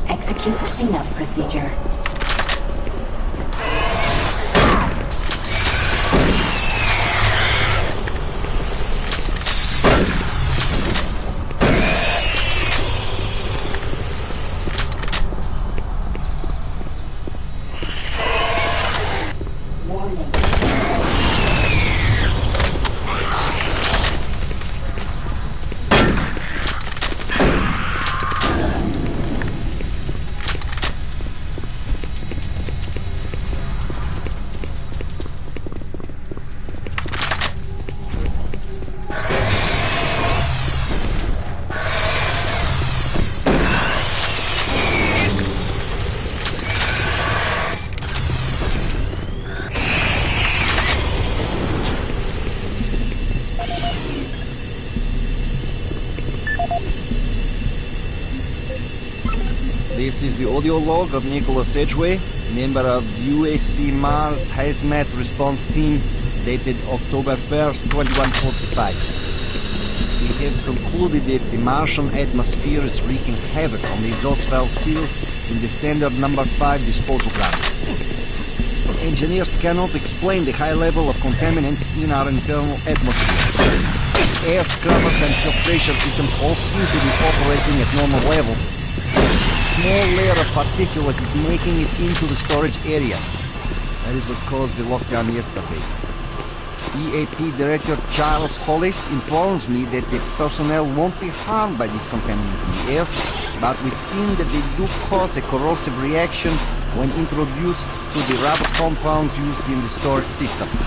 Execute cleanup procedure. This is the audio log of Nicholas Edgway, member of UAC Mars Hazmat Response Team, dated October 1st, 2145. We have concluded that the Martian atmosphere is wreaking havoc on the exhaust valve seals in the standard number 5 disposal grounds. Engineers cannot explain the high level of contaminants in our internal atmosphere. Air scrubbers and filtration systems all seem to be operating at normal levels. A small layer of particulate is making it into the storage areas. That is what caused the lockdown yesterday. EAP Director Charles Hollis informs me that the personnel won't be harmed by these contaminants in the air, but we've seen that they do cause a corrosive reaction when introduced to the rubber compounds used in the storage systems.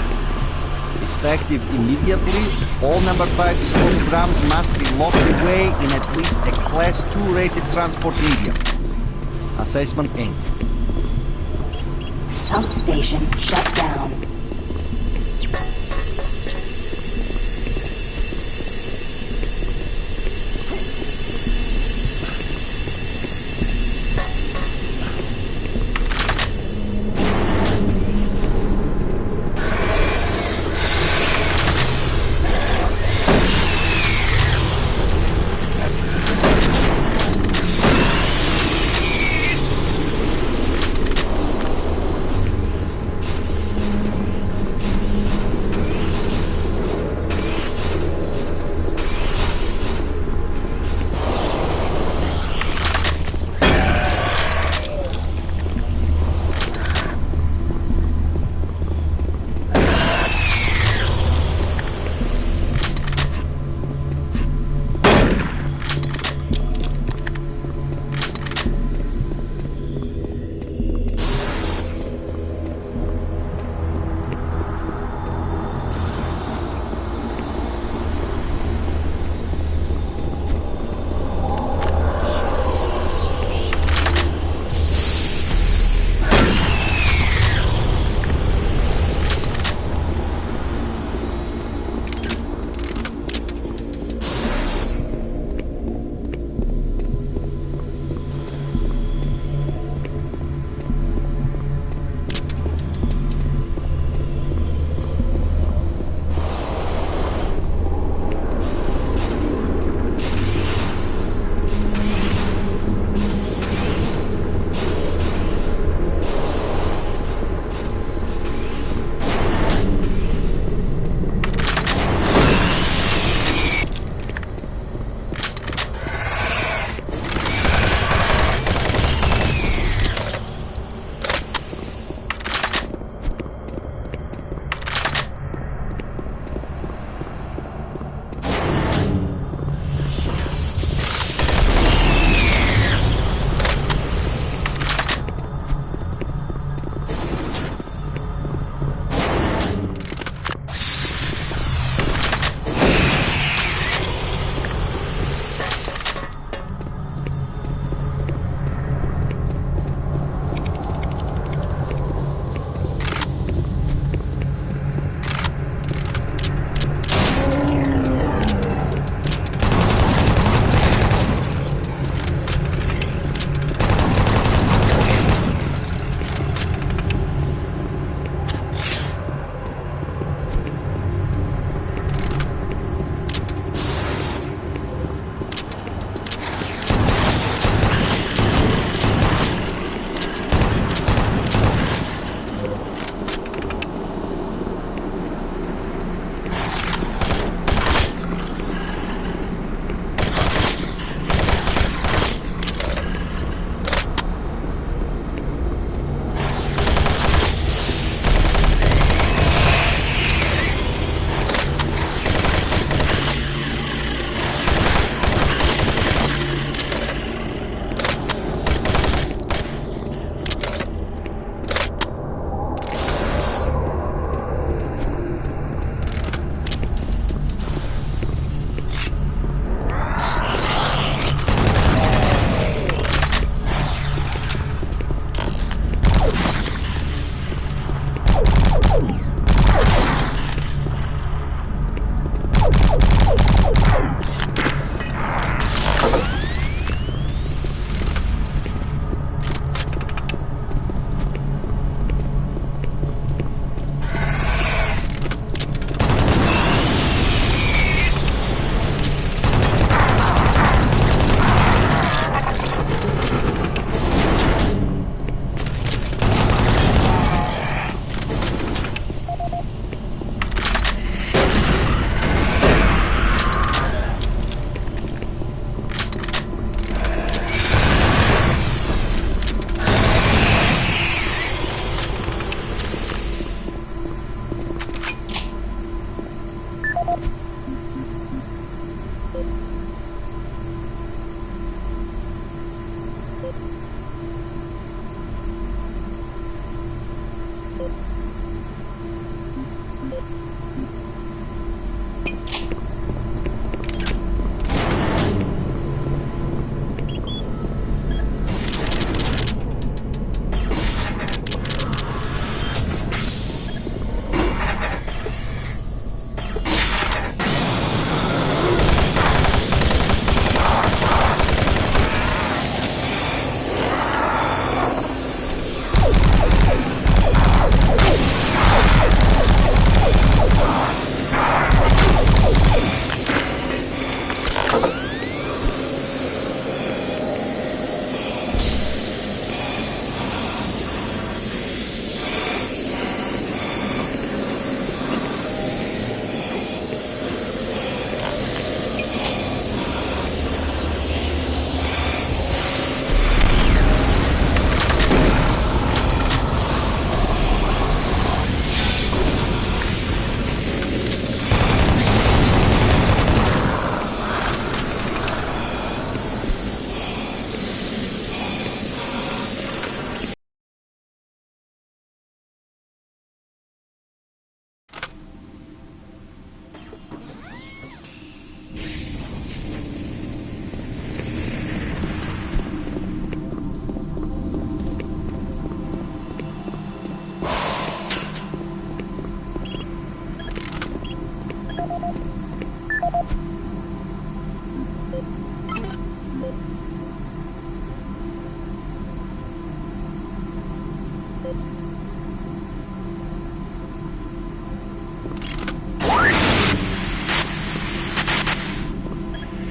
Effective immediately, all number 5 disposal drums must be locked away in at least a Class 2 rated transport medium. Assessment ends. Pump station shut down.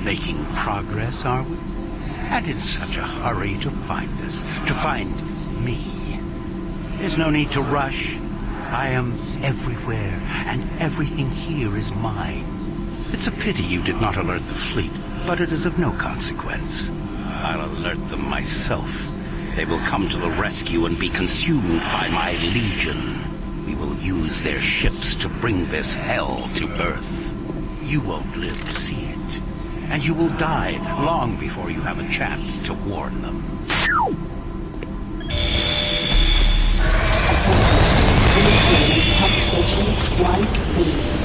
Making progress, are we? And in such a hurry to find us, to find me. There's no need to rush. I am everywhere, and everything here is mine. It's a pity you did not alert the fleet, but it is of no consequence. I'll alert them myself. They will come to the rescue and be consumed by my legion. We will use their ships to bring this hell to Earth. You won't live to see it. And you will die long before you have a chance to warn them. Attention. Initiating pump station 1B.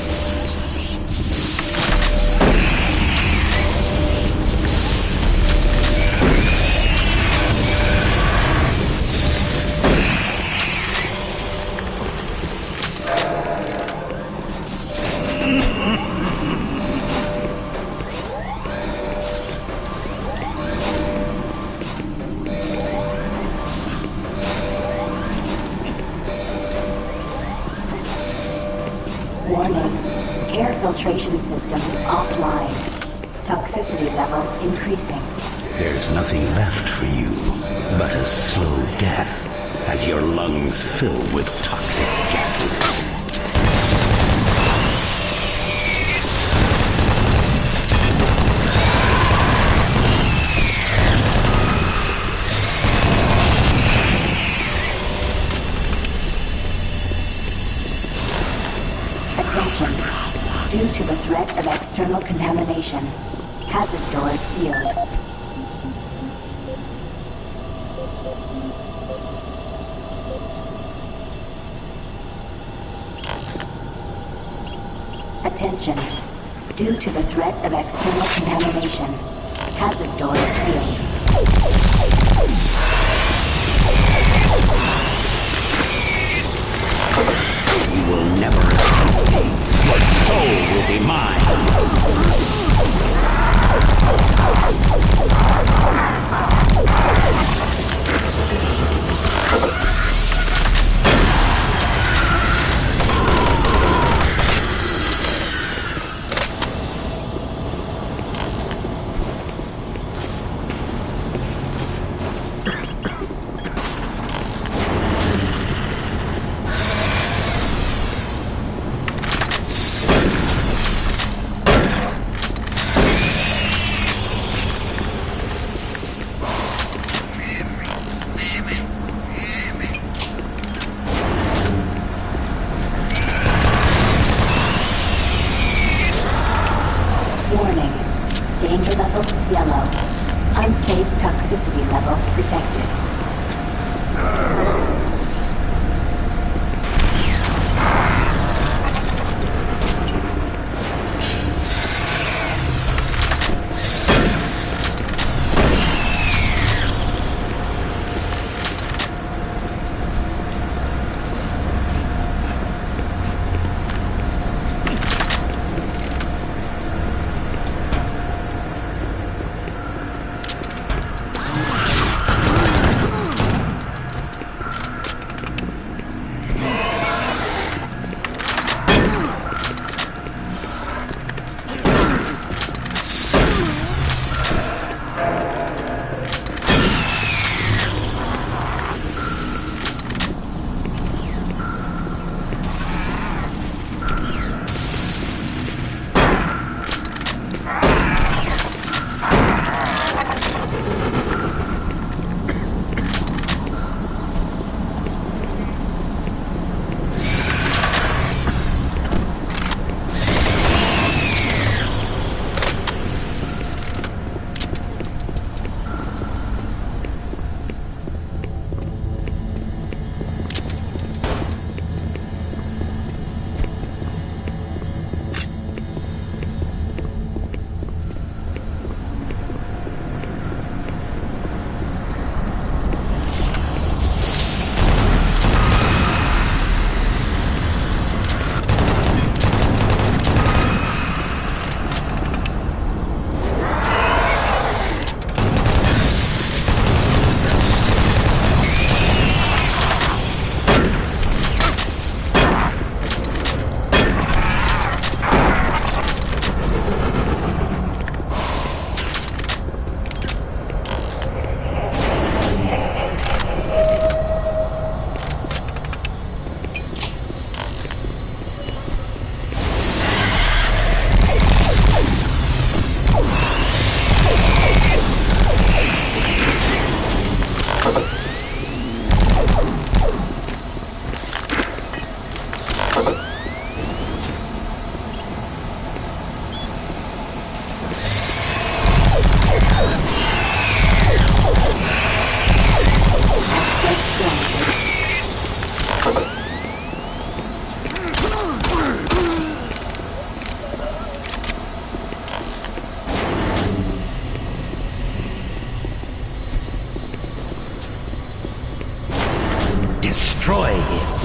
Air filtration system offline. Toxicity level increasing. There's nothing left for you but a slow death as your lungs fill with toxic gases. Attention. Due to the threat of external contamination, hazard doors sealed. Attention. Due to the threat of external contamination, hazard doors sealed. You will never escape me. Your soul will be mine. Warning. Danger level yellow. Unsafe toxicity level detected. destroy him.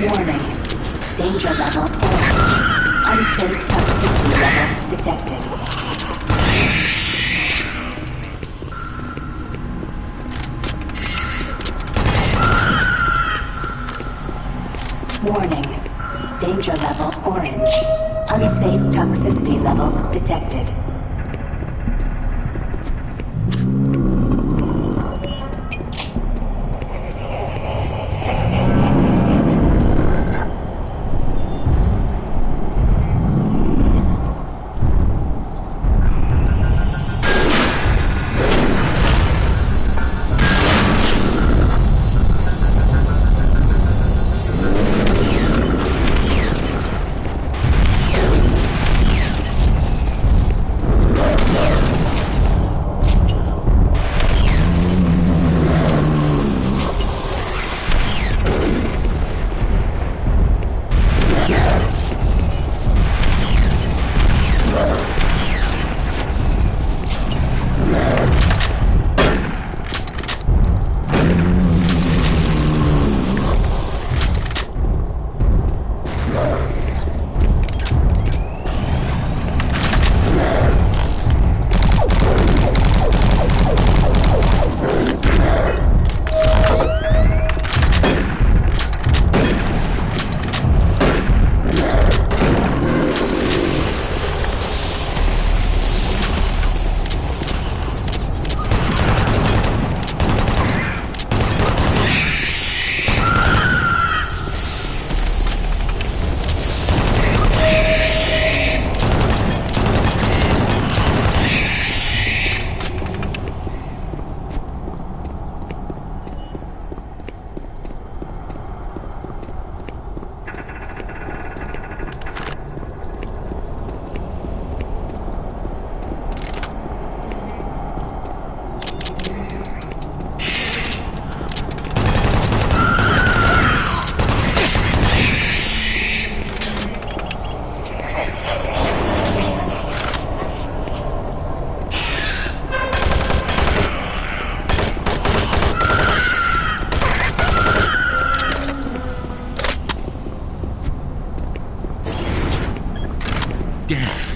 Warning. Danger level orange. Unsafe toxicity level detected. Warning. Danger level orange. Unsafe toxicity level detected.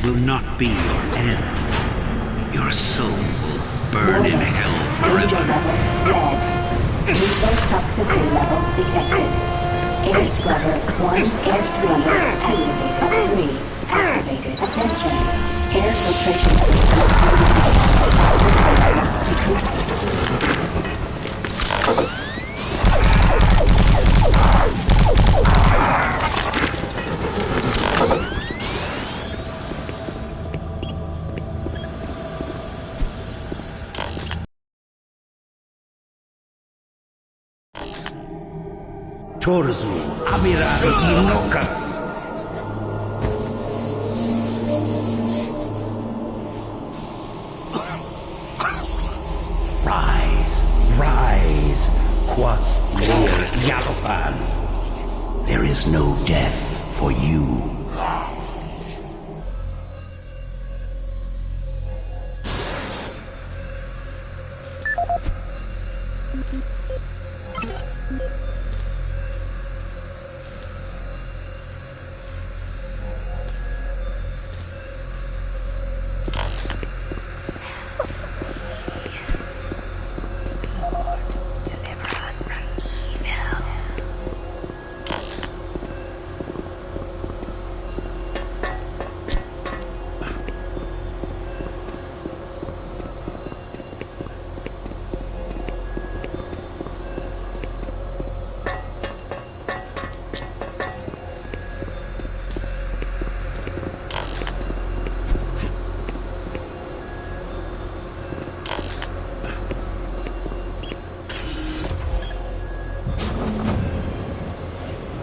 will not be your end. Your soul will burn in hell Danger forever. level red. Lethal toxicity level detected. Air scrubber 1, air scrubber 2 of 3 activated. Attention. Air filtration system activated. Toxicity level decreasing. Torzu Amiral Inokas. Rise, rise, Quas Clear Yalopan. There is no death for you.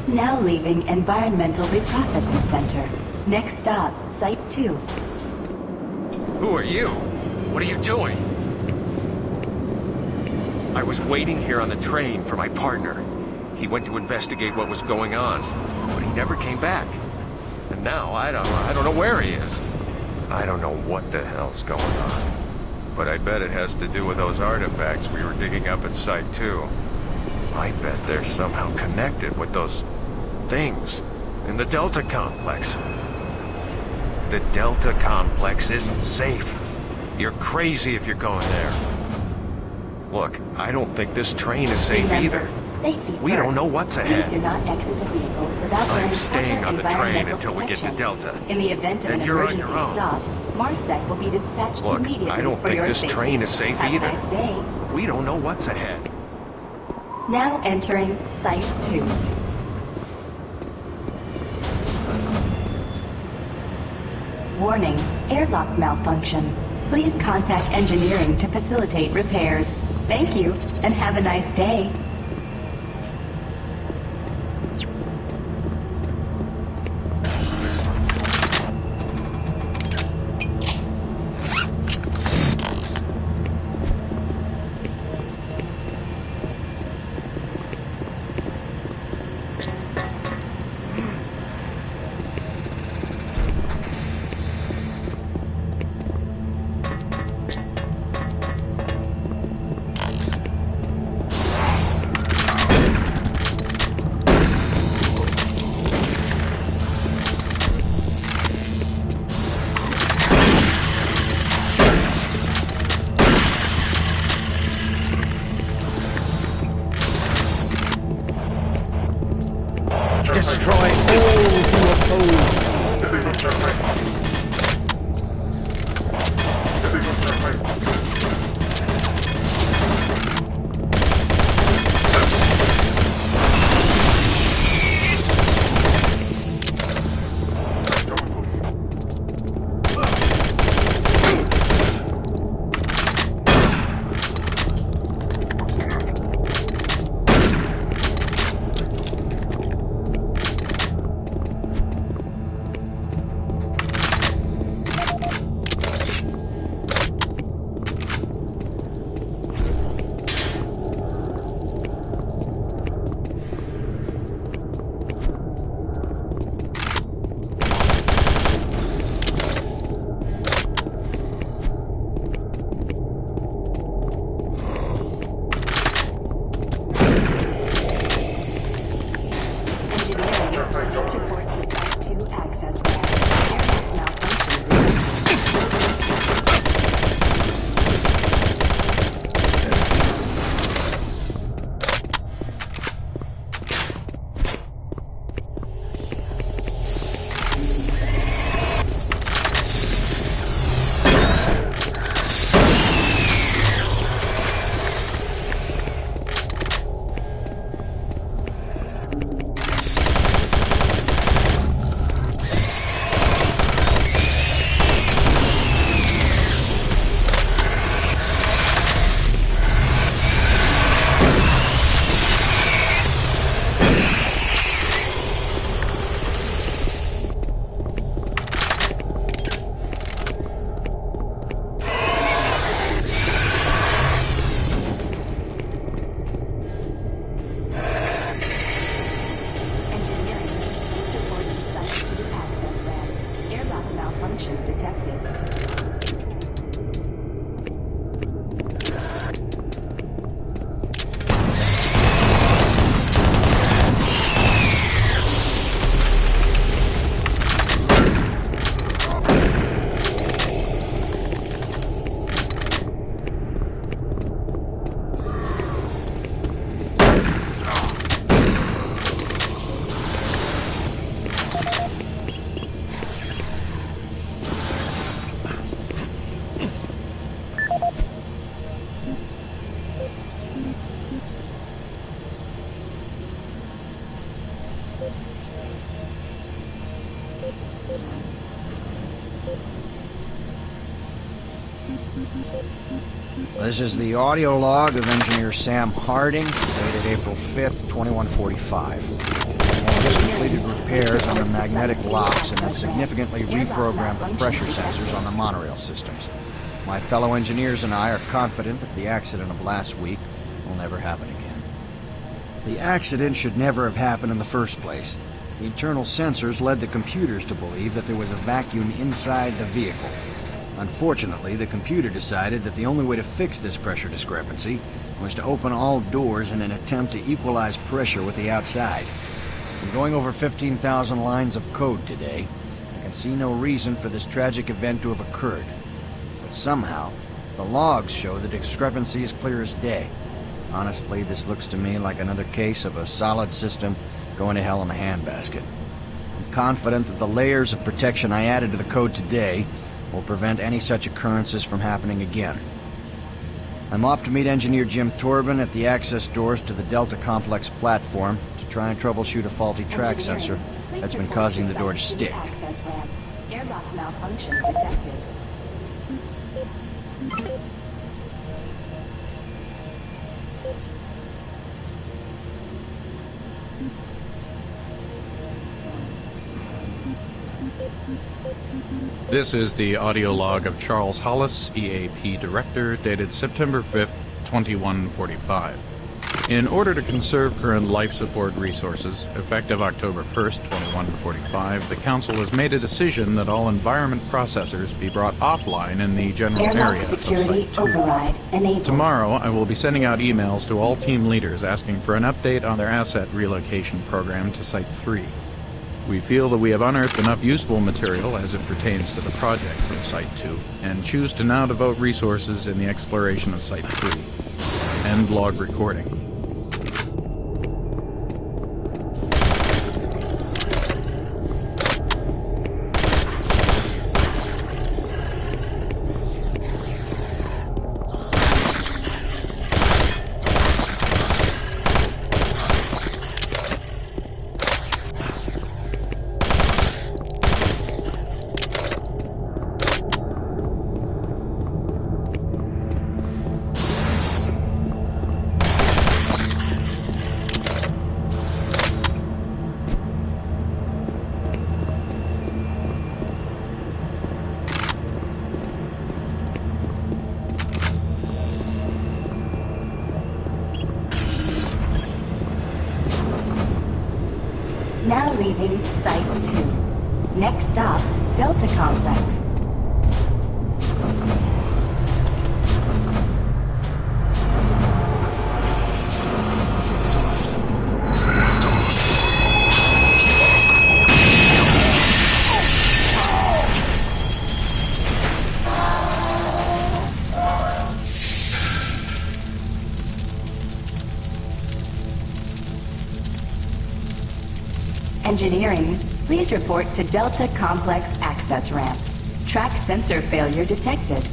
Now leaving Environmental Reprocessing Center. Next stop, Site 2. Who are you? What are you doing? I was waiting here on the train for my partner. He went to investigate what was going on, but he never came back. And now I don't know where he is. I don't know what the hell's going on. But I bet it has to do with those artifacts we were digging up at Site 2. I bet they're somehow connected with those things in the Delta Complex. The Delta Complex isn't safe. You're crazy if you're going there. Look, I don't think this train is safe Remember, either. Safety We don't first. know what's Please ahead. do not exit the vehicle without I'm wearing staying proper on the train environmental until we get to protection. Delta. In the event of Then an you're on emergency your own. stop, MARSEC will be dispatched Look, immediately I don't for think your this safety. train is safe Have either. a nice day. We don't know what's ahead. Now entering Site 2. Warning, airlock malfunction. Please contact engineering to facilitate repairs. Thank you, and have a nice day. Destroy all who oppose. This is the audio log of Engineer Sam Harding, dated April 5th, 2145. Has completed repairs on the magnetic locks and have significantly reprogrammed the pressure sensors on the monorail systems. My fellow engineers and I are confident that the accident of last week will never happen again. The accident should never have happened in the first place. The internal sensors led the computers to believe that there was a vacuum inside the vehicle. Unfortunately, the computer decided that the only way to fix this pressure discrepancy was to open all doors in an attempt to equalize pressure with the outside. In going over 15,000 lines of code today, I can see no reason for this tragic event to have occurred. But somehow, the logs show the discrepancy is clear as day. Honestly, this looks to me like another case of a solid system going to hell in a handbasket. I'm confident that the layers of protection I added to the code today will prevent any such occurrences from happening again. I'm off to meet Engineer Jim Torben at the access doors to the Delta Complex platform to try and troubleshoot a faulty track sensor that's been causing the door to stick. Access ramp. Airlock malfunction detected. This is the audio log of Charles Hollis, EAP Director, dated September 5th, 2145. In order to conserve current life support resources, effective October 1st, 2145, the Council has made a decision that all environment processors be brought offline in the general Airlock area of security Site 2. override enabled. Tomorrow, I will be sending out emails to all team leaders asking for an update on their asset relocation program to Site 3. We feel that we have unearthed enough useful material as it pertains to the project from Site 2, and choose to now devote resources in the exploration of Site 3. End log recording. Now leaving Site 2. Next stop, Delta Complex. Engineering, please report to Delta Complex access ramp. Track sensor failure detected.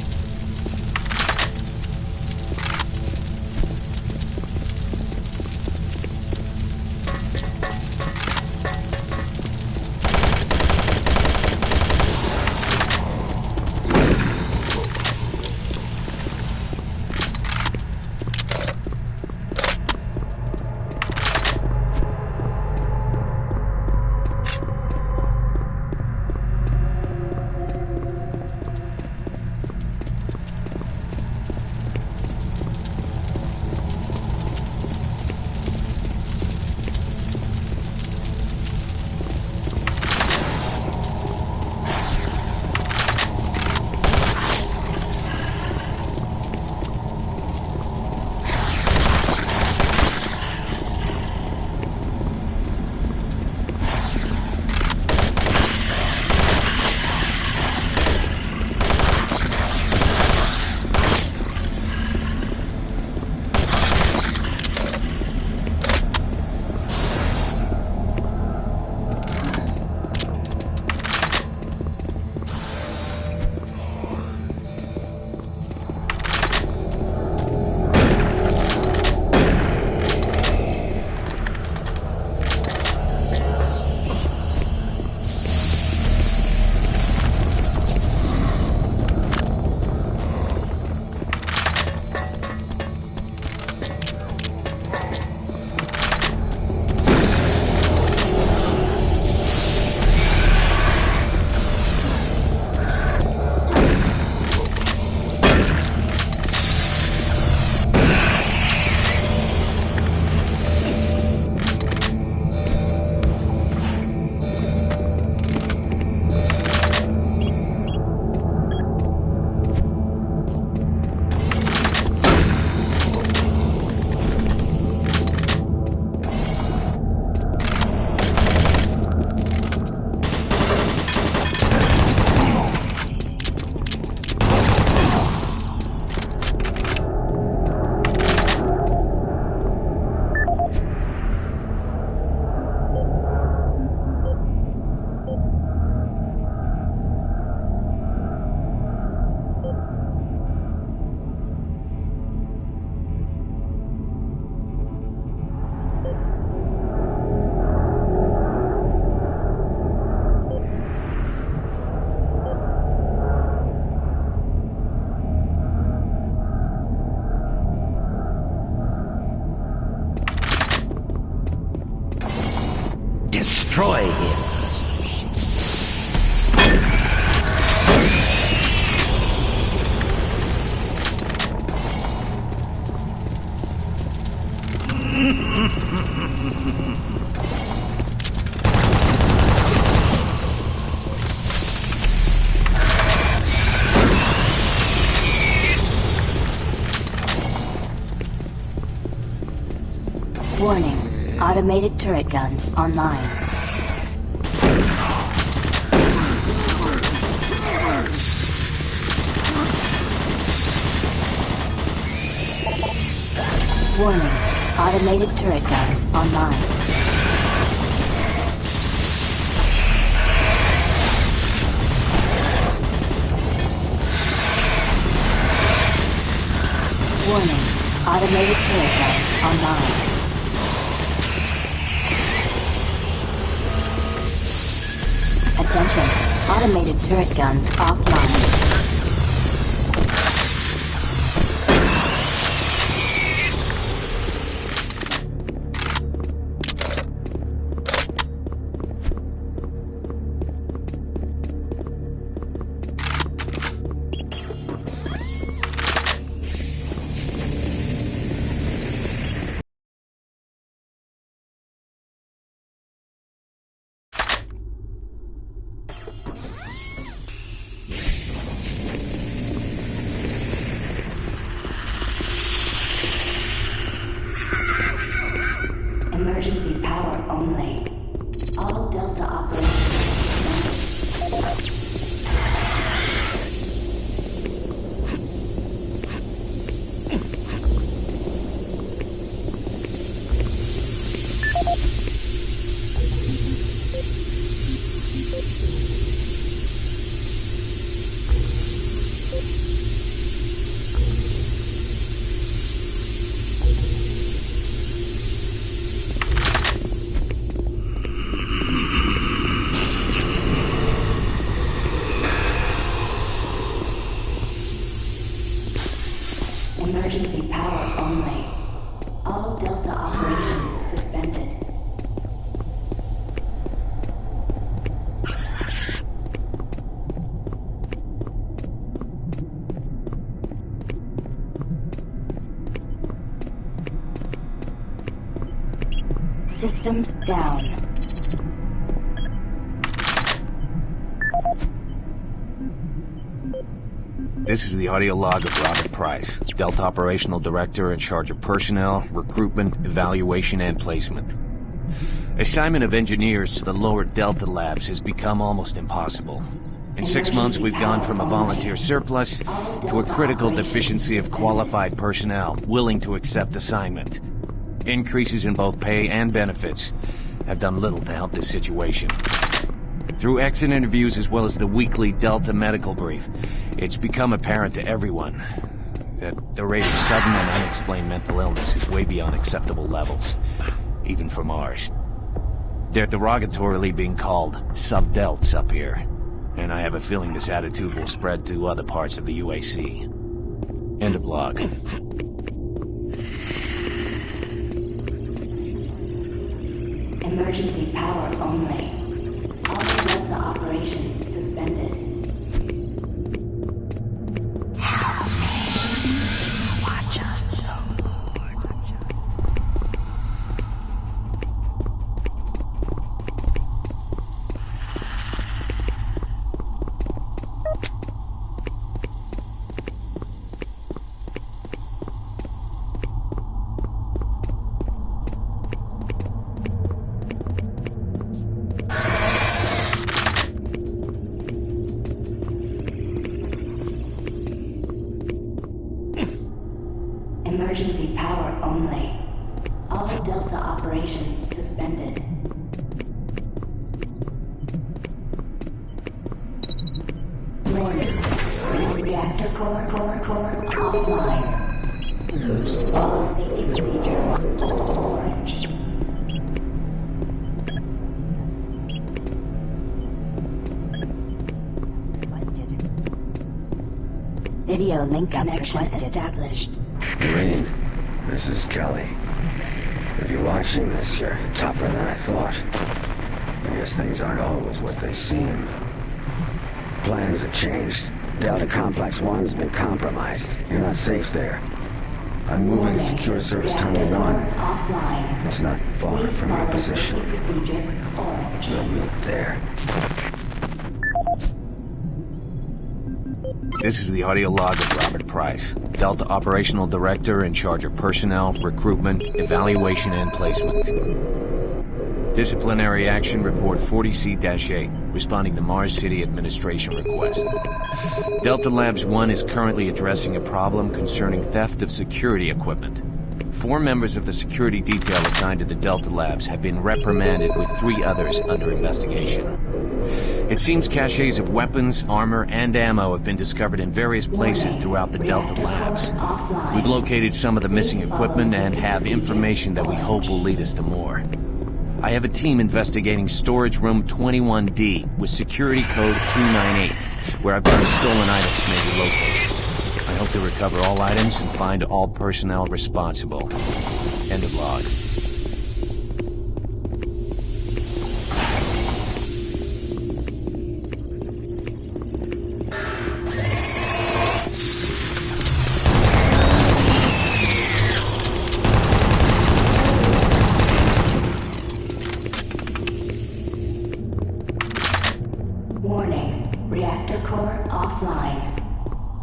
Troy here. Warning. Automated turret guns online. Warning. Automated turret guns online. Warning. Automated turret guns online. Attention. Automated turret guns offline. Emergency power only. All Delta operations suspended. Emergency power only. All Delta operations suspended. Systems down. This is the audio log of Robert Price, Delta Operational Director in charge of personnel, recruitment, evaluation, and placement. Assignment of engineers to the lower Delta labs has become almost impossible. In 6 months, we've gone from a volunteer surplus to a critical deficiency of qualified personnel willing to accept assignment. Increases in both pay and benefits have done little to help this situation. Through exit interviews as well as the weekly Delta medical brief, it's become apparent to everyone that the rate of sudden and unexplained mental illness is way beyond acceptable levels, even from ours. They're derogatorily being called sub-delts up here, and I have a feeling this attitude will spread to other parts of the UAC. End of log. Emergency power only. All Delta operations suspended. Help me. Watch us. Emergency power only. All Delta operations suspended. Warning. Reactor core offline. Follow safety procedure. Orange. Requested. Video link connection established. Marine, this is Kelly. If you're watching this, you're tougher than I thought. I guess things aren't always what they seem. Plans have changed. Delta Complex 1's been compromised. You're not safe there. I'm moving to Secure Service Tunnel 1. Offline. It's not far Please from your follow position. safety procedure orange. We'll meet there. This is the audio log of Robert Price, Delta Operational Director in charge of personnel, recruitment, evaluation, and placement. Disciplinary Action Report 40C-8, responding to Mars City Administration request. Delta Labs 1 is currently addressing a problem concerning theft of security equipment. 4 members of the security detail assigned to the Delta Labs have been reprimanded, with 3 others under investigation. It seems caches of weapons, armor, and ammo have been discovered in various places throughout the Delta Labs. We've located some of the missing equipment and have information that we hope will lead us to more. I have a team investigating storage room 21D with security code 298, where I believe stolen items may be located. I hope to recover all items and find all personnel responsible. End of log. Warning. Reactor core offline.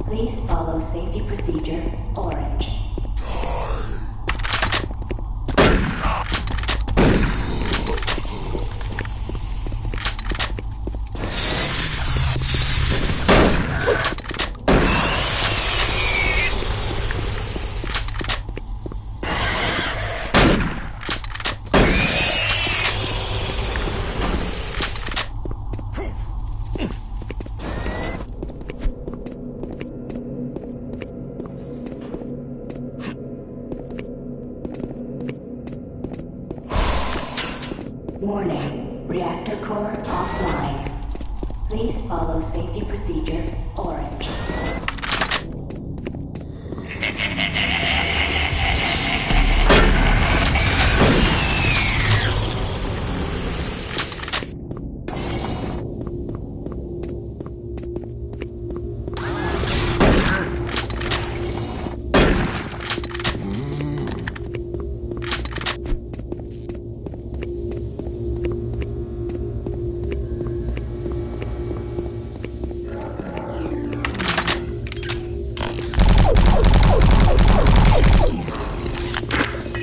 Please follow safety procedure orange. Warning. Reactor core offline. Please follow safety procedure orange.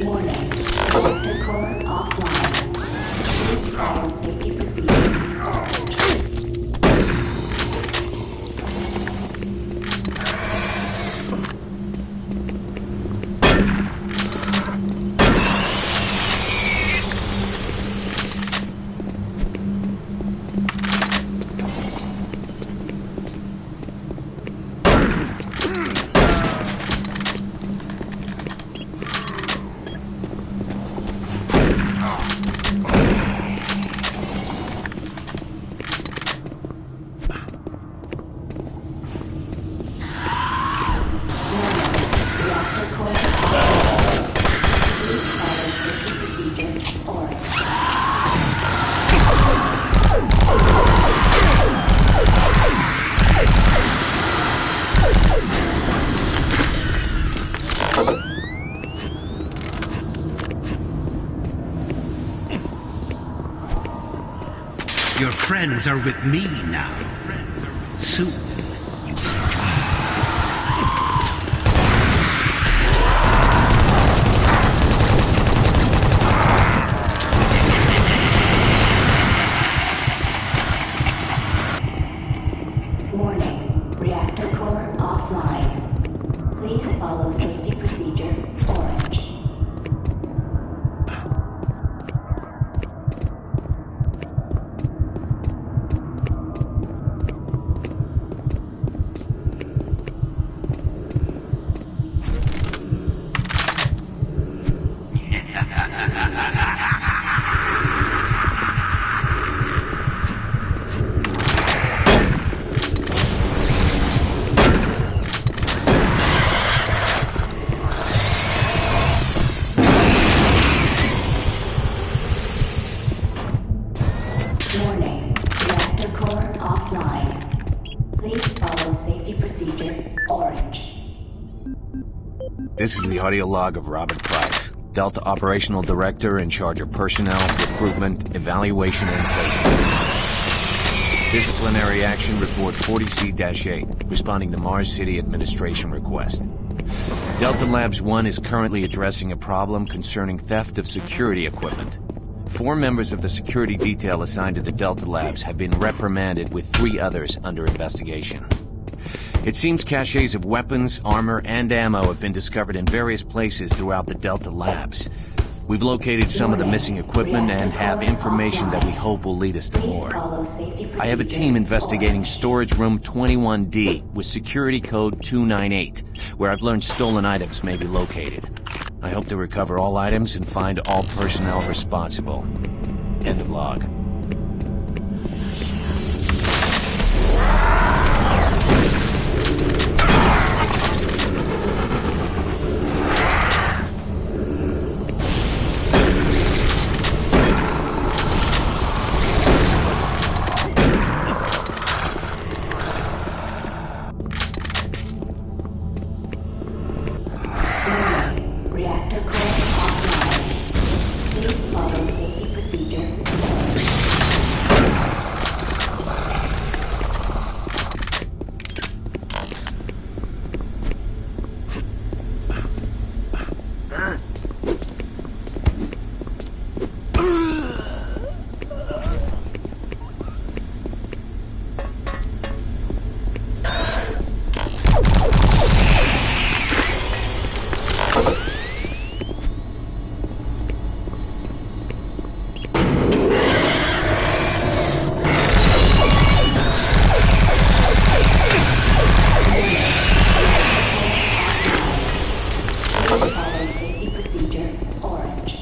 Warning. Reactor core offline. Please follow safety procedure orange. Your friends are with me now. Soon, you will join. Warning. Reactor core offline. Please follow safety procedure orange. Warning. Reactor core offline. Please follow safety procedure Orange. This is the audio log of Robert Price, Delta Operational Director in charge of personnel, recruitment, evaluation, and placement. Disciplinary Action Report 40C-8, responding to Mars City Administration request. Delta Labs 1 is currently addressing a problem concerning theft of security equipment. 4 members of the security detail assigned to the Delta Labs have been reprimanded, with 3 others under investigation. It seems caches of weapons, armor, and ammo have been discovered in various places throughout the Delta Labs. We've located some of the missing equipment and have information that we hope will lead us to more. I have a team investigating storage room 21D with security code 298, where I've learned stolen items may be located. I hope to recover all items and find all personnel responsible. End of log. Reactor core offline. Please follow safety procedure. Follow safety procedure Orange.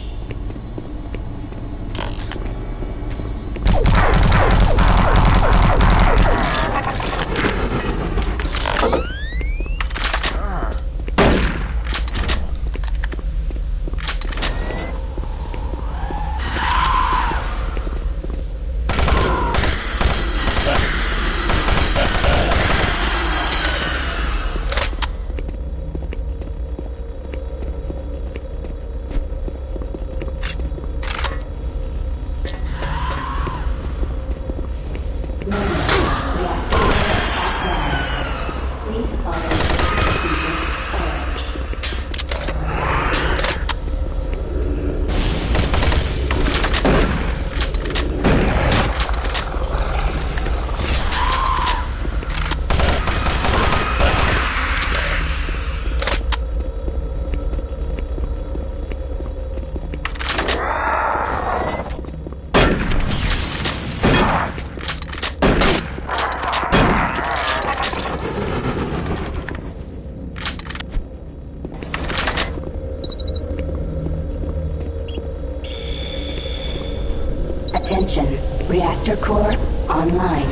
Please follow safety procedure Orange. Attention, reactor core online.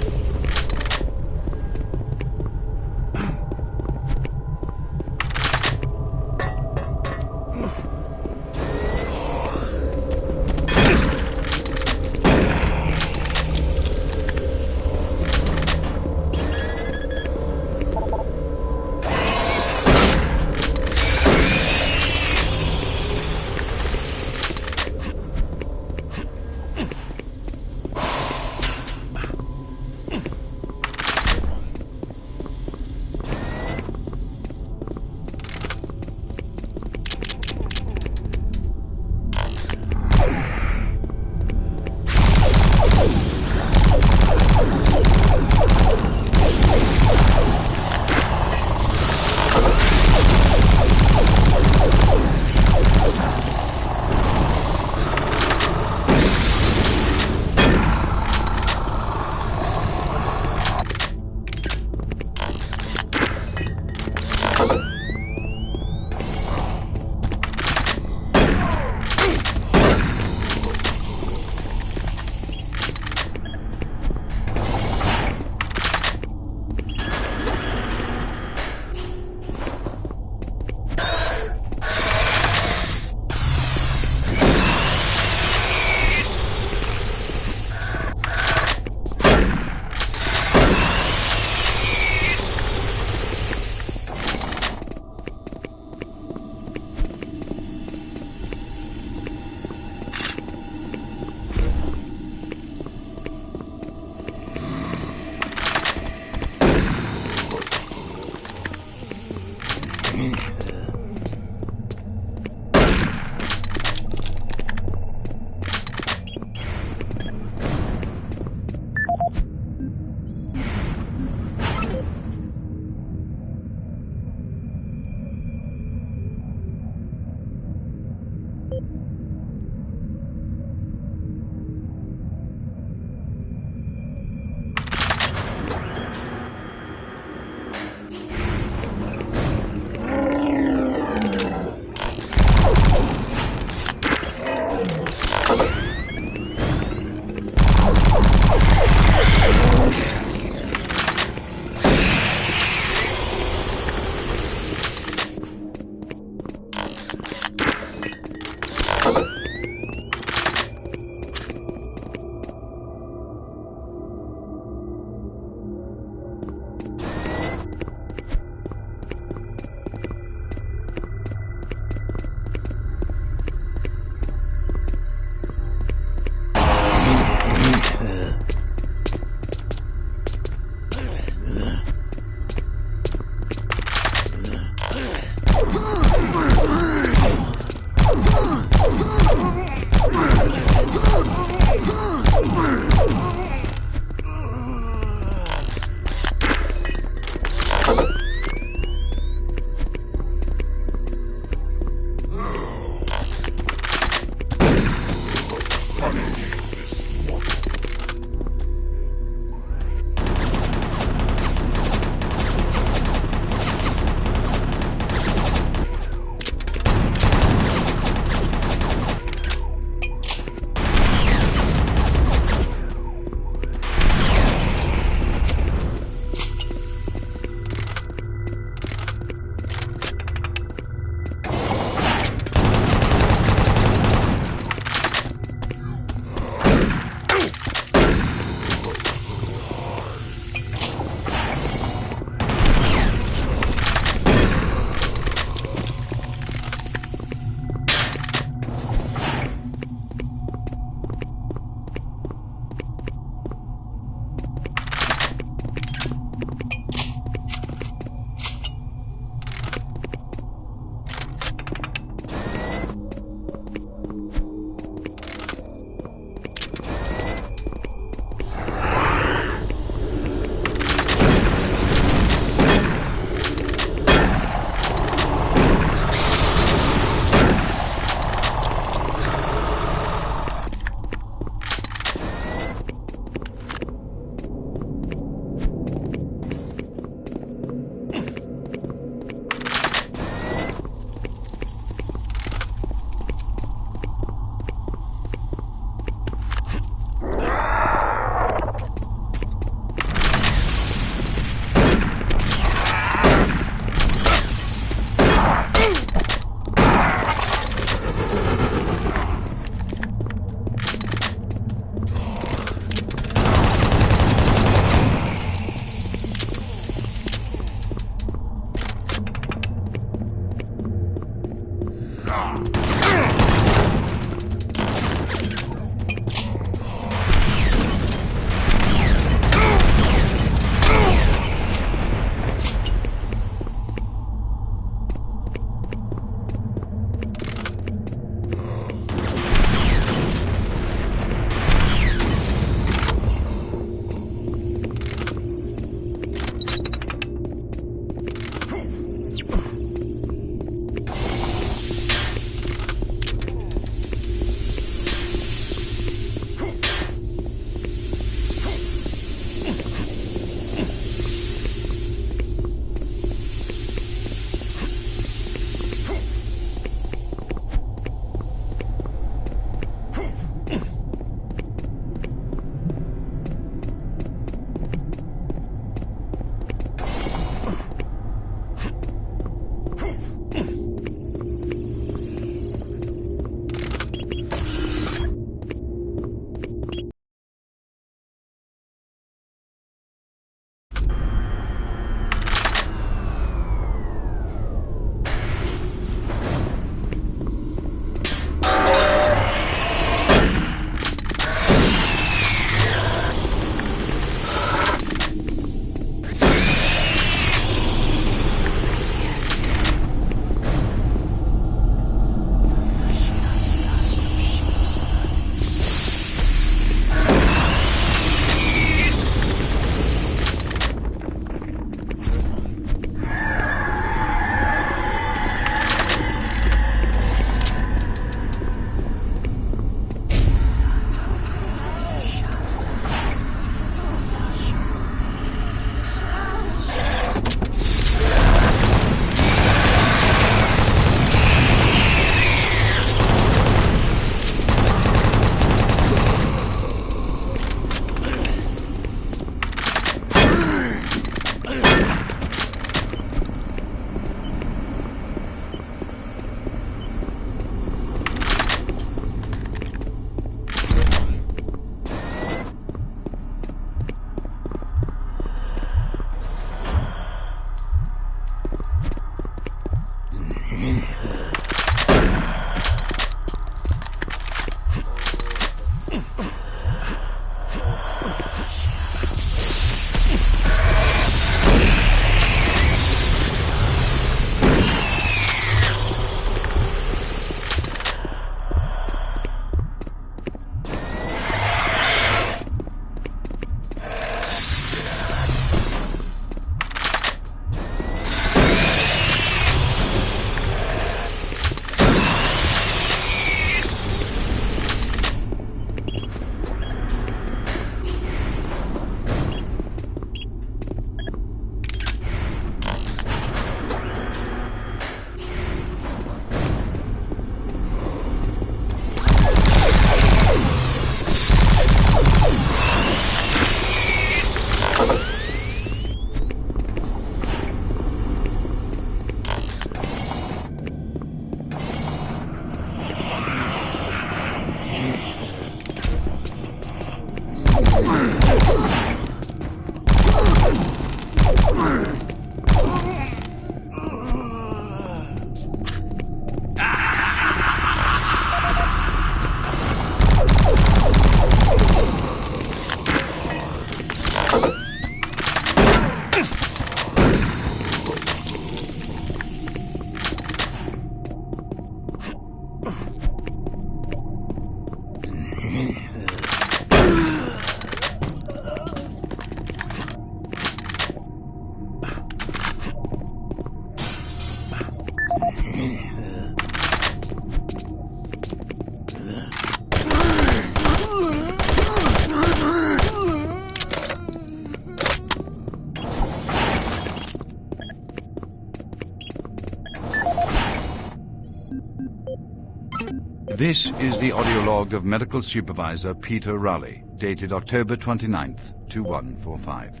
This is the audio log of Medical Supervisor Peter Raleigh, dated October 29th, 2145.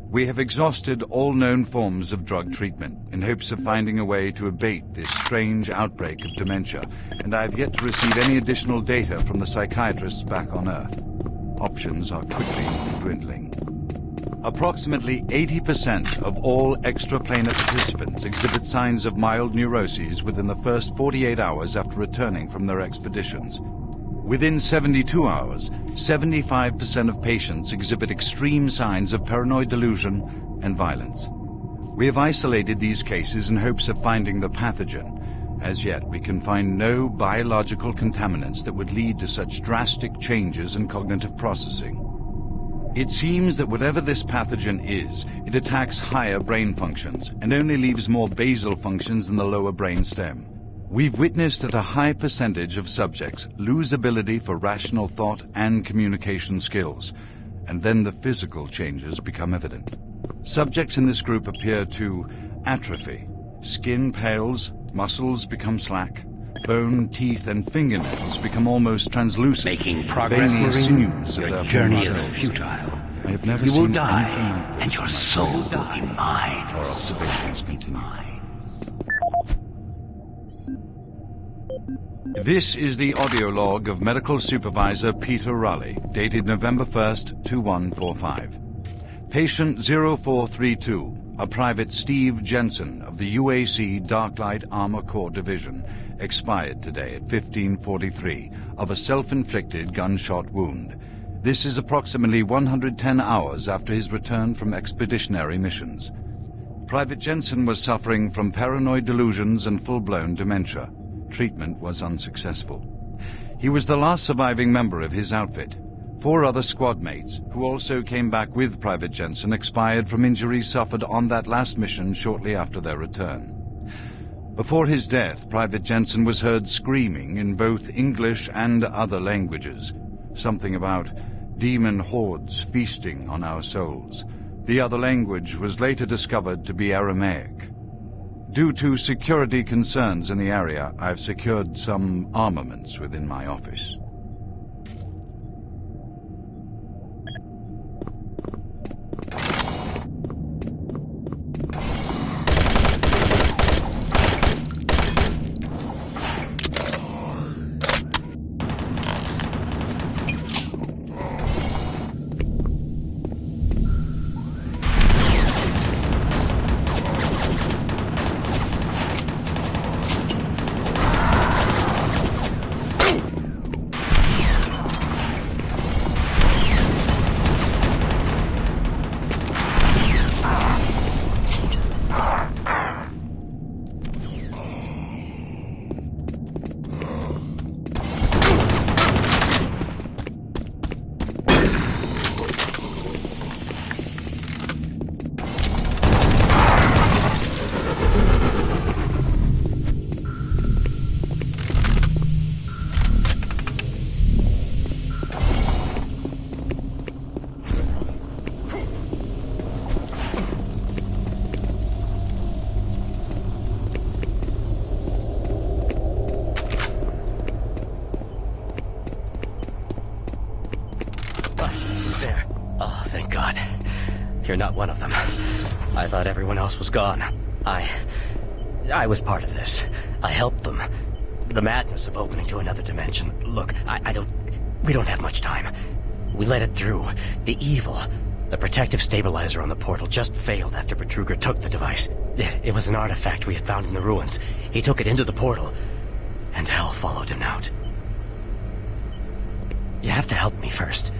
We have exhausted all known forms of drug treatment in hopes of finding a way to abate this strange outbreak of dementia, and I have yet to receive any additional data from the psychiatrists back on Earth. Options are quickly dwindling. Approximately 80% of all extraplanar participants exhibit signs of mild neuroses within the first 48 hours after returning from their expeditions. Within 72 hours, 75% of patients exhibit extreme signs of paranoid delusion and violence. We have isolated these cases in hopes of finding the pathogen. As yet, we can find no biological contaminants that would lead to such drastic changes in cognitive processing. It seems that whatever this pathogen is, it attacks higher brain functions and only leaves more basal functions in the lower brain stem. We've witnessed that a high percentage of subjects lose ability for rational thought and communication skills, and then the physical changes become evident. Subjects in this group appear to atrophy. Skin pales, muscles become slack, bone, teeth, and fingernails become almost translucent. Making progress, Marine. Your journey is futile. I have never you seen will die, anything like and this your in my soul life. will be mine. Our observations continue. This is the audio log of Medical Supervisor Peter Raleigh, dated November 1st, 2145. Patient 0432, a Private Steve Jensen of the UAC Darklight Armor Corps Division, expired today at 15:43 of a self-inflicted gunshot wound. This is approximately 110 hours after his return from expeditionary missions. Private Jensen was suffering from paranoid delusions and full-blown dementia. Treatment was unsuccessful. He was the last surviving member of his outfit. 4 other squad mates, who also came back with Private Jensen, expired from injuries suffered on that last mission shortly after their return. Before his death, Private Jensen was heard screaming in both English and other languages, something about demon hordes feasting on our souls. The other language was later discovered to be Aramaic. Due to security concerns in the area, I've secured some armaments within my office. You're not one of them. I thought everyone else was gone. I was part of this. I helped them. The madness of opening to another dimension. Look, we don't have much time. We let it through. The evil, the protective stabilizer on the portal just failed after Betruger took the device. It was an artifact we had found in the ruins. He took it into the portal, and hell followed him out. You have to help me first.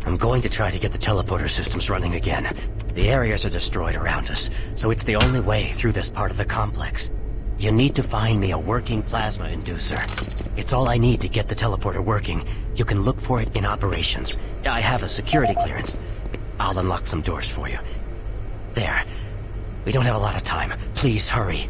I'm going to try to get the teleporter systems running again. The areas are destroyed around us, so it's the only way through this part of the complex. You need to find me a working plasma inducer. It's all I need to get the teleporter working. You can look for it in operations. I have a security clearance. I'll unlock some doors for you. There. We don't have a lot of time. Please hurry.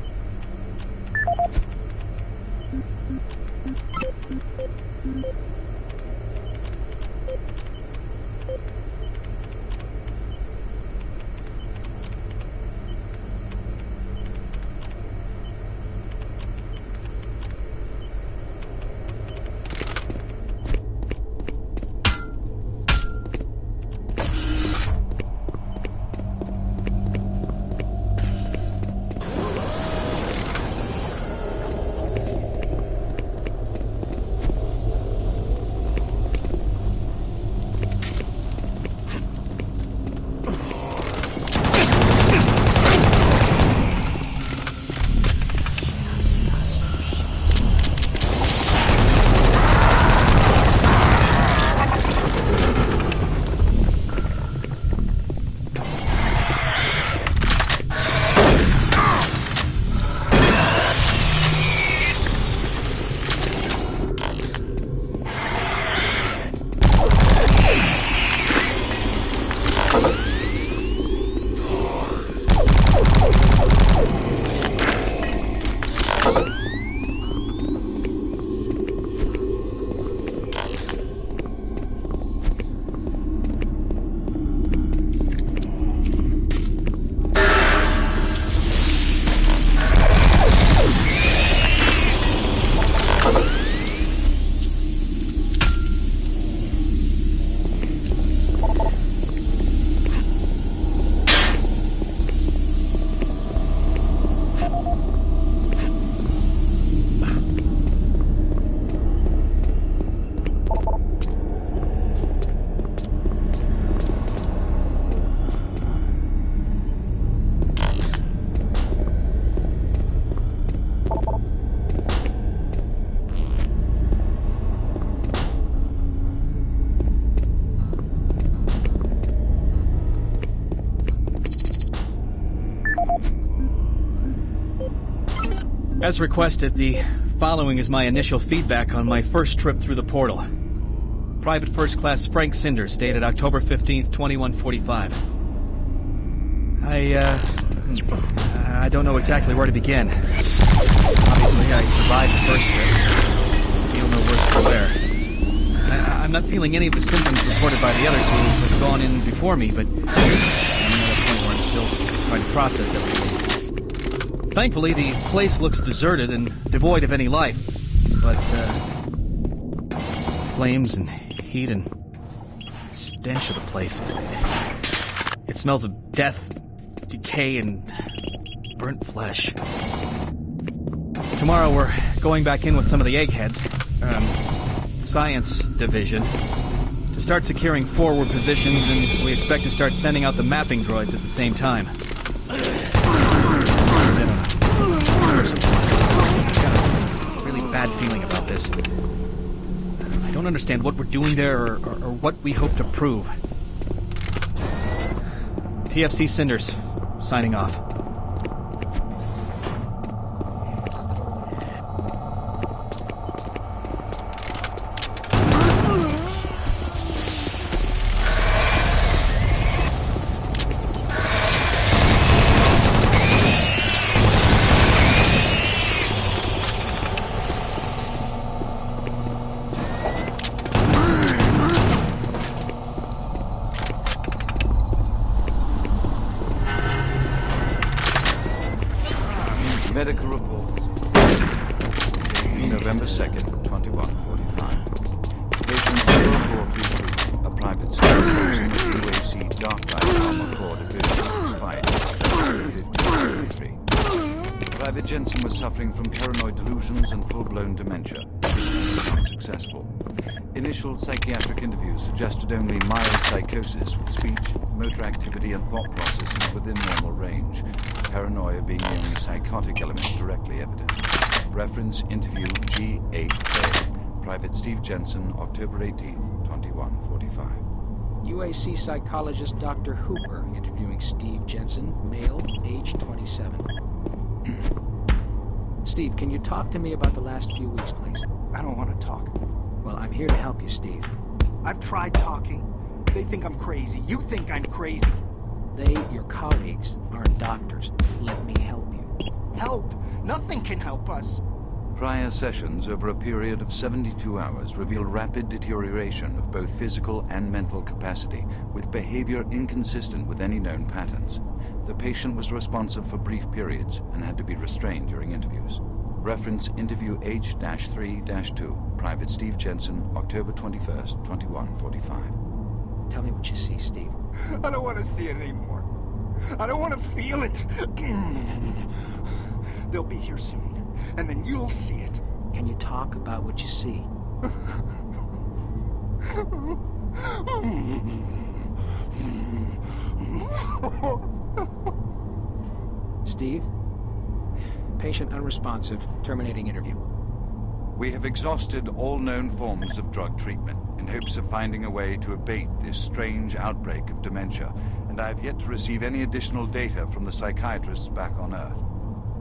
As requested, the following is my initial feedback on my first trip through the portal. Private First Class Frank Sinders, dated October 15th, 2145. I don't know exactly where to begin. Obviously, I survived the first trip. Feel no worse for wear. I'm not feeling any of the symptoms reported by the others who have gone in before me, but I'm at a point where I'm still trying to process everything. Thankfully, the place looks deserted and devoid of any life, but flames and heat and stench of the place. It smells of death, decay, and burnt flesh. Tomorrow we're going back in with some of the eggheads, science division, to start securing forward positions, and we expect to start sending out the mapping droids at the same time. Bad feeling about this. I don't understand what we're doing there or what we hope to prove. PFC Sinders, signing off. Medical reports. November 2nd, 2145. Patient 0433, a private citizen of UAC Dark Light Armor Corps Division 1533. Private Jensen was suffering from paranoid delusions and full-blown dementia. Treatment was unsuccessful. Initial psychiatric interviews suggested only mild psychosis with speech, motor activity, and thought processes within normal range. Paranoia being the only psychotic element directly evident. Reference interview G8A. Private Steve Jensen, October 18, 2145. UAC psychologist Dr. Hooper interviewing Steve Jensen, male, age 27. Steve, can you talk to me about the last few weeks, please? I don't want to talk. Well, I'm here to help you, Steve. I've tried talking. They think I'm crazy. You think I'm crazy. They, your colleagues, aren't doctors. Let me help you. Help? Nothing can help us. Prior sessions over a period of 72 hours reveal rapid deterioration of both physical and mental capacity, with behavior inconsistent with any known patterns. The patient was responsive for brief periods and had to be restrained during interviews. Reference interview H-3-2, Private Steve Jensen, October 21st, 2145. Tell me what you see, Steve. I don't want to see it anymore. I don't want to feel it. They'll be here soon, and then you'll see it. Can you talk about what you see? Steve? Patient unresponsive. Terminating interview. We have exhausted all known forms of drug treatment in hopes of finding a way to abate this strange outbreak of dementia, and I have yet to receive any additional data from the psychiatrists back on Earth.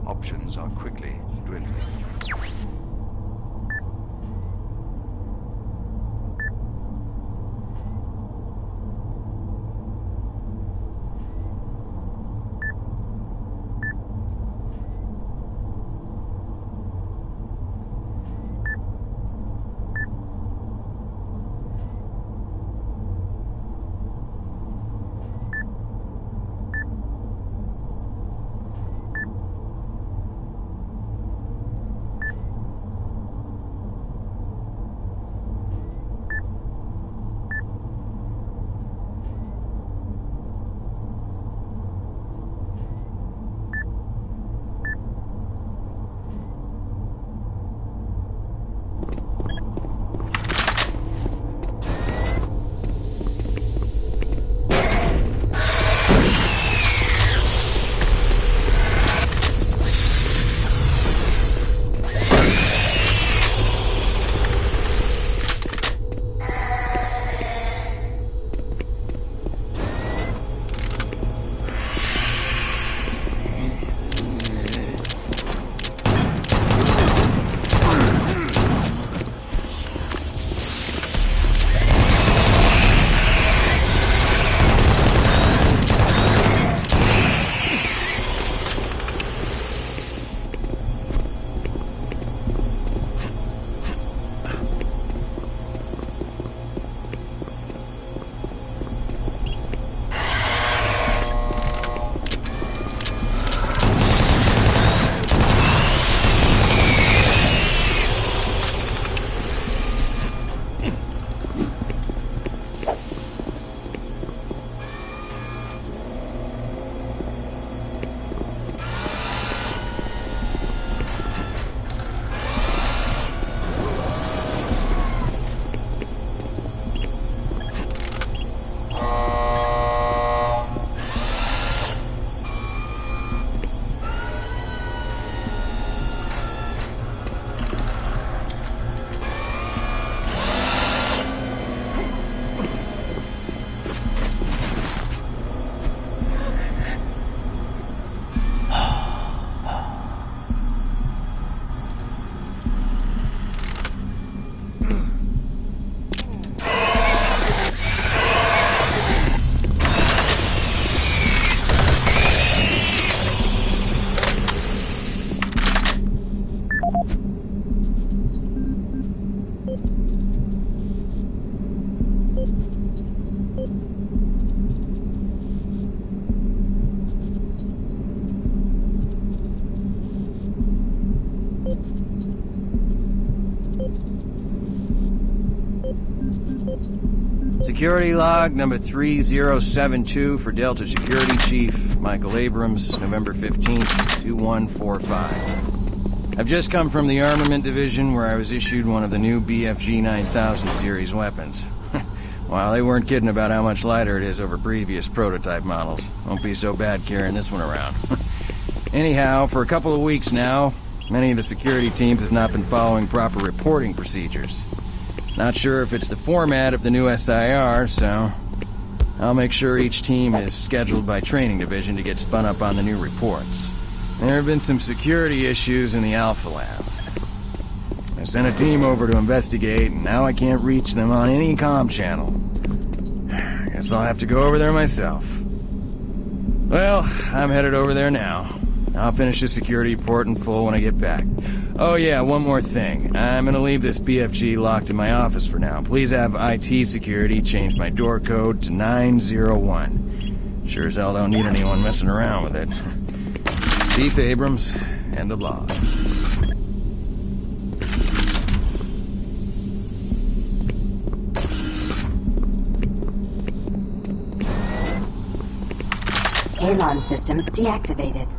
Options are quickly dwindling. Security log number 3072 for Delta Security Chief Michael Abrams, November 15th, 2145. I've just come from the Armament Division where I was issued one of the new BFG 9000 series weapons. Well, they weren't kidding about how much lighter it is over previous prototype models. Won't be so bad carrying this one around. Anyhow, for a couple of weeks now, many of the security teams have not been following proper reporting procedures. Not sure if it's the format of the new SIR, so I'll make sure each team is scheduled by Training Division to get spun up on the new reports. There have been some security issues in the Alpha Labs. I sent a team over to investigate, and now I can't reach them on any comm channel. Guess I'll have to go over there myself. Well, I'm headed over there now. I'll finish the security report in full when I get back. Oh yeah, one more thing. I'm gonna leave this BFG locked in my office for now. Please have IT security change my door code to 901. Sure as hell don't need anyone messing around with it. Chief Abrams, end of log. Halon systems deactivated.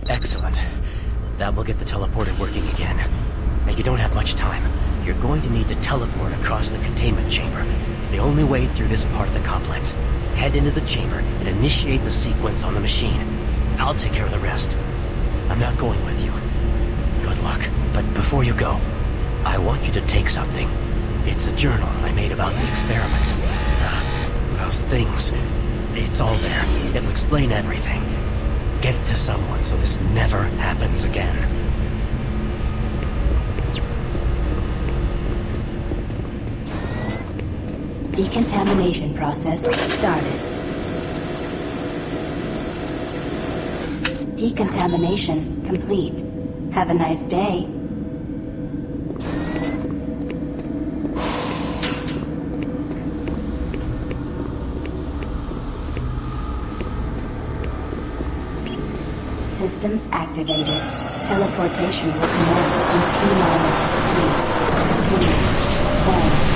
Excellent. That will get the teleporter working again. Now, you don't have much time. You're going to need to teleport across the containment chamber. It's the only way through this part of the complex. Head into the chamber and initiate the sequence on the machine. I'll take care of the rest. I'm not going with you. Good luck. But before you go, I want you to take something. It's a journal I made about the experiments. Those things. It's all there. It'll explain everything. Get it to someone so this never happens again. Decontamination process started. Decontamination complete. Have a nice day. Systems activated. Teleportation will commence in T-minus 3, 2, 1.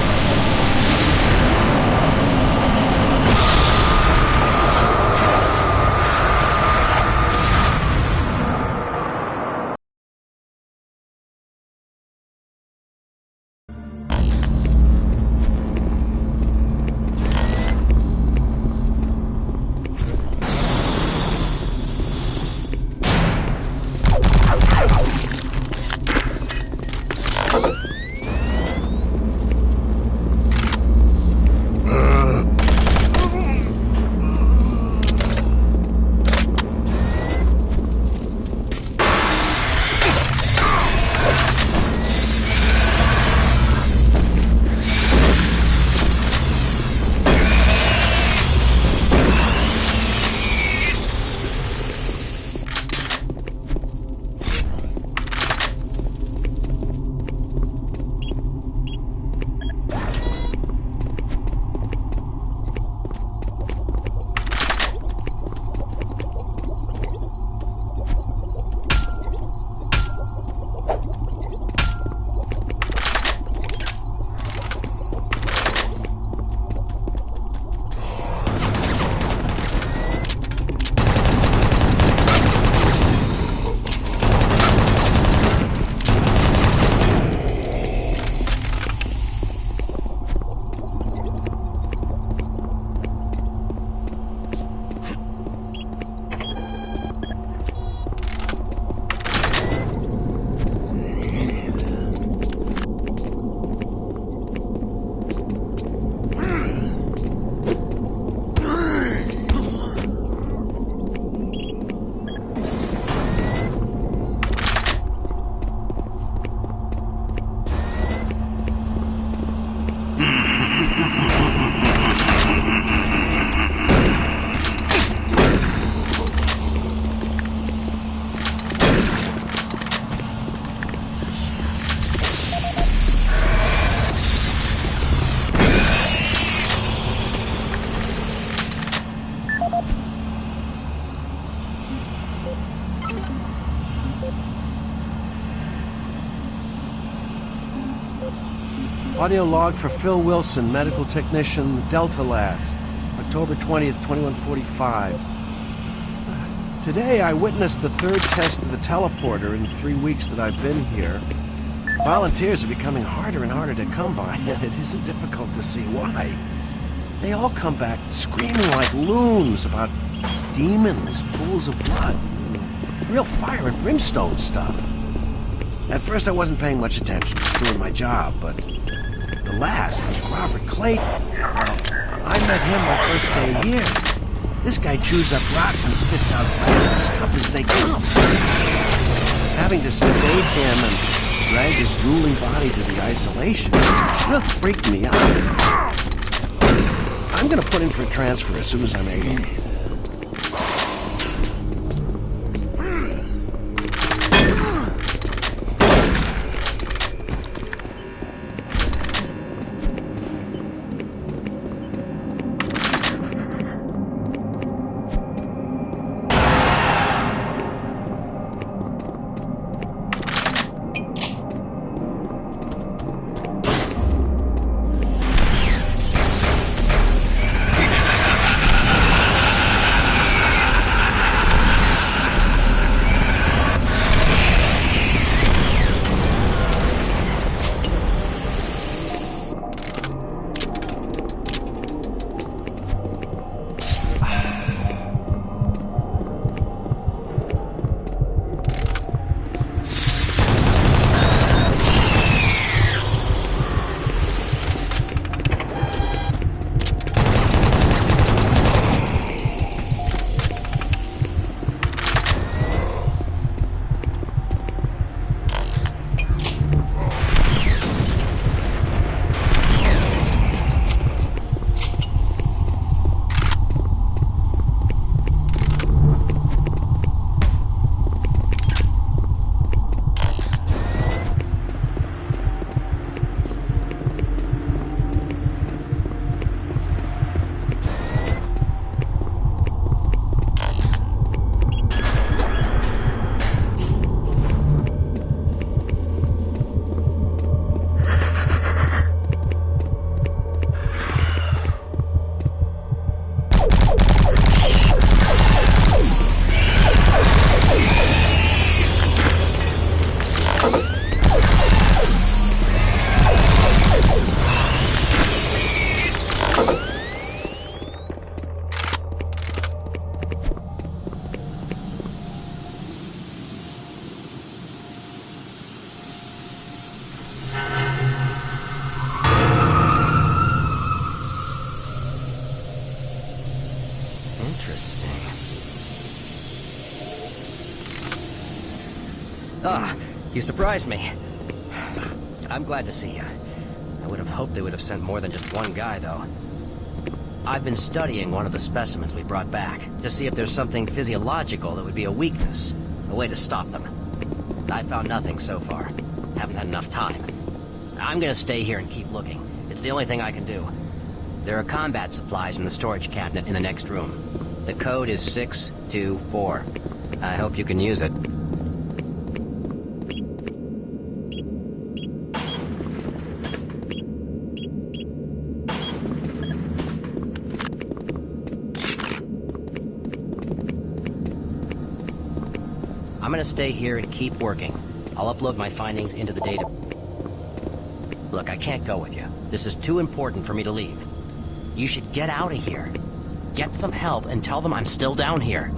Audio log for Phil Wilson, medical technician, Delta Labs, October 20th, 2145. Today I witnessed the third test of the teleporter in the 3 weeks that I've been here. Volunteers are becoming harder and harder to come by, and it isn't difficult to see why. They all come back screaming like loons about demons, pools of blood, real fire and brimstone stuff. At first I wasn't paying much attention, just doing my job, but the last was Robert Clayton. I met him my first day here. This guy chews up rocks and spits out fire as tough as they come. Having to sedate him and drag his drooling body to the isolation really freaked me out. I'm gonna put in for a transfer as soon as I'm able. Interesting. Ah, you surprised me. I'm glad to see you. I would have hoped they would have sent more than just one guy, though. I've been studying one of the specimens we brought back to see if there's something physiological that would be a weakness, a way to stop them. I found nothing so far. Haven't had enough time. I'm gonna stay here and keep looking. It's the only thing I can do. There are combat supplies in the storage cabinet in the next room. The code is 624. I hope you can use it. I'm gonna stay here and keep working. I'll upload my findings into the data. Look, I can't go with you. This is too important for me to leave. You should get out of here. Get some help and tell them I'm still down here.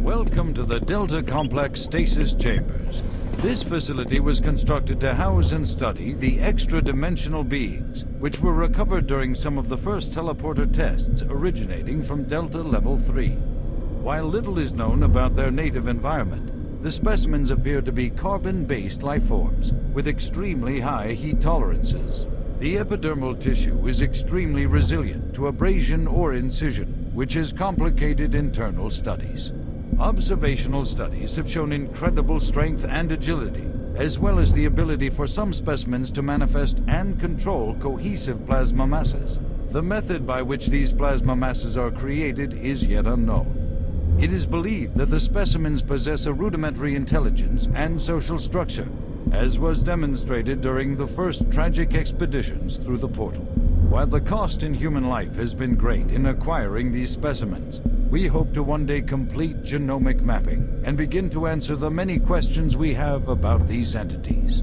Welcome to the Delta Complex Stasis Chambers. This facility was constructed to house and study the extra-dimensional beings, which were recovered during some of the first teleporter tests originating from Delta Level 3. While little is known about their native environment, the specimens appear to be carbon-based lifeforms with extremely high heat tolerances. The epidermal tissue is extremely resilient to abrasion or incision, which has complicated internal studies. Observational studies have shown incredible strength and agility, as well as the ability for some specimens to manifest and control cohesive plasma masses. The method by which these plasma masses are created is yet unknown. It is believed that the specimens possess a rudimentary intelligence and social structure, as was demonstrated during the first tragic expeditions through the portal. While the cost in human life has been great in acquiring these specimens, we hope to one day complete genomic mapping and begin to answer the many questions we have about these entities.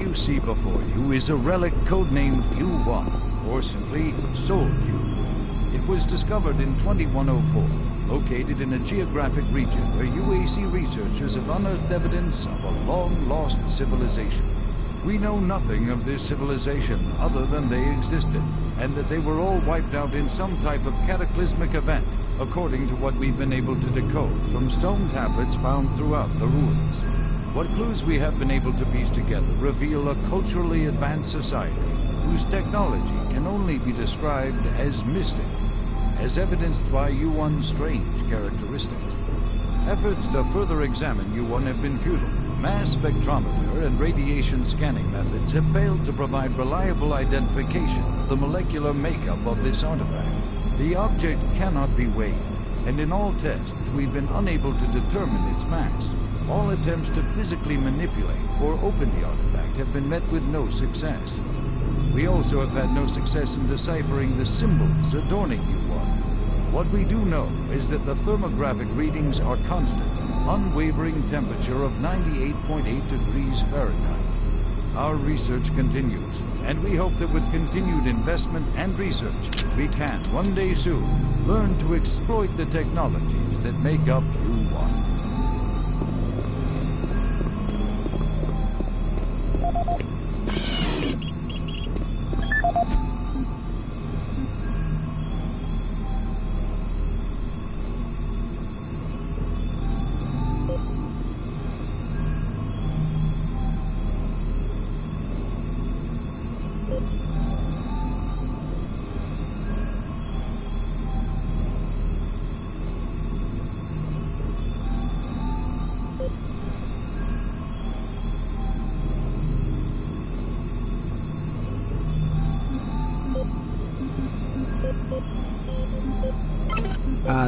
you see before you is a relic codenamed U-1, or simply Sol Q. It was discovered in 2104, located in a geographic region where UAC researchers have unearthed evidence of a long-lost civilization. We know nothing of this civilization other than they existed, and that they were all wiped out in some type of cataclysmic event, according to what we've been able to decode from stone tablets found throughout the ruins. What clues we have been able to piece together reveal a culturally advanced society whose technology can only be described as mystic, as evidenced by U-1's strange characteristics. Efforts to further examine U-1 have been futile. Mass spectrometer and radiation scanning methods have failed to provide reliable identification of the molecular makeup of this artifact. The object cannot be weighed, and in all tests we've been unable to determine its mass. All attempts to physically manipulate or open the artifact have been met with no success. We also have had no success in deciphering the symbols adorning U-1. What we do know is that the thermographic readings are constant, unwavering temperature of 98.8 degrees Fahrenheit. Our research continues, and we hope that with continued investment and research, we can, one day soon, learn to exploit the technologies that make up U-1.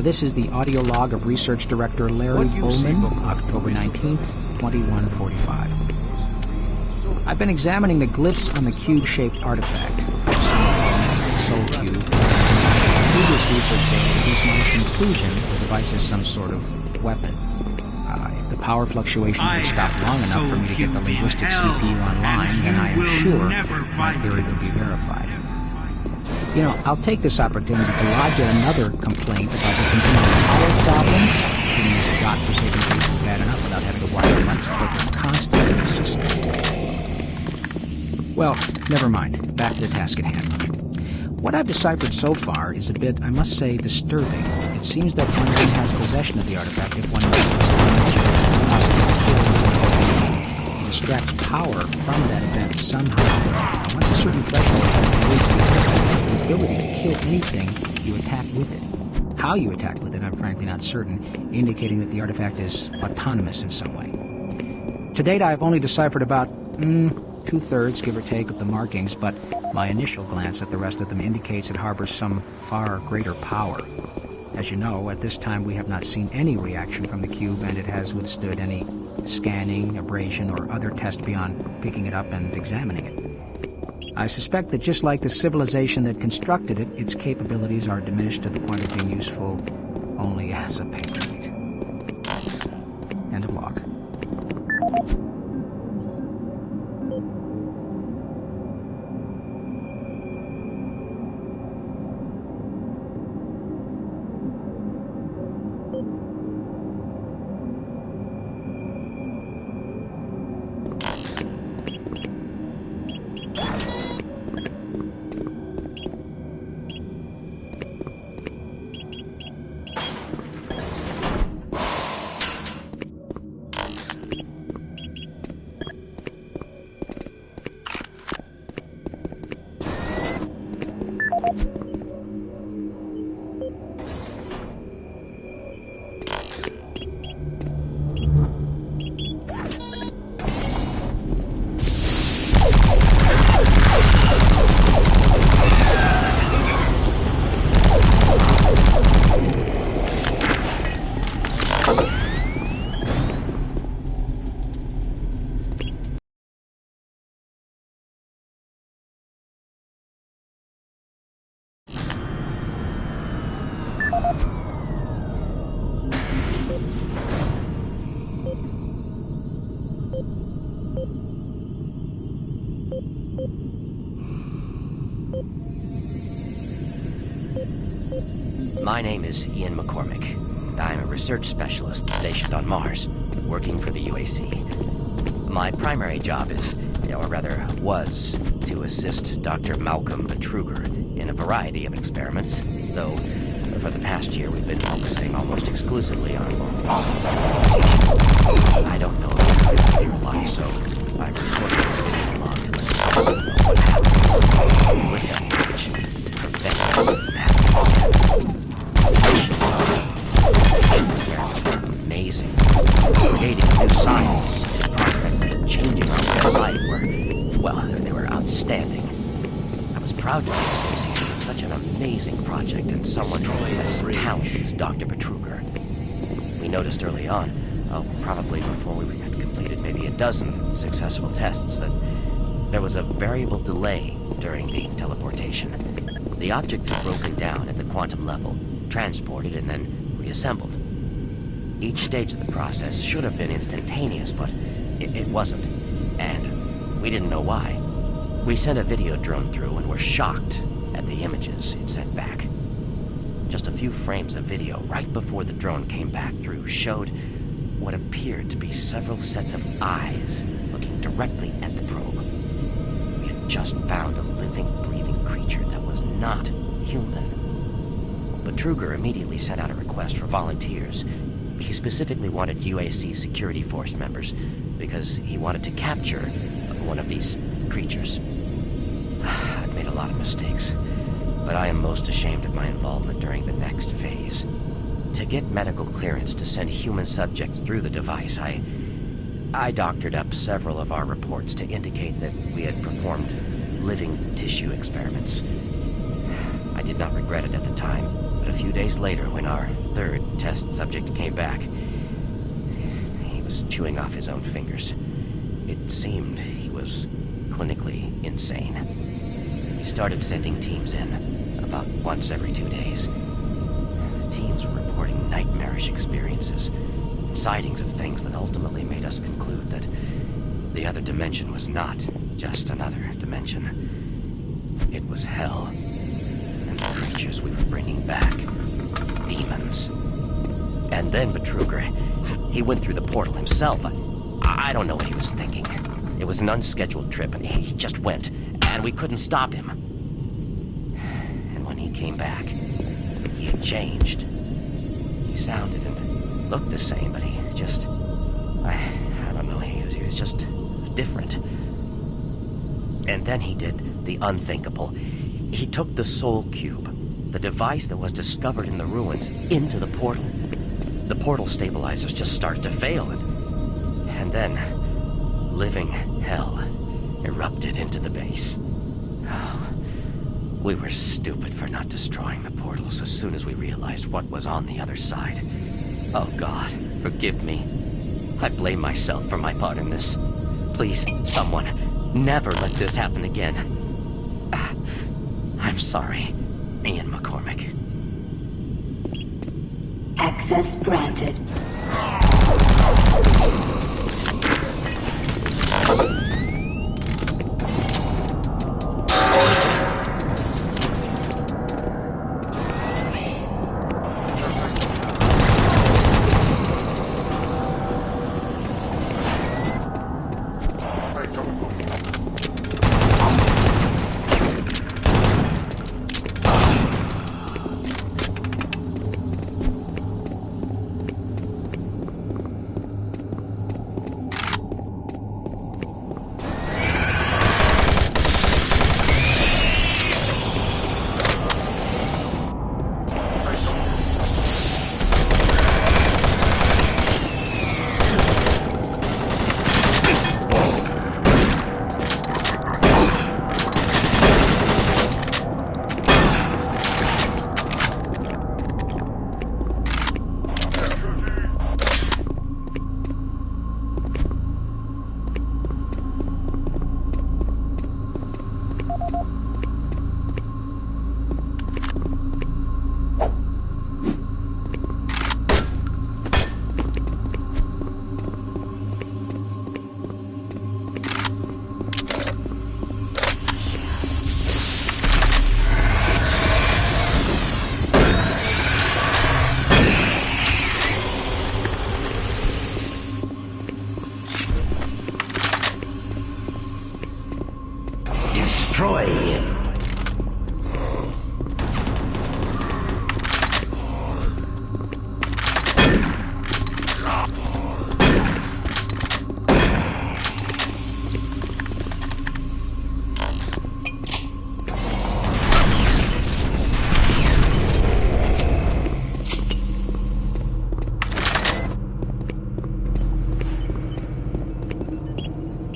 This is the audio log of Research Director Larry Bowman, October 19th, 2145. I've been examining the glyphs on the cube-shaped artifact, Sol Cube. Previous research data is my conclusion the device is some sort of weapon. If the power fluctuations would stop long enough for me to get the linguistic CPU online, then I am sure my theory would be verified. You know, I'll take this opportunity to lodge yet another complaint about the continuing power problems. Seeing as a godforsaken case is bad enough without having to wire the lights flicker constantly. It's just... Well, never mind. Back to the task at hand. What I've deciphered so far is a bit, I must say, disturbing. It seems that one has possession of the artifact if one extract power from that event somehow. Once a certain threshold has been reached, the artifact has the ability to kill anything you attack with it. How you attack with it, I'm frankly not certain, indicating that the artifact is autonomous in some way. To date, I've only deciphered about 2/3, give or take, of the markings, but my initial glance at the rest of them indicates it harbors some far greater power. As you know, at this time we have not seen any reaction from the cube, and it has withstood any scanning, abrasion, or other test beyond picking it up and examining it. I suspect that just like the civilization that constructed it, its capabilities are diminished to the point of being useful only as a payload. End of log. My name is Ian McCormick. I'm a research specialist stationed on Mars, working for the UAC. My primary job is, or rather was, to assist Dr. Malcolm Betruger in a variety of experiments, though for the past year we've been focusing almost exclusively on I don't know if you're going to hear a lot, so I'm recording this video log to let someone know what happened with that which experiments were amazing. Creating new science, the prospects of changing our way of life were, well, they were outstanding. I was proud to be associated with such an amazing project and someone as talented as Dr. Betruger. We noticed early on, probably before we had completed maybe a dozen successful tests, that there was a variable delay during the teleportation. The objects had broken down at the quantum level, transported, and then reassembled. Each stage of the process should have been instantaneous, but it wasn't, and we didn't know why. We sent a video drone through and were shocked at the images it sent back. Just a few frames of video right before the drone came back through showed what appeared to be several sets of eyes looking directly at the probe. We had just found a living, breathing creature that was not human. Betruger immediately sent out a request for volunteers. He specifically wanted UAC security force members because he wanted to capture one of these creatures. I've made a lot of mistakes, but I am most ashamed of my involvement during the next phase. To get medical clearance to send human subjects through the device, I doctored up several of our reports to indicate that we had performed living tissue experiments. I did not regret it at the time, but a few days later, when our third test subject came back, he was chewing off his own fingers. It seemed he was clinically insane. He started sending teams in, about once every 2 days. The teams were reporting nightmarish experiences, sightings of things that ultimately made us conclude that the other dimension was not just another dimension. It was hell, and the creatures we were bringing back, demons. And then Betruger, he went through the portal himself. I don't know what he was thinking. It was an unscheduled trip, and he just went, and we couldn't stop him. And when he came back, he had changed. He sounded and looked the same, but he just... I don't know, he was just different. And then he did the unthinkable. He took the Soul Cube, the device that was discovered in the ruins, into the portal. The portal stabilizers just started to fail, and then living hell erupted into the base. Oh, we were stupid for not destroying the portals as soon as we realized what was on the other side. Oh God, forgive me. I blame myself for my part in this. Please, someone, never let this happen again. I'm sorry, Ian McCormick. Access granted.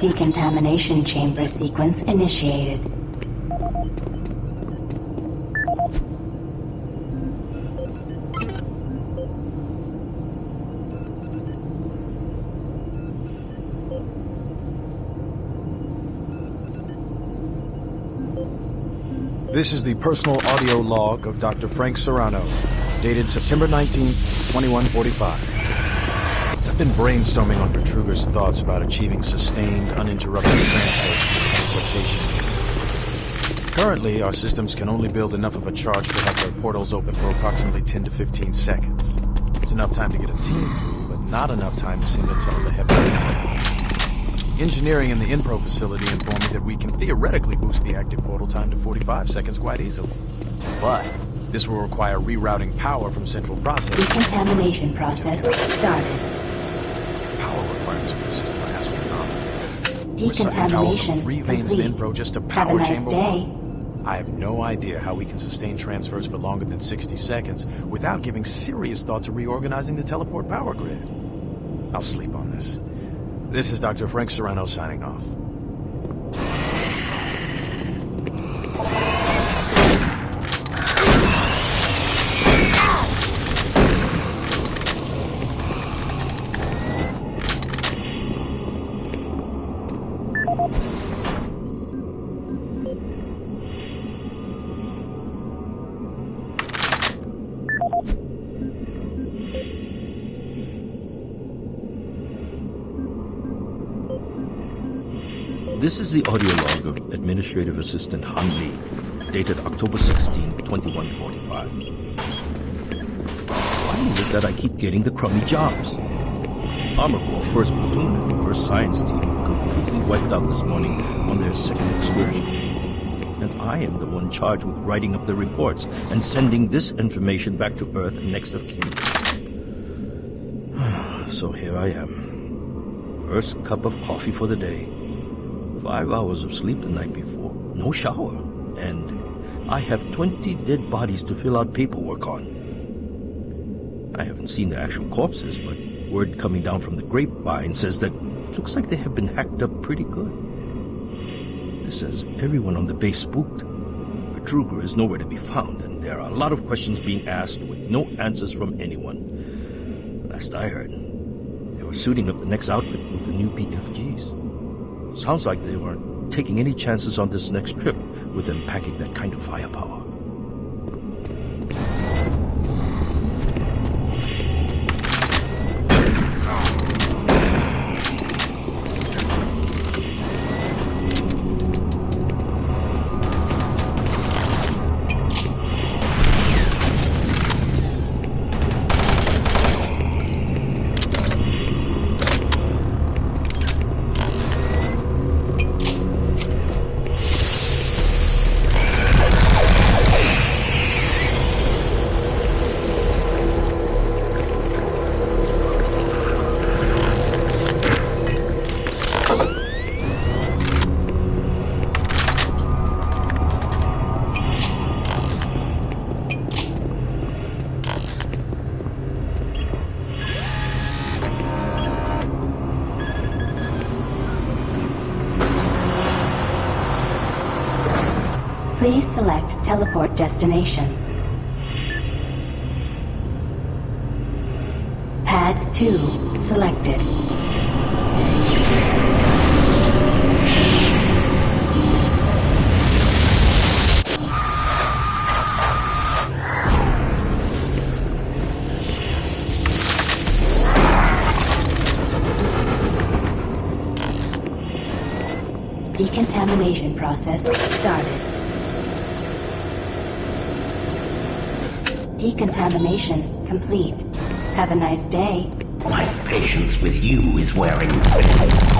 Decontamination chamber sequence initiated. This is the personal audio log of Dr. Frank Serrano, dated September 19th, 2145. I've been brainstorming on Betruger's thoughts about achieving sustained, uninterrupted transfer to teleportation units. Currently, our systems can only build enough of a charge to have their portals open for approximately 10 to 15 seconds. It's enough time to get a team through, but not enough time to send in some of the heavy equipment. Engineering in the Inpro facility informed me that we can theoretically boost the active portal time to 45 seconds quite easily. But this will require rerouting power from central processing. Decontamination process started. Power requirements for the system are astronomical. Decontamination Three veins of Inpro just to Have power a nice chamber day. 1. I have no idea how we can sustain transfers for longer than 60 seconds without giving serious thought to reorganizing the teleport power grid. I'll sleep on this. This is Dr. Frank Serrano signing off. This is the audio log of Administrative Assistant Han Li, dated October 16, 2145. Why is it that I keep getting the crummy jobs? Armor Corps 1st Platoon and 1st Science Team were completely wiped out this morning on their second excursion. And I am the one charged with writing up the reports and sending this information back to Earth next of kin. So here I am. First cup of coffee for the day. 5 hours of sleep the night before, no shower, and I have 20 dead bodies to fill out paperwork on. I haven't seen the actual corpses, but word coming down from the grapevine says that it looks like they have been hacked up pretty good. This has everyone on the base spooked. Betruger is nowhere to be found, and there are a lot of questions being asked with no answers from anyone. Last I heard, they were suiting up the next outfit with the new BFGs. Sounds like they weren't taking any chances on this next trip with them packing that kind of firepower. Please select teleport destination. Pad 2 selected. Decontamination process started. Decontamination complete. Have a nice day. My patience with you is wearing thin.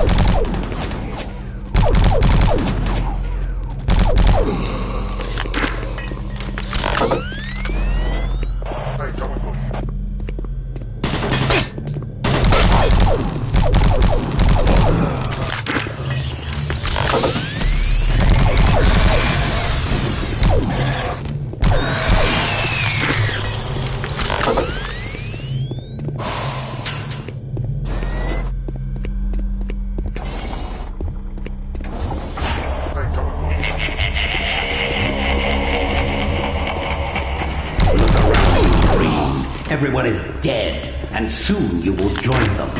Everyone is dead, and soon you will join them.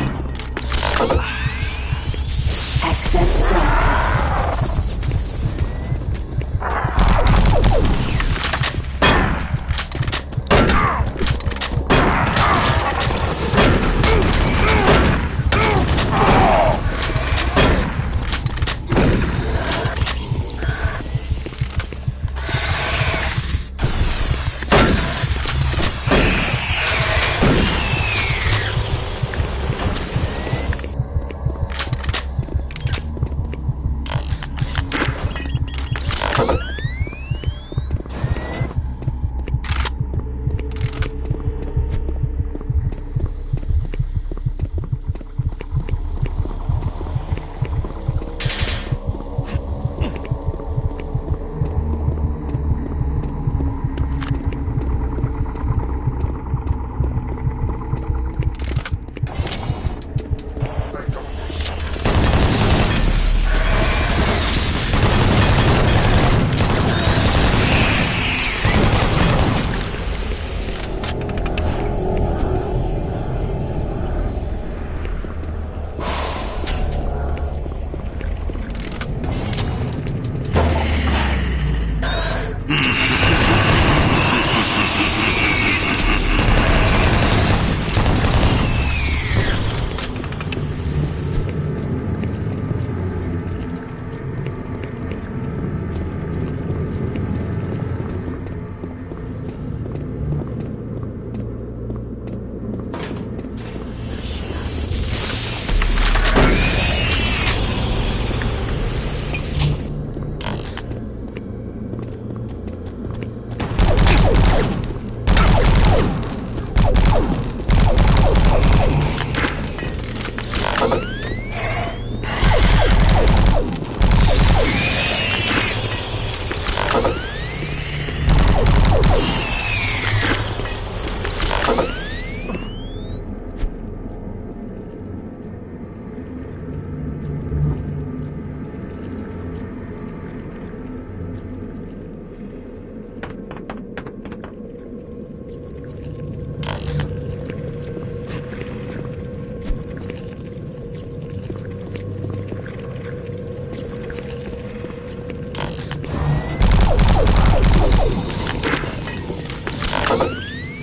Access granted.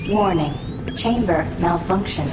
Warning. Chamber malfunction.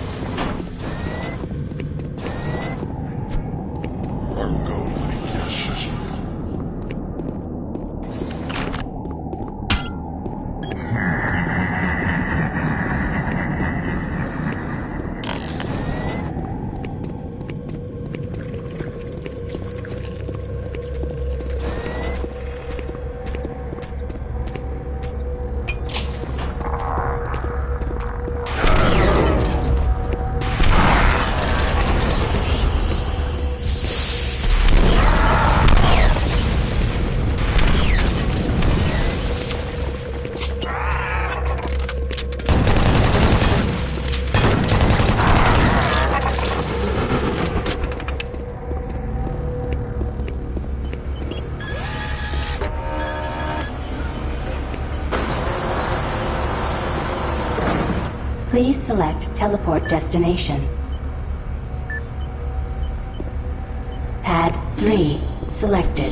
Please select teleport destination. Pad 3 selected.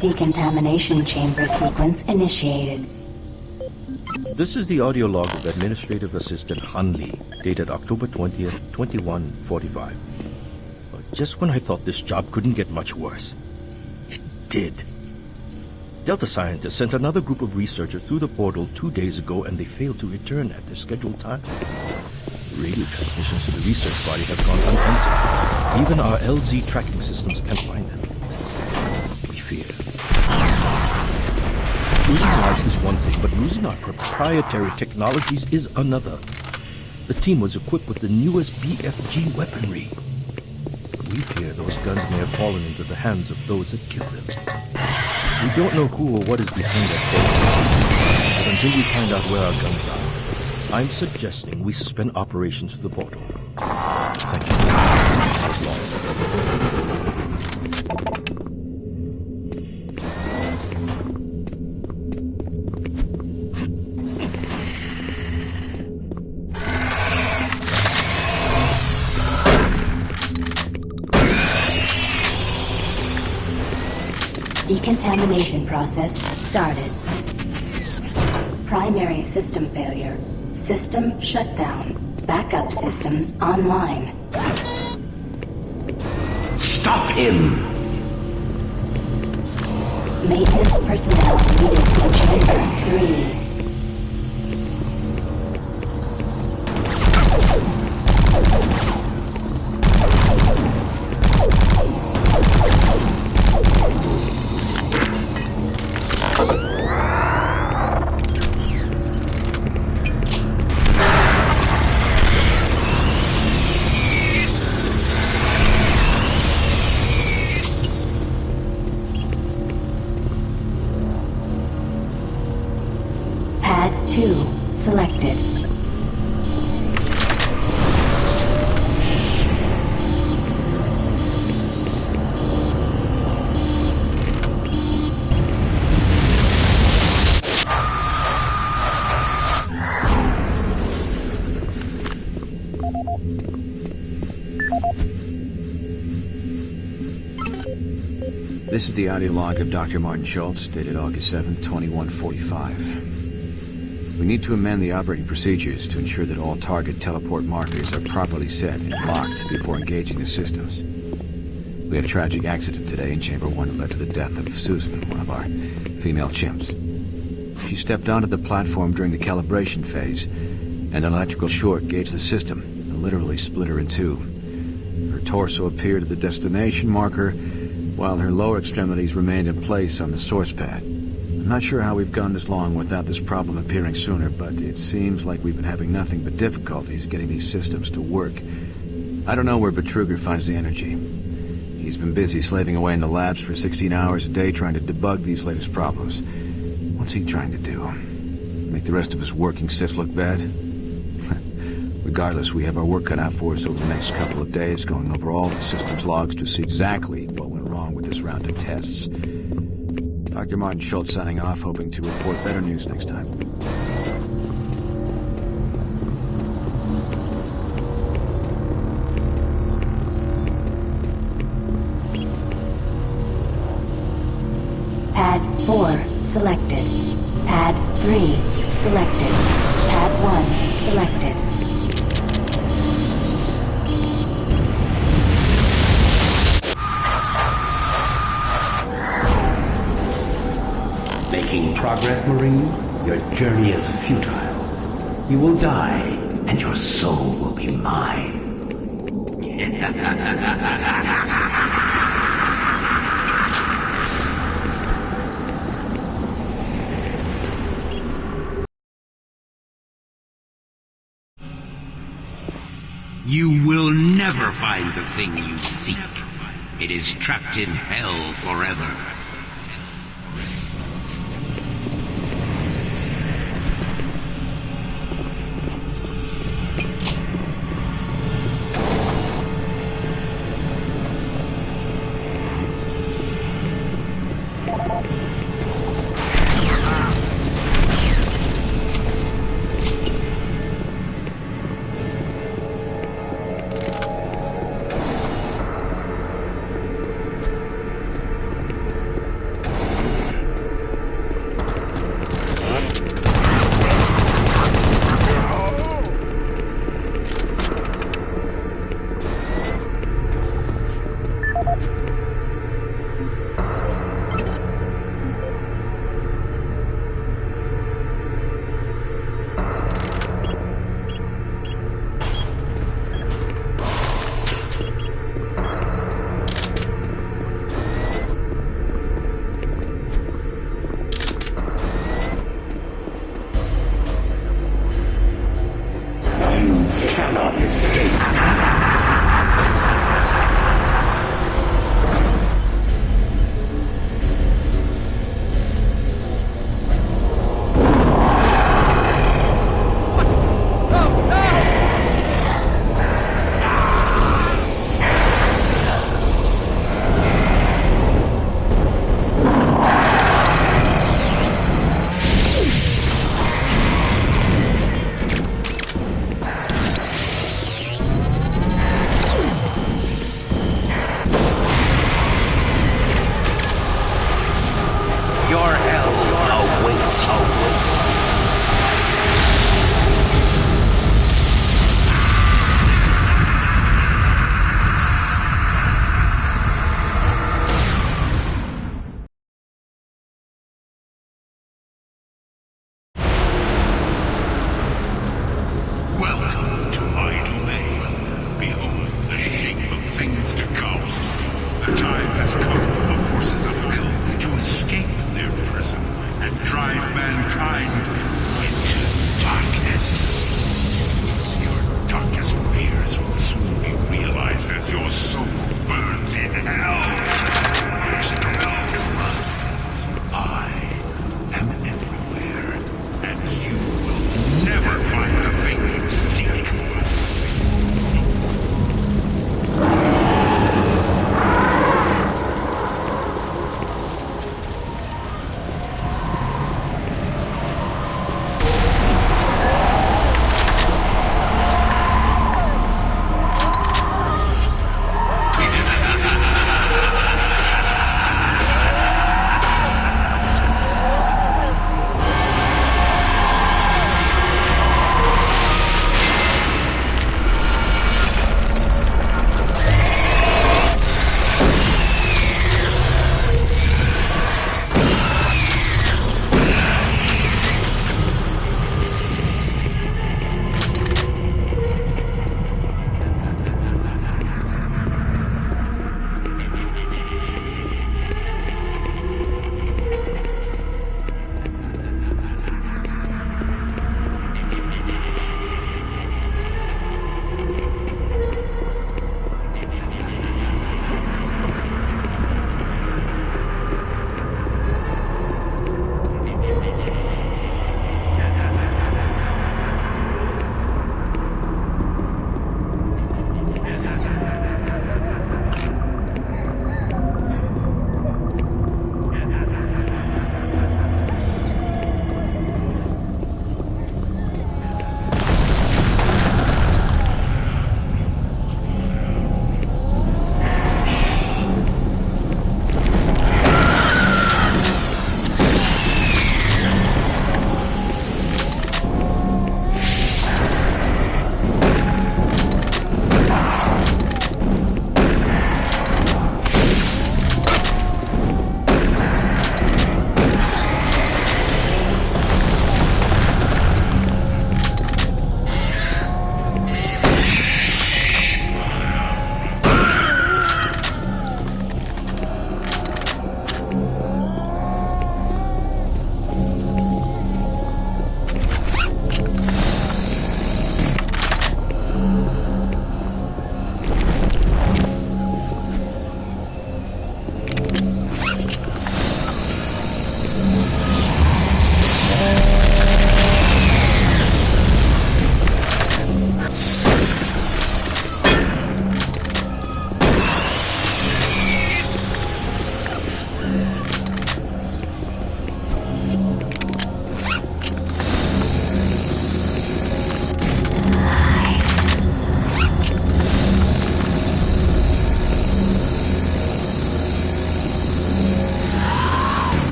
Decontamination chamber sequence initiated. This is the audio log of Administrative Assistant Han Lee, dated October 20th, 2145. Just when I thought this job couldn't get much worse, it did. Delta scientists sent another group of researchers through the portal 2 days ago, and they failed to return at their scheduled time. Radio transmissions to the research body have gone unanswered. Even our LZ tracking systems can't find them. We fear. Losing lives is one thing, but losing our proprietary technologies is another. The team was equipped with the newest BFG weaponry. We fear those guns may have fallen into the hands of those that killed them. We don't know who or what is behind that portal, but until we find out where our guns are, I'm suggesting we suspend operations to the portal. Thank you. Decontamination process started. Primary system failure. System shutdown. Backup systems online. Stop him! Maintenance personnel needed in Chamber 3. Pad 2 selected. This is the audio log of Dr. Martin Schultz, dated August 7, 2145. We need to amend the operating procedures to ensure that all target teleport markers are properly set and locked before engaging the systems. We had a tragic accident today in Chamber 1 that led to the death of Susan, one of our female chimps. She stepped onto the platform during the calibration phase, and an electrical short gauged the system and literally split her in two. Her torso appeared at the destination marker, while her lower extremities remained in place on the source pad. I'm not sure how we've gone this long without this problem appearing sooner, but it seems like we've been having nothing but difficulties getting these systems to work. I don't know where Betruger finds the energy. He's been busy slaving away in the labs for 16 hours a day trying to debug these latest problems. What's he trying to do? Make the rest of us working stiffs look bad? Regardless, we have our work cut out for us over the next couple of days, going over all the systems logs to see exactly what went wrong with this round of tests. Dr. Martin Schultz signing off, hoping to report better news next time. Pad 4 selected. Pad 3 selected. Pad 1 selected. Making progress, Marine? Your journey is futile. You will die, and your soul will be mine. You will never find the thing you seek. It is trapped in hell forever.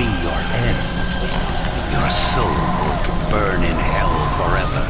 be your end. Your soul will burn in hell forever.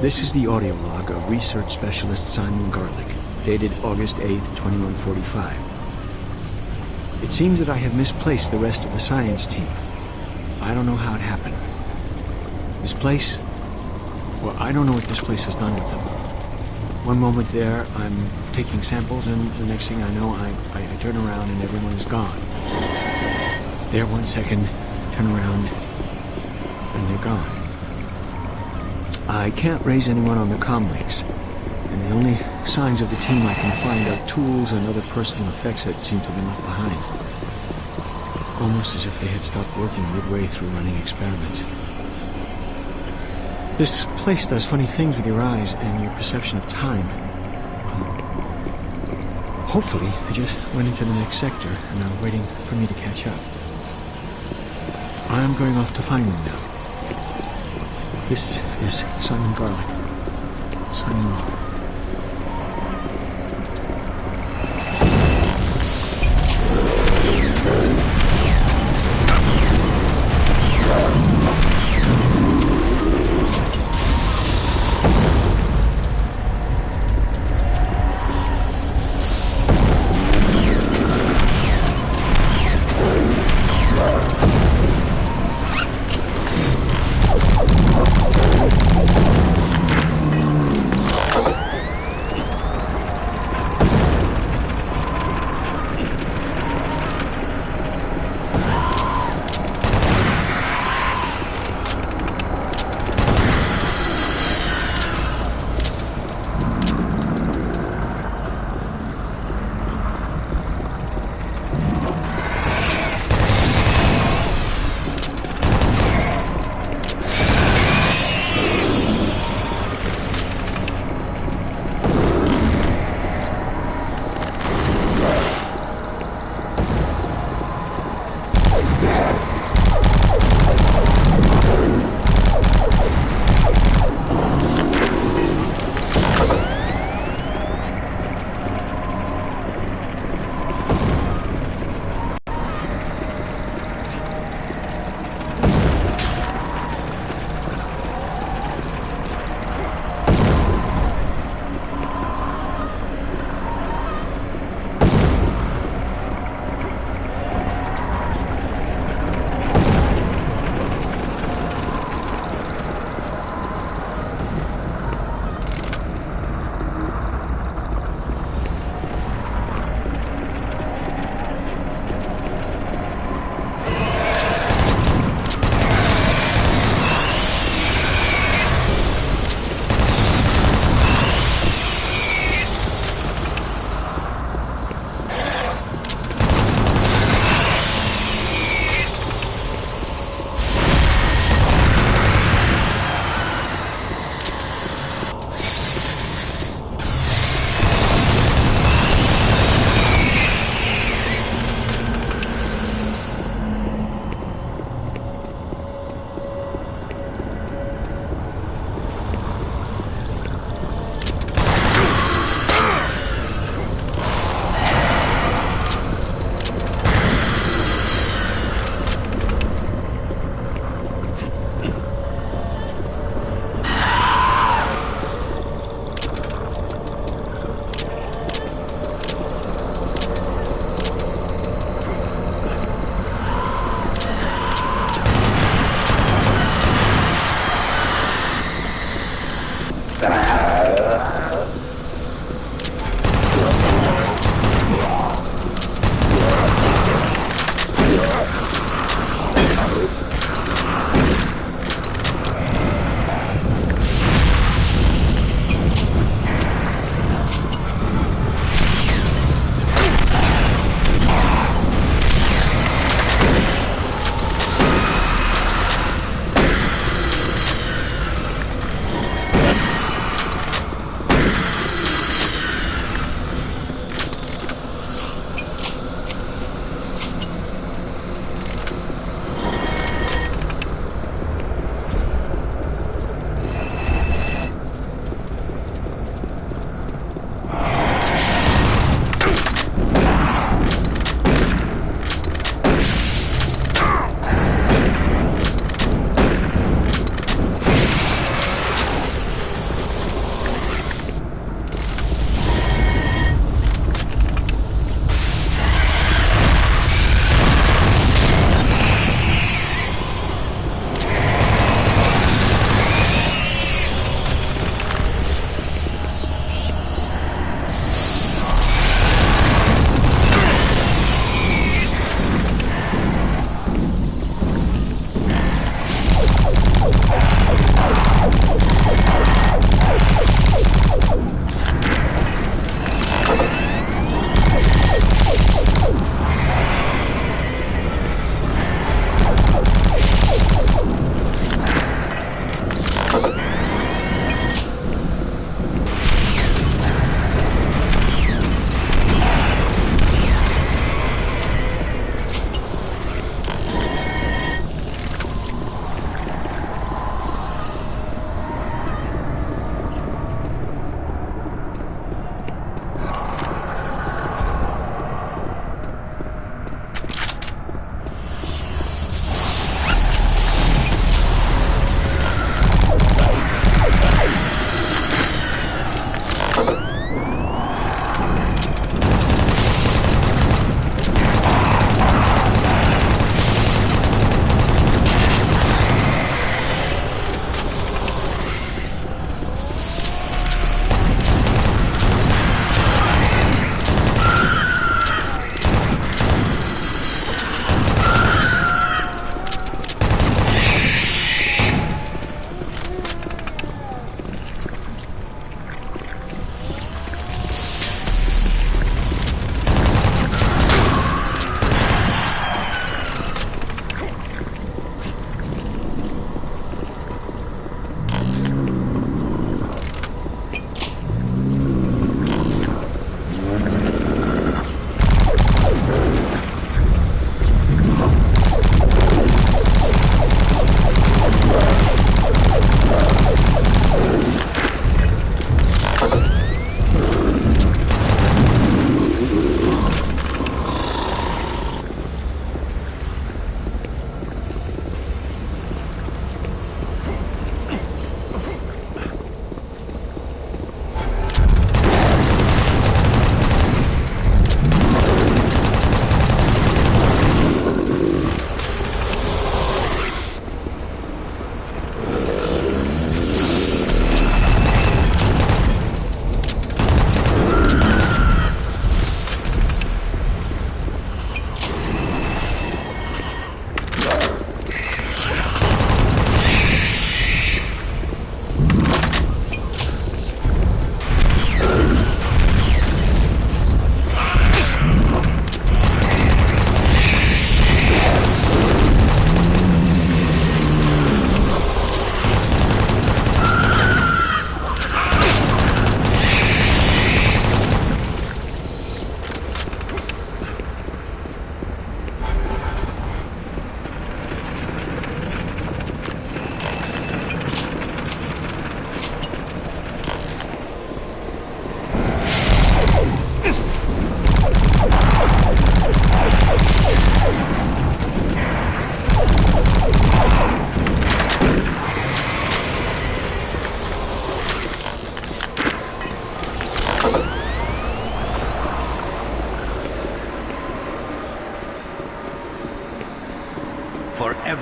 This is the audio log of Research Specialist Simon Garlick, dated August 8th, 2145. It seems that I have misplaced the rest of the science team. I don't know how it happened. This place... well, I don't know what this place has done with them. One moment there, I'm taking samples, and the next thing I know, I turn around and everyone is gone. There 1 second, turn around, and they're gone. I can't raise anyone on the comlinks, and the only signs of the team I can find are tools and other personal effects that seem to have been left behind. Almost as if they had stopped working midway through running experiments. This place does funny things with your eyes and your perception of time. Hopefully, I just went into the next sector and are waiting for me to catch up. I'm going off to find them now. This is Simon Garlick, signing off.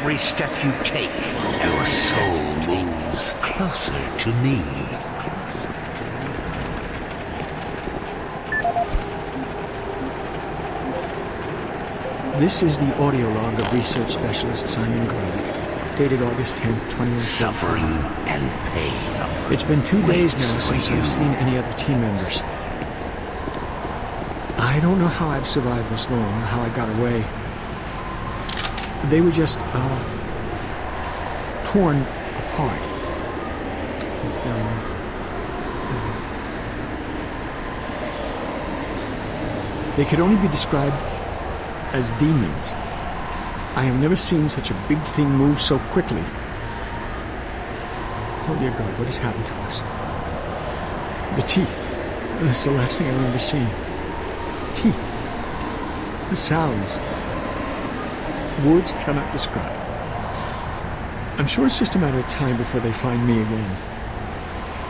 every step you take, your soul moves closer to me. This is the audio log of research specialist Simon Garlick, dated August 10th, 2015. Suffering and pain. It's been 2 days now since I've seen any other team members. I don't know how I've survived this long, or how I got away. They were just, torn apart. They could only be described as demons. I have never seen such a big thing move so quickly. Oh dear God, what has happened to us? The teeth. That's the last thing I remember seeing. Teeth. The sounds. Words cannot describe. I'm sure it's just a matter of time before they find me again.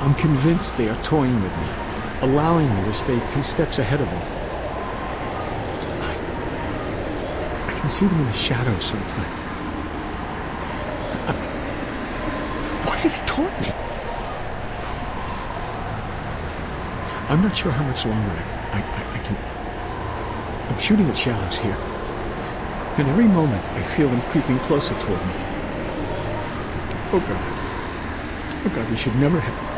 I'm convinced they are toying with me, allowing me to stay 2 steps ahead of them. I can see them in the shadows sometimes. Why have they taught me? I'm not sure how much longer I can... I'm shooting at shadows here. And every moment I feel them creeping closer toward me. Oh God. Oh God, we should never have...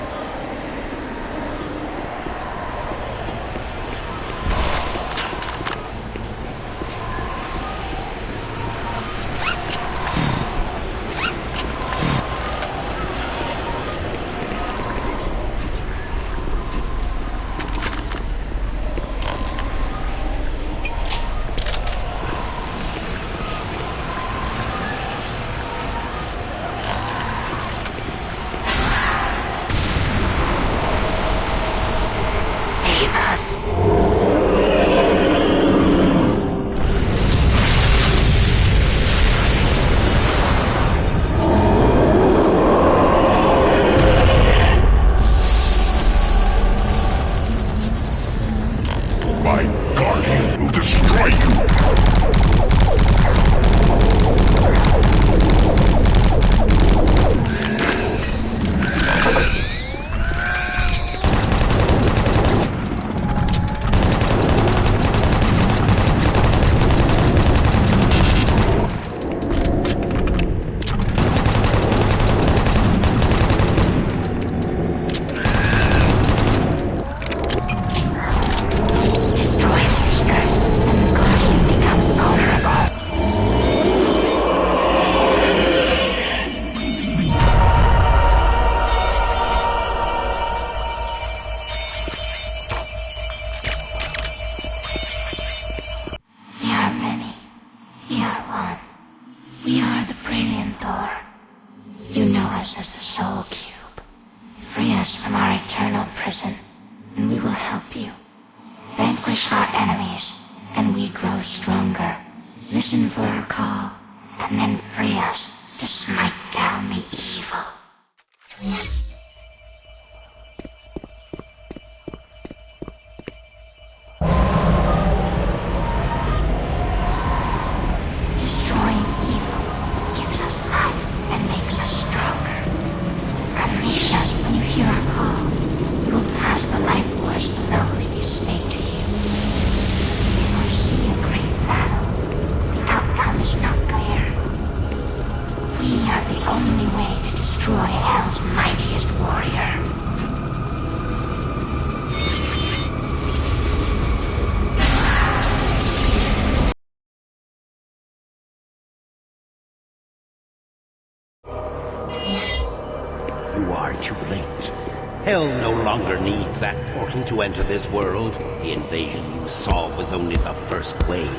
Hell no longer needs that portal to enter this world. The invasion you saw was only the first wave.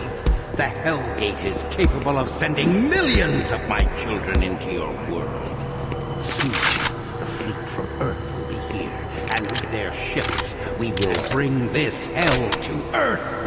The Hellgate is capable of sending millions of my children into your world. Soon, the fleet from Earth will be here, and with their ships, we will bring this hell to Earth.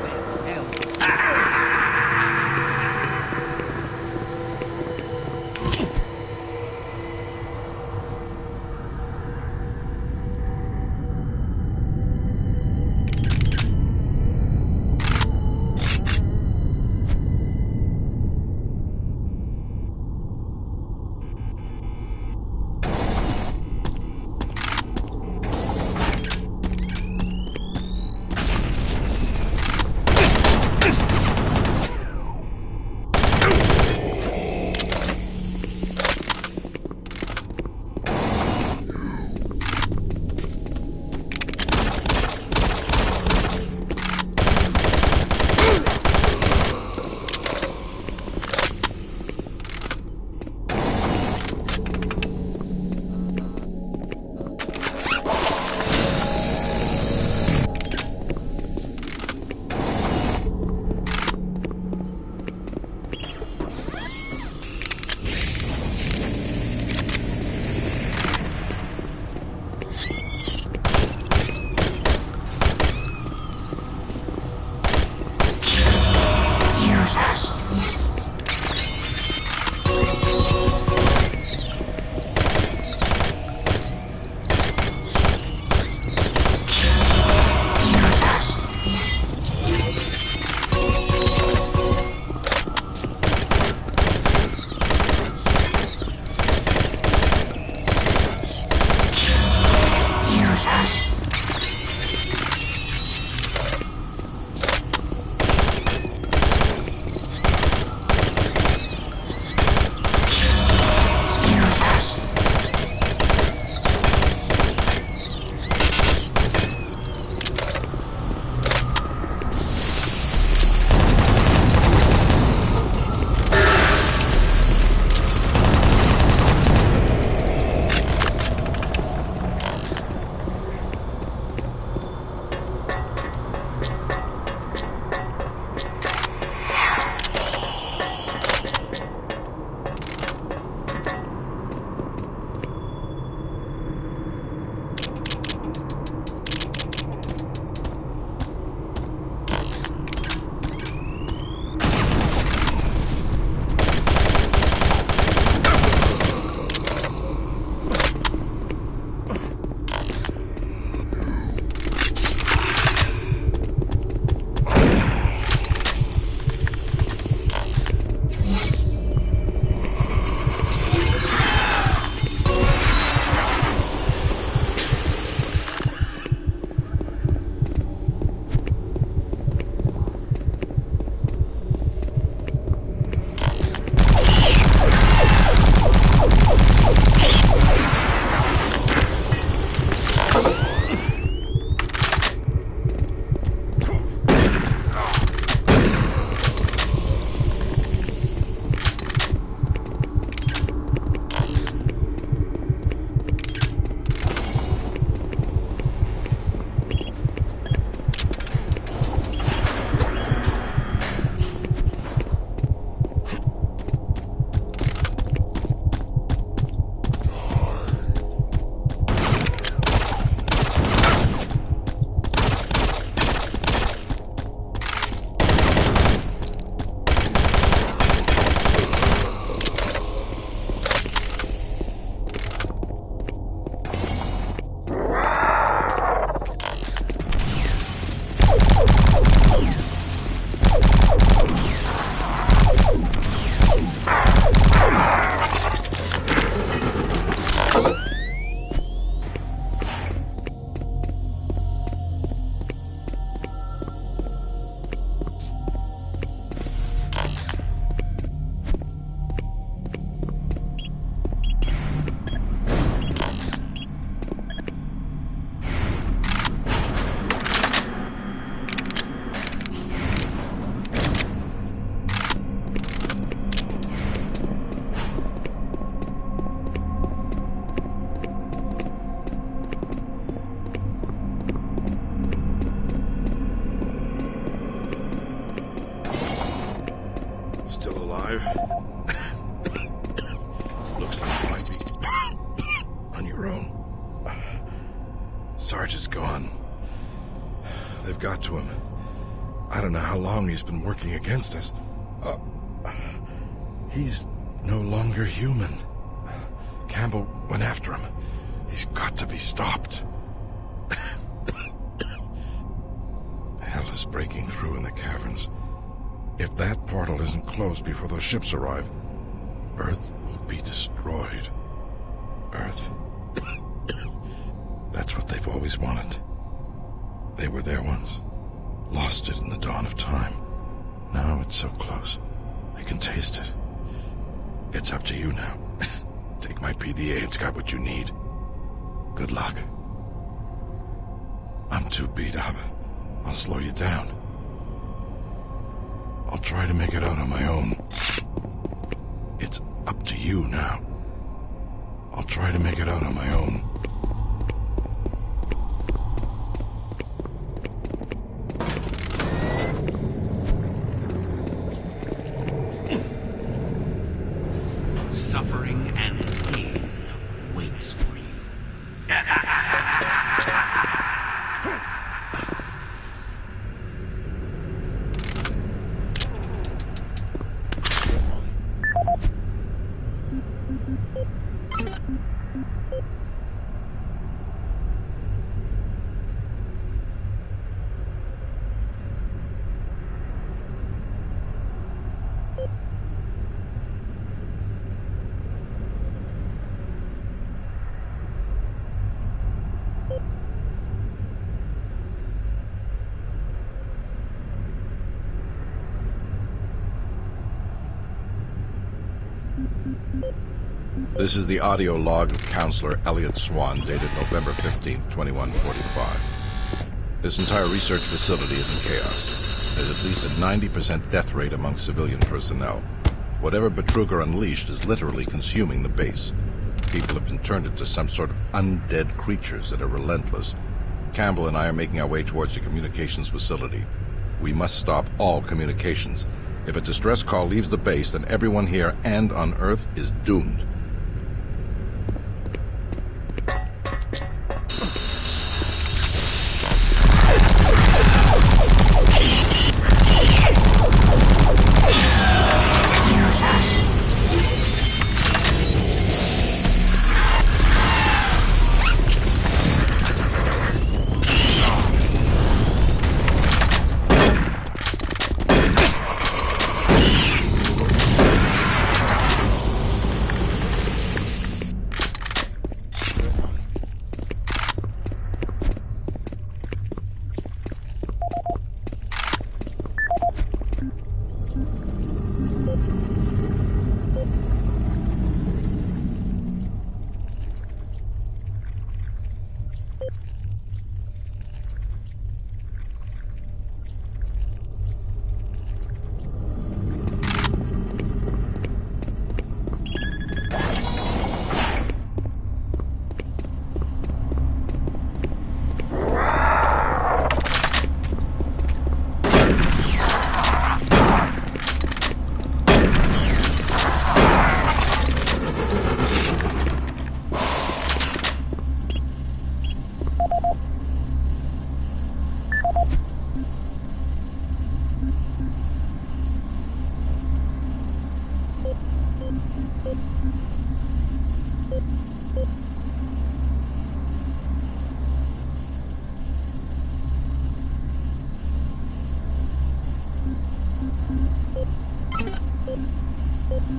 Sarge is gone. They've got to him. I don't know how long he's been working against us. He's no longer human. Campbell went after him. He's got to be stopped. Hell is breaking through in the caverns. If that portal isn't closed before those ships arrive, Earth will be destroyed. Earth. That's what they've always wanted. They were there once. Lost it in the dawn of time. Now it's so close. They can taste it. It's up to you now. Take my PDA, it's got what you need. Good luck. I'm too beat up. I'll slow you down. I'll try to make it out on my own. It's up to you now. I'll try to make it out on my own. Suffering and pain waits for you. This is the audio log of Counselor Elliot Swan, dated November 15th, 2145. This entire research facility is in chaos. There's at least a 90% death rate among civilian personnel. Whatever Betruger unleashed is literally consuming the base. People have been turned into some sort of undead creatures that are relentless. Campbell and I are making our way towards the communications facility. We must stop all communications. If a distress call leaves the base, then everyone here and on Earth is doomed.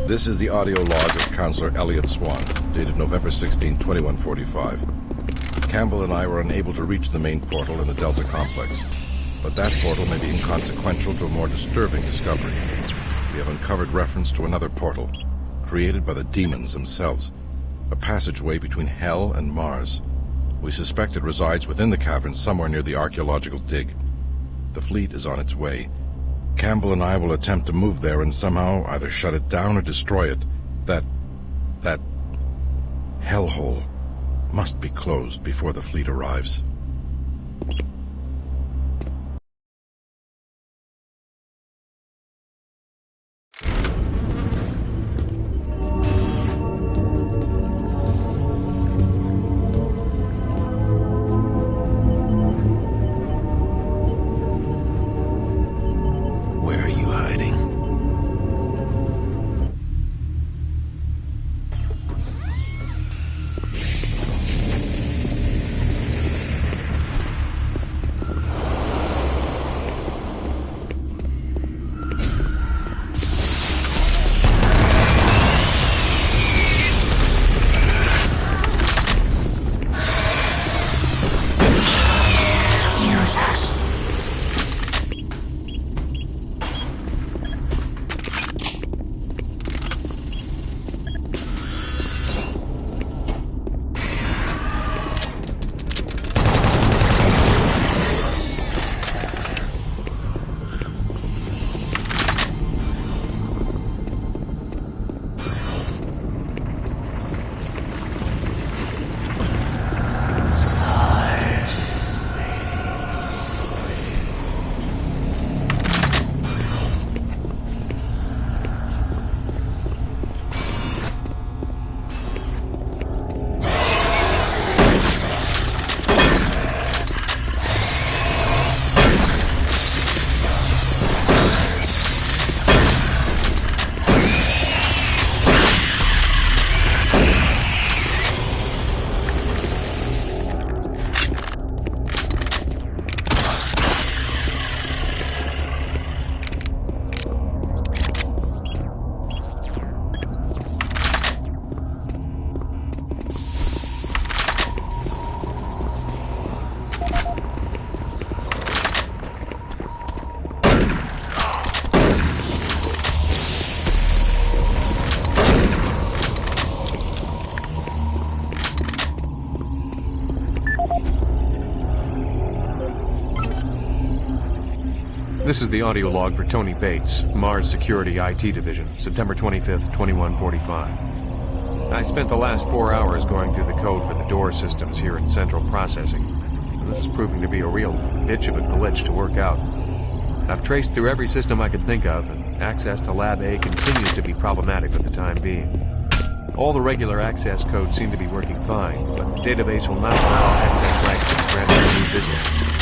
This is the audio log of Counselor Elliot Swan, dated November 16, 2145. Campbell and I were unable to reach the main portal in the Delta Complex, but that portal may be inconsequential to a more disturbing discovery. We have uncovered reference to another portal, created by the demons themselves, a passageway between Hell and Mars. We suspect it resides within the cavern somewhere near the archaeological dig. The fleet is on its way. Campbell and I will attempt to move there and somehow either shut it down or destroy it. That hellhole must be closed before the fleet arrives. This is the audio log for Tony Bates, Mars Security IT Division, September 25th, 2145. I spent the last 4 hours going through the code for the door systems here in Central Processing. And this is proving to be a real bitch of a glitch to work out. I've traced through every system I could think of, and access to Lab A continues to be problematic for the time being. All the regular access codes seem to be working fine, but the database will not allow access rights to be granted to new visitors.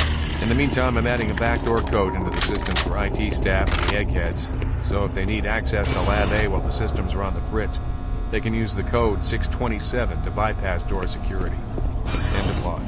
In the meantime, I'm adding a backdoor code into the systems for IT staff and the eggheads, so if they need access to Lab A while the systems are on the fritz, they can use the code 627 to bypass door security. End of log.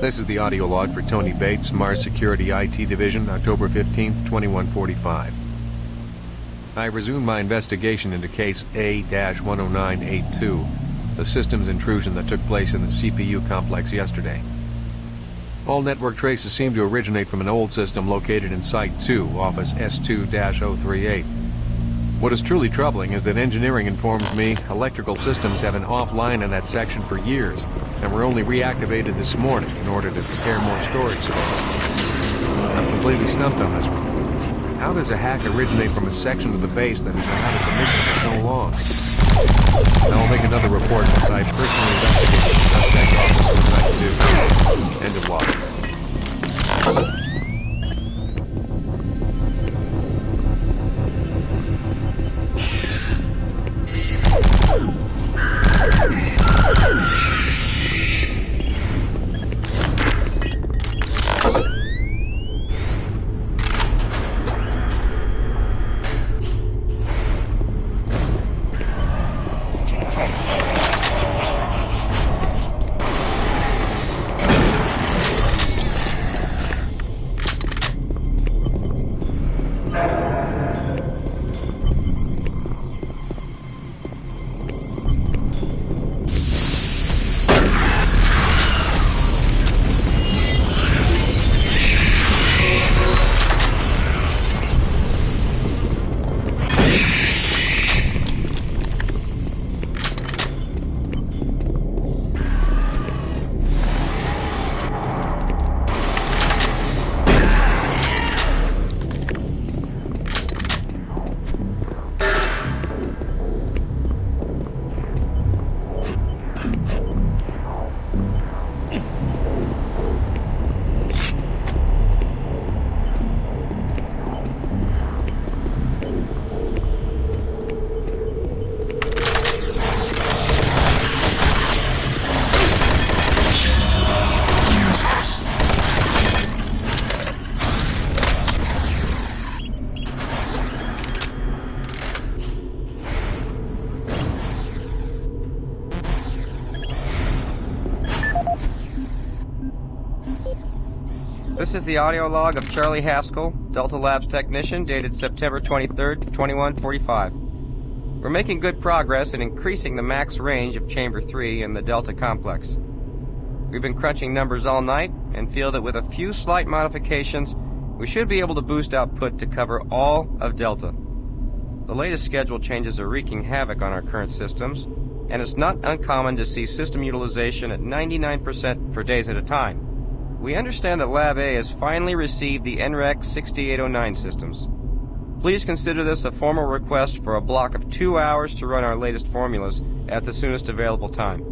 This is the audio log for Tony Bates, Mars Security IT Division, October 15th, 2145. I resumed my investigation into case A-10982, the systems intrusion that took place in the CPU complex yesterday. All network traces seem to originate from an old system located in Site 2, Office S2-038. What is truly troubling is that engineering informs me electrical systems have been offline in that section for years, and were only reactivated this morning in order to prepare more storage space. I'm completely stumped on this one. How does a hack originate from a section of the base that has been out of commission for so long? I'll make another report once I personally investigate the suspect office in Site 2. End of log. This is the audio log of Charlie Haskell, Delta Labs technician, dated September 23rd, 2145. We're making good progress in increasing the max range of Chamber 3 in the Delta complex. We've been crunching numbers all night and feel that with a few slight modifications, we should be able to boost output to cover all of Delta. The latest schedule changes are wreaking havoc on our current systems, and it's not uncommon to see system utilization at 99% for days at a time. We understand that Lab A has finally received the NREC 6809 systems. Please consider this a formal request for a block of 2 hours to run our latest formulas at the soonest available time.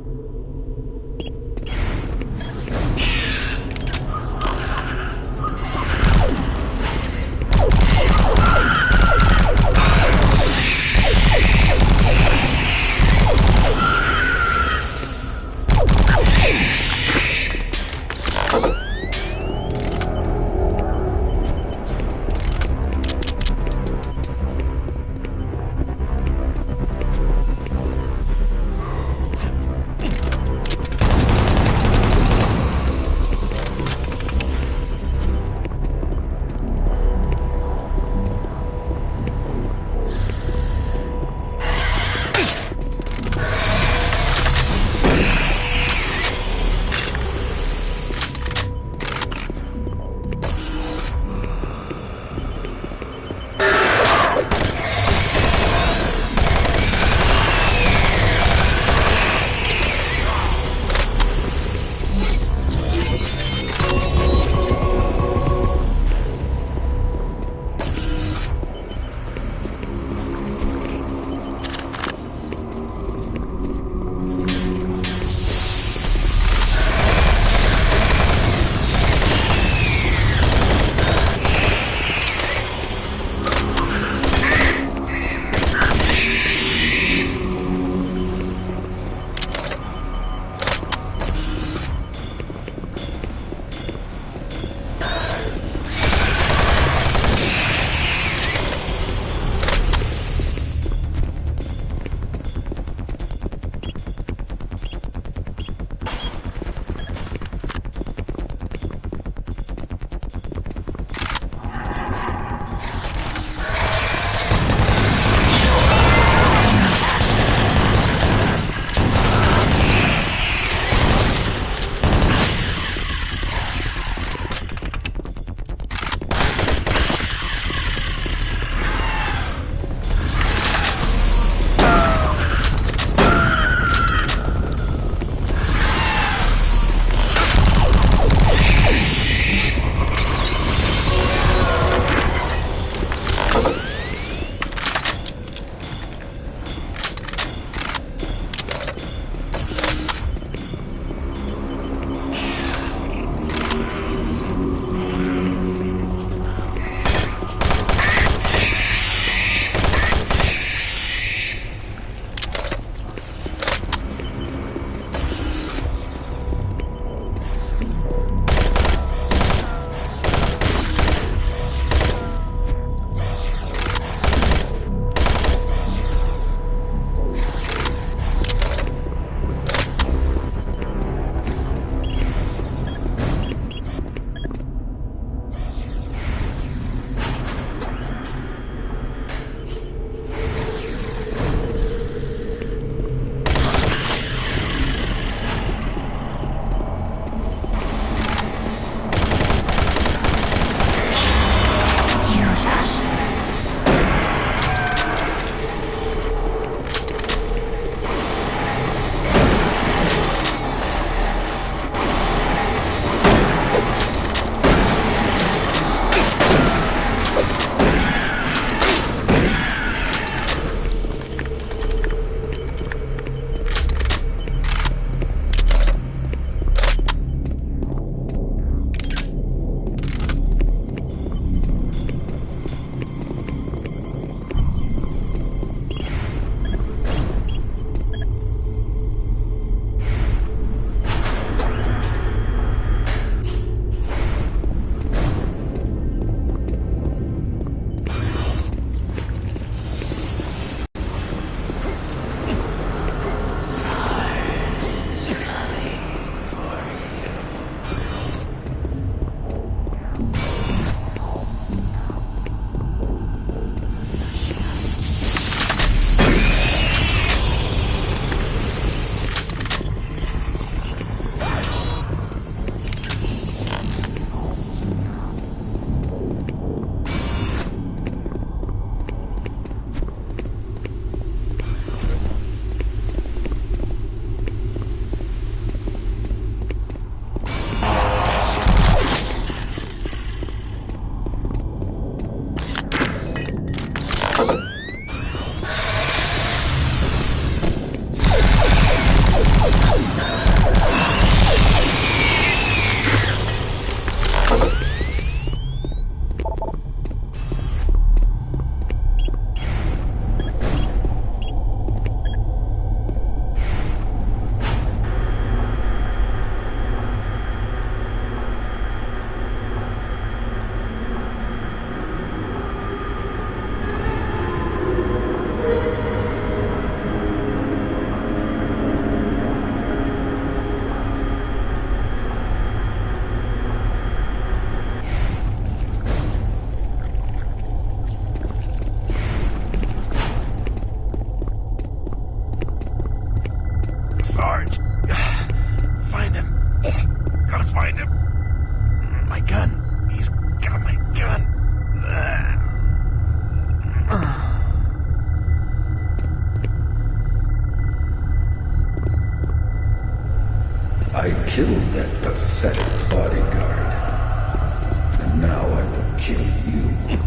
kill you.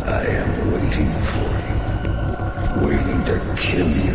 I am waiting for you, waiting to kill you.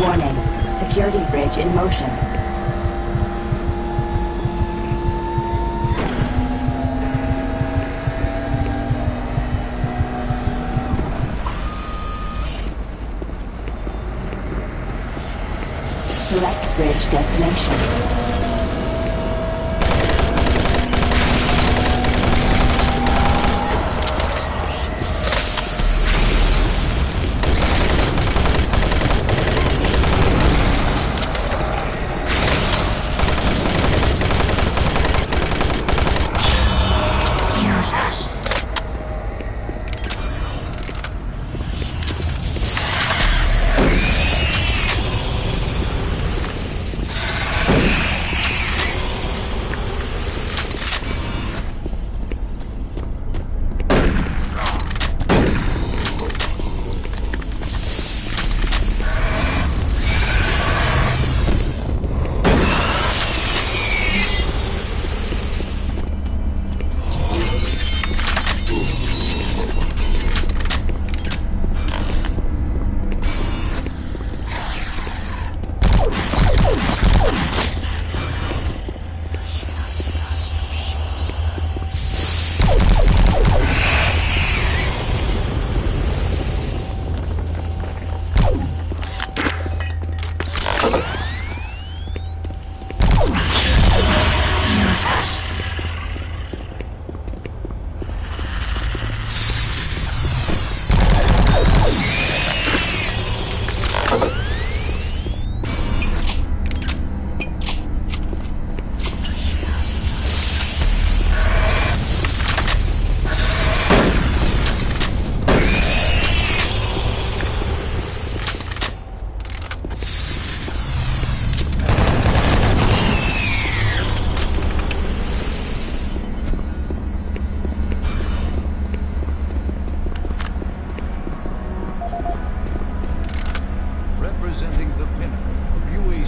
Warning. Security bridge in motion. Select bridge destination.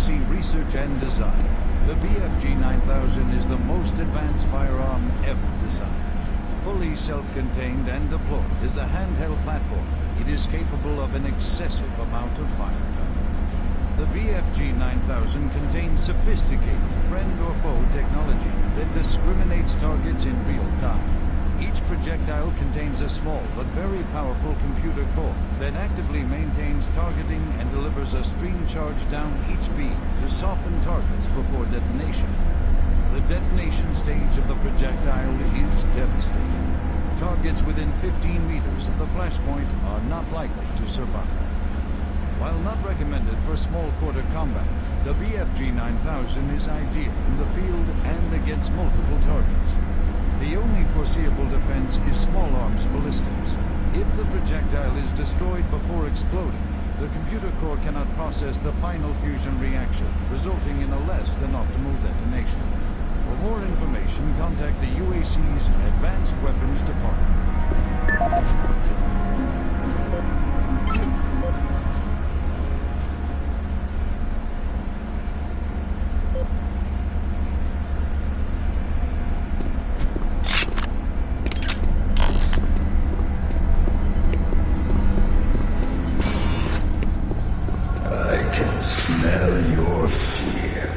UAC research and design. The BFG 9000 is the most advanced firearm ever designed. Fully self-contained and deployed as a handheld platform, it is capable of an excessive amount of firepower. The BFG 9000 contains sophisticated friend or foe technology that discriminates targets in real time. Each projectile contains a small but very powerful computer core that actively maintains targeting and delivers a stream charge down each beam to soften targets before detonation. The detonation stage of the projectile is devastating. Targets within 15 meters of the flashpoint are not likely to survive. While not recommended for small quarter combat, the BFG 9000 is ideal in the field and against multiple targets. The only foreseeable defense is small arms ballistics. If the projectile is destroyed before exploding, the computer core cannot process the final fusion reaction, resulting in a less than optimal detonation. For more information, contact the UAC's Advanced Weapons Department. Smell your fear.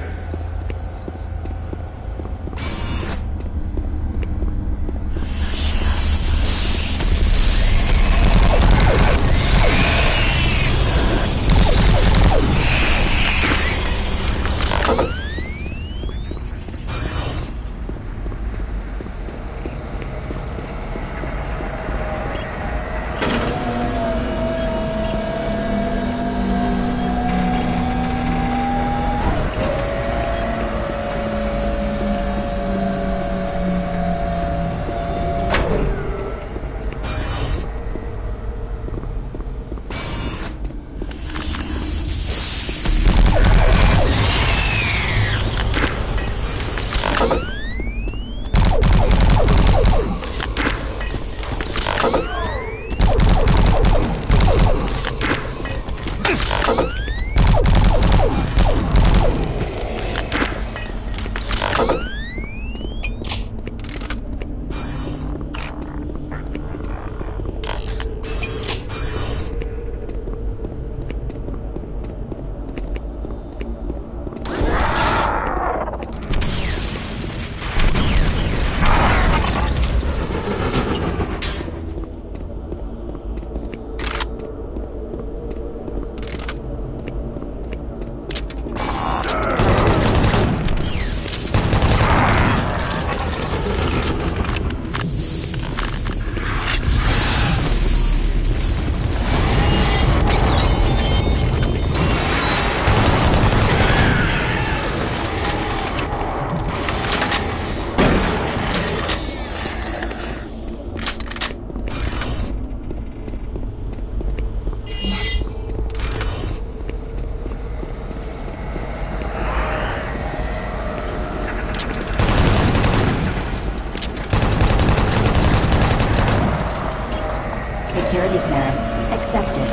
Security clearance accepted.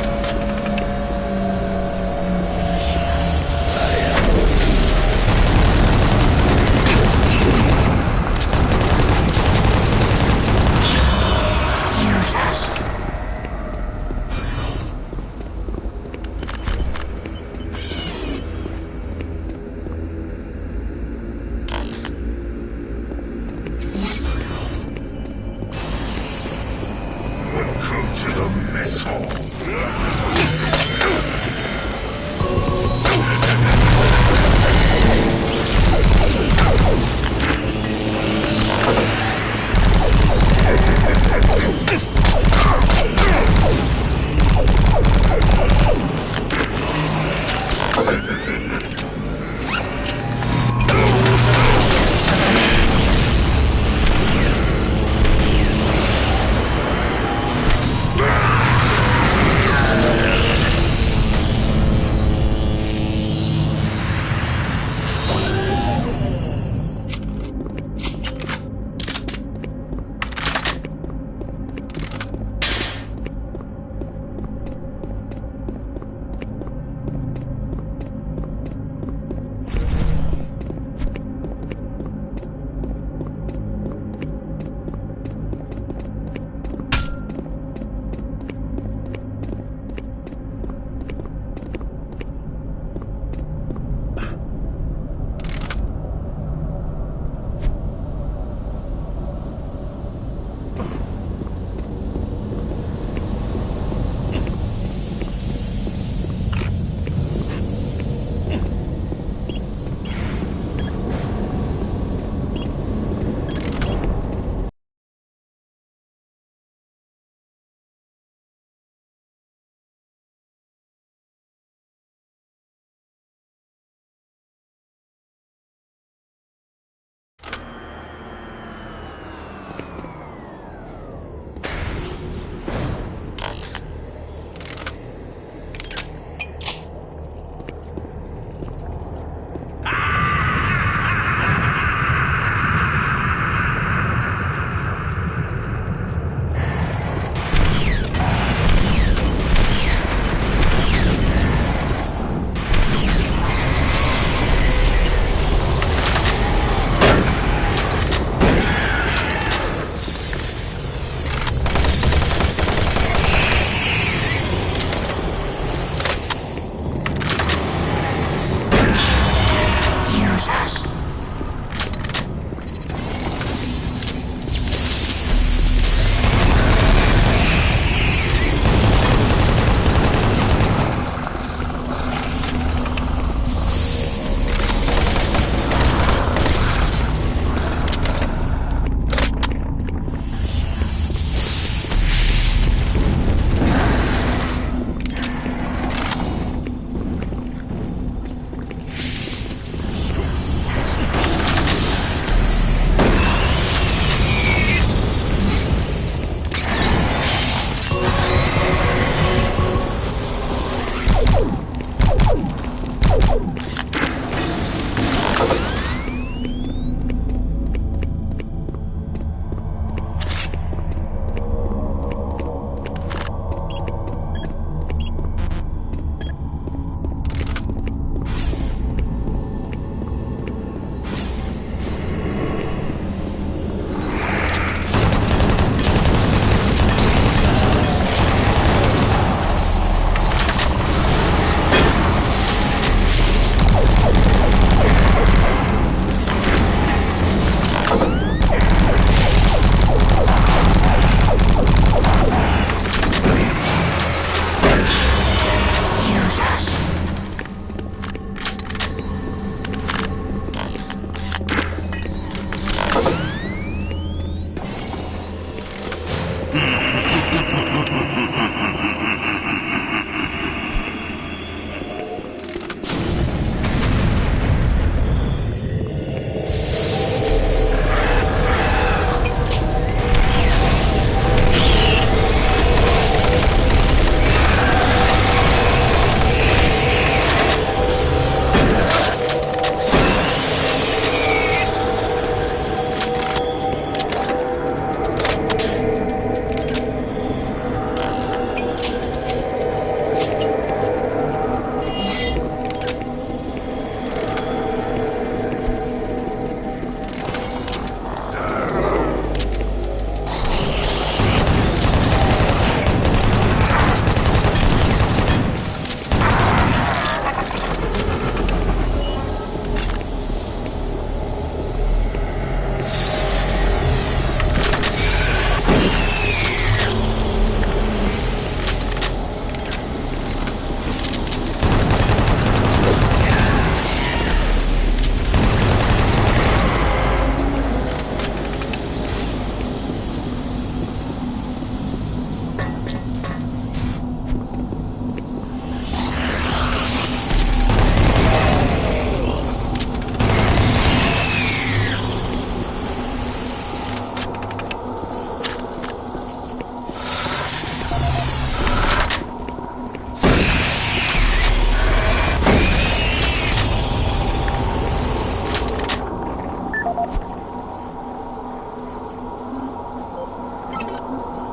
To the mess hall.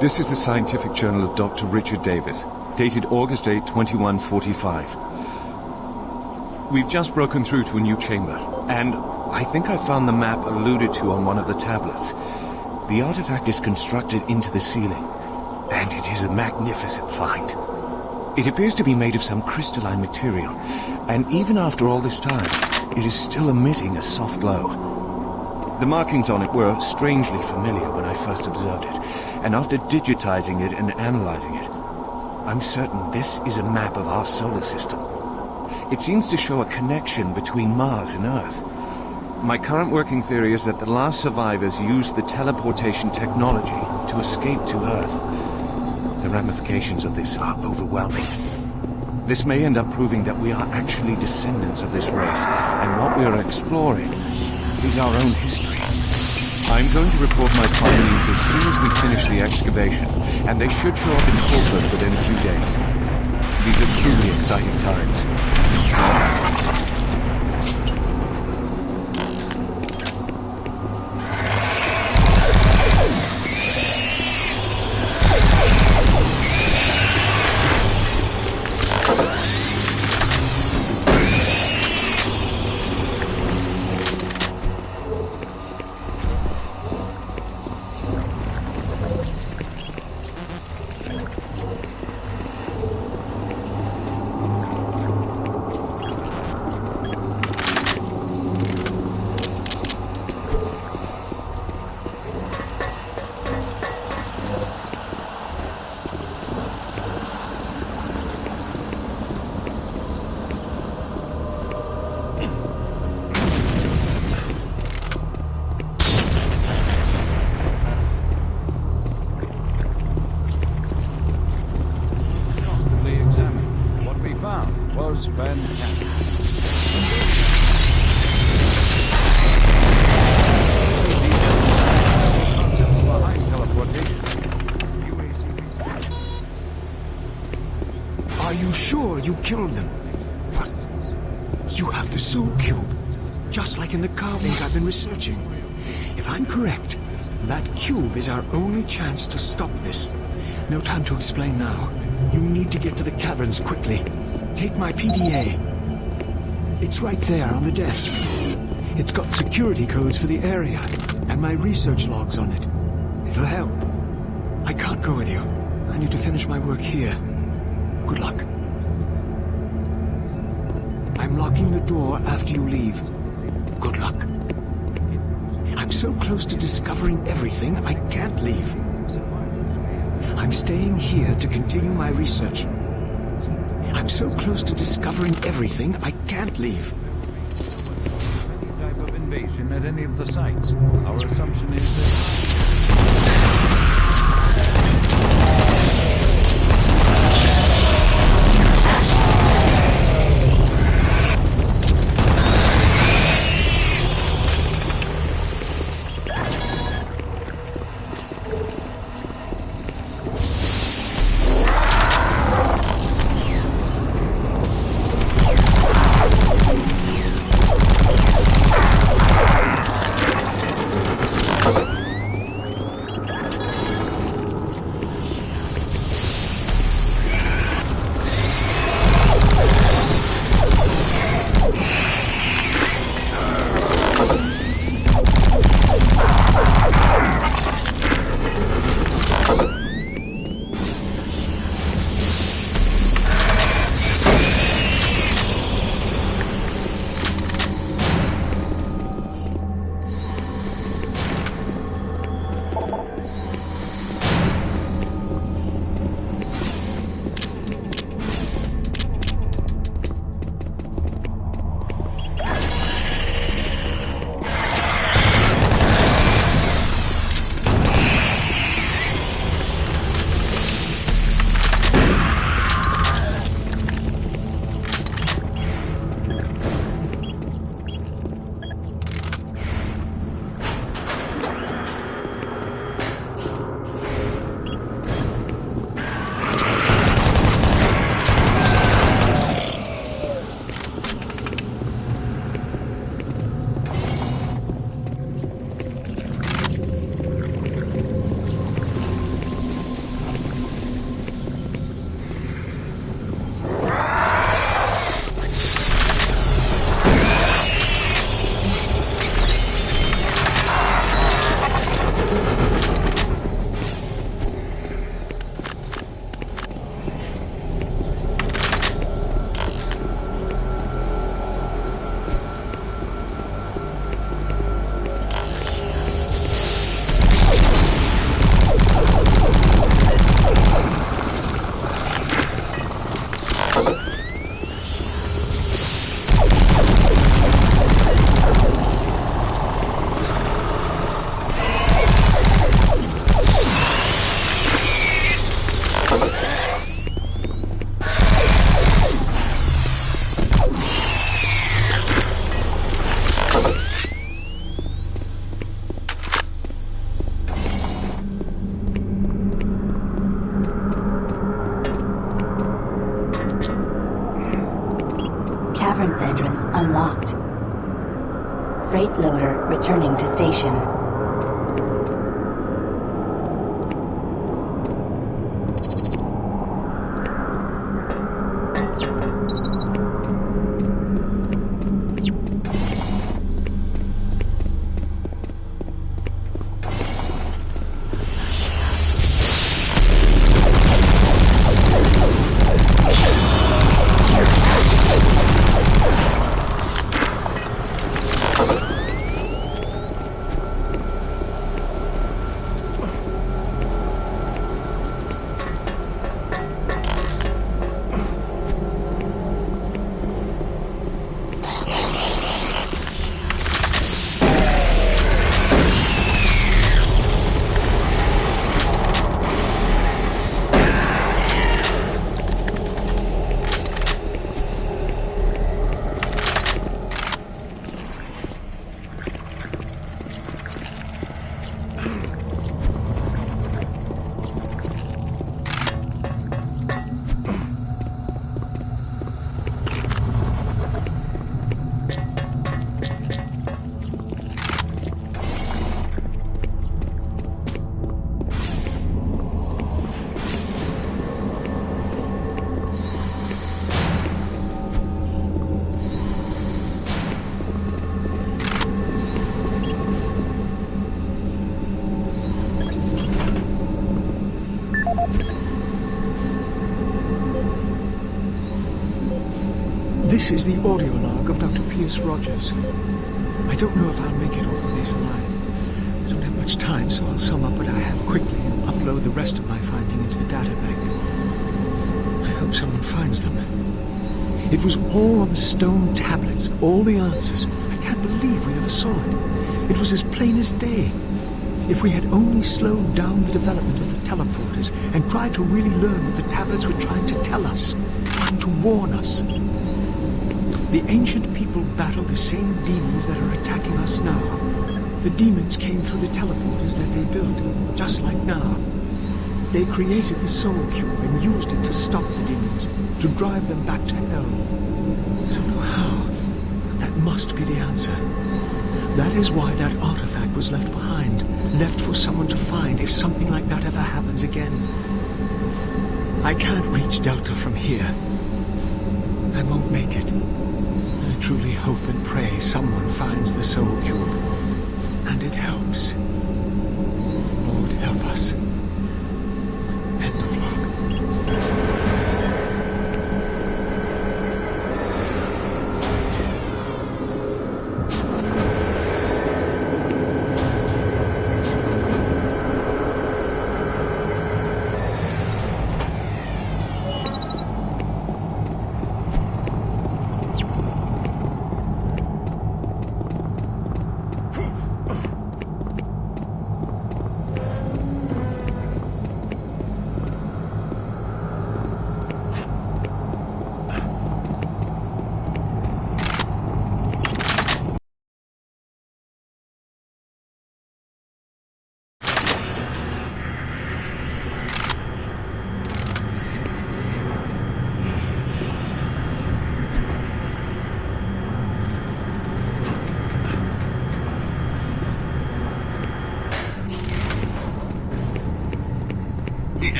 This is the Scientific Journal of Dr. Richard Davis, dated August 8, 2145. We've just broken through to a new chamber, and I think I found the map alluded to on one of the tablets. The artifact is constructed into the ceiling, and it is a magnificent find. It appears to be made of some crystalline material, and even after all this time, it is still emitting a soft glow. The markings on it were strangely familiar when I first observed it, and after digitizing it and analyzing it, I'm certain this is a map of our solar system. It seems to show a connection between Mars and Earth. My current working theory is that the last survivors used the teleportation technology to escape to Earth. The ramifications of this are overwhelming. This may end up proving that we are actually descendants of this race, and what we are exploring is our own history. I'm going to report my findings as soon as we finish the excavation, and they should show up in Fulford within a few days. These are truly exciting times. Fantastic. Are you sure you killed them? But you have the Soul Cube, just like in the carvings I've been researching. If I'm correct, that cube is our only chance to stop this. No time to explain now. You need to get to the caverns quickly. Take my PDA. It's right there on the desk. It's got security codes for the area, and my research logs on it. It'll help. I can't go with you. I need to finish my work here. Good luck. I'm locking the door after you leave. Good luck. I'm so close to discovering everything, I can't leave. I'm staying here to continue my research. I'm so close to discovering everything, I can't leave. Any type of invasion at any of the sites. Our assumption is that... Cavern's entrance unlocked. Freight loader returning to station. This is the audio log of Dr. Pierce Rogers. I don't know if I'll make it off the base alive. I don't have much time, so I'll sum up what I have quickly and upload the rest of my finding into the data bank. I hope someone finds them. It was all on the stone tablets, all the answers. I can't believe we never saw it. It was as plain as day. If we had only slowed down the development of the teleporters and tried to really learn what the tablets were trying to tell us, trying to warn us. The ancient people battled the same demons that are attacking us now. The demons came through the teleporters that they built, just like now. They created the Soul Cube and used it to stop the demons, to drive them back to hell. I don't know how, but that must be the answer. That is why that artifact was left behind, left for someone to find if something like that ever happens again. I can't reach Delta from here. I won't make it. I truly hope and pray someone finds the Soul Cube. And it helps. Lord, help us. End of log.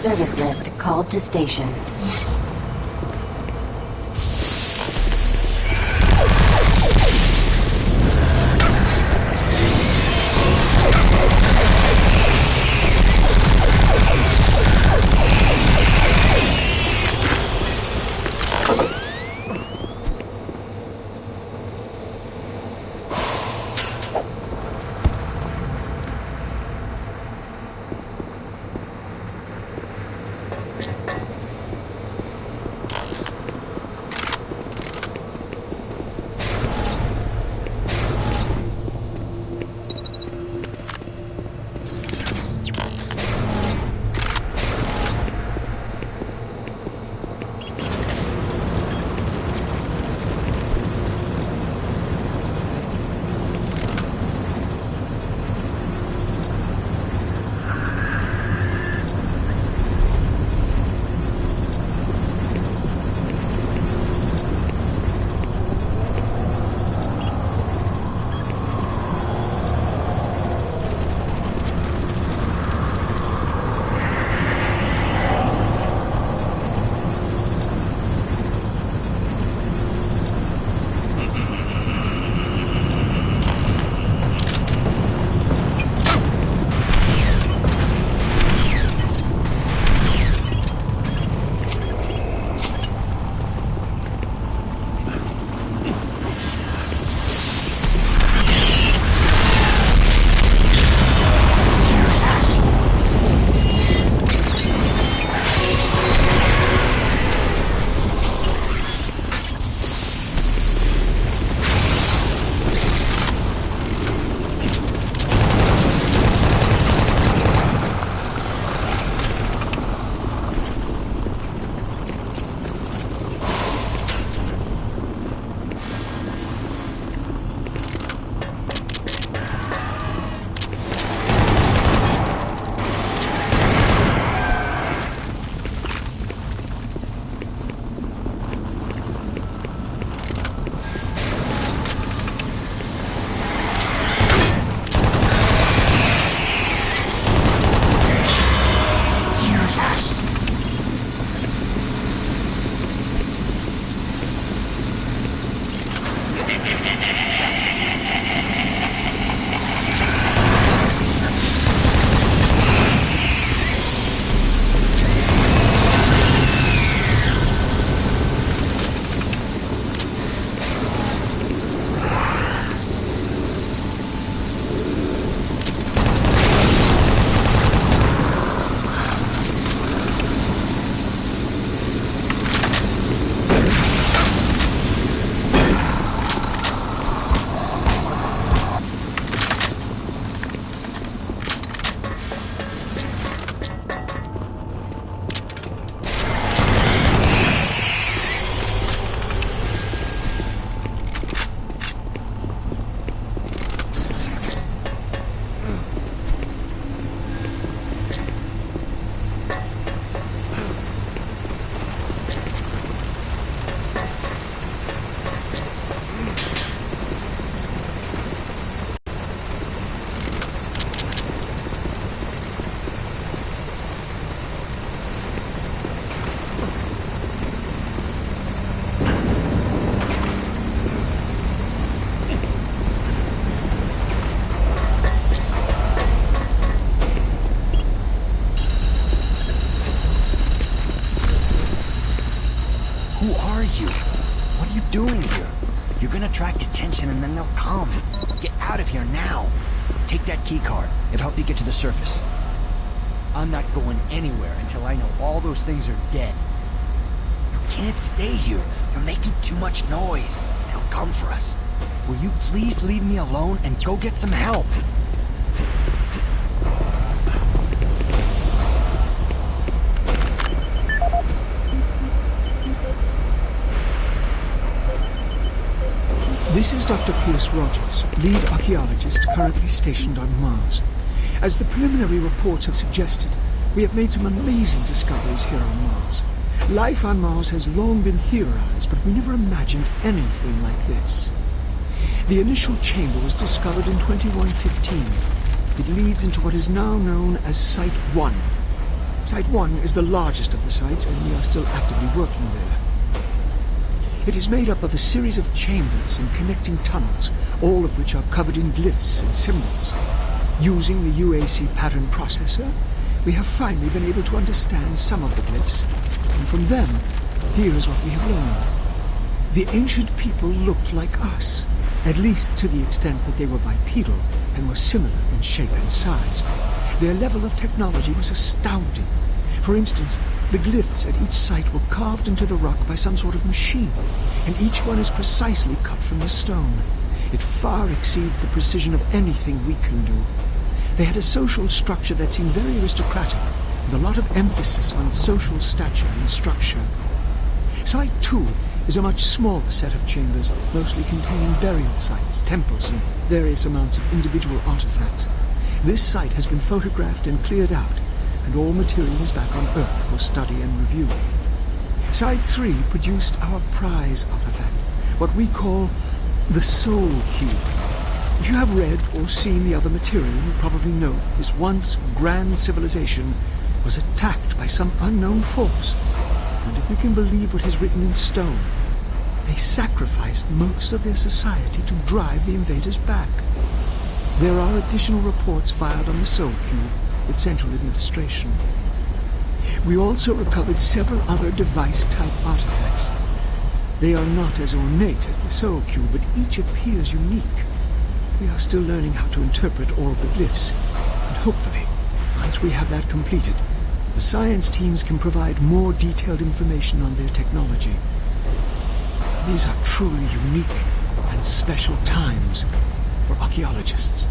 Service lift called to station. doing here? You're gonna attract attention and then they'll come. Get out of here now. Take that key card. It'll help you get to the surface. I'm not going anywhere until I know all those things are dead. You can't stay here. You're making too much noise. They'll come for us. Will you please leave me alone and go get some help? This is Dr. Pierce Rogers, lead archaeologist currently stationed on Mars. As the preliminary reports have suggested, we have made some amazing discoveries here on Mars. Life on Mars has long been theorized, but we never imagined anything like this. The initial chamber was discovered in 2115. It leads into what is now known as Site 1. Site 1 is the largest of the sites, and we are still actively working there. It is made up of a series of chambers and connecting tunnels, all of which are covered in glyphs and symbols. Using the UAC pattern processor, we have finally been able to understand some of the glyphs, and from them, here is what we have learned. The ancient people looked like us, at least to the extent that they were bipedal and were similar in shape and size. Their level of technology was astounding. For instance, the glyphs at each site were carved into the rock by some sort of machine, and each one is precisely cut from the stone. It far exceeds the precision of anything we can do. They had a social structure that seemed very aristocratic, with a lot of emphasis on social stature and structure. Site 2 is a much smaller set of chambers, mostly containing burial sites, temples, and various amounts of individual artifacts. This site has been photographed and cleared out, and all material is back on Earth for study and review. Site 3 produced our prize artifact, what we call the Soul Cube. If you have read or seen the other material, you probably know that this once grand civilization was attacked by some unknown force, and if we can believe what is written in stone, they sacrificed most of their society to drive the invaders back. There are additional reports filed on the Soul Cube with Central Administration. We also recovered several other device-type artifacts. They are not as ornate as the Soul Cube, but each appears unique. We are still learning how to interpret all of the glyphs, and hopefully, once we have that completed, the science teams can provide more detailed information on their technology. These are truly unique and special times for archaeologists.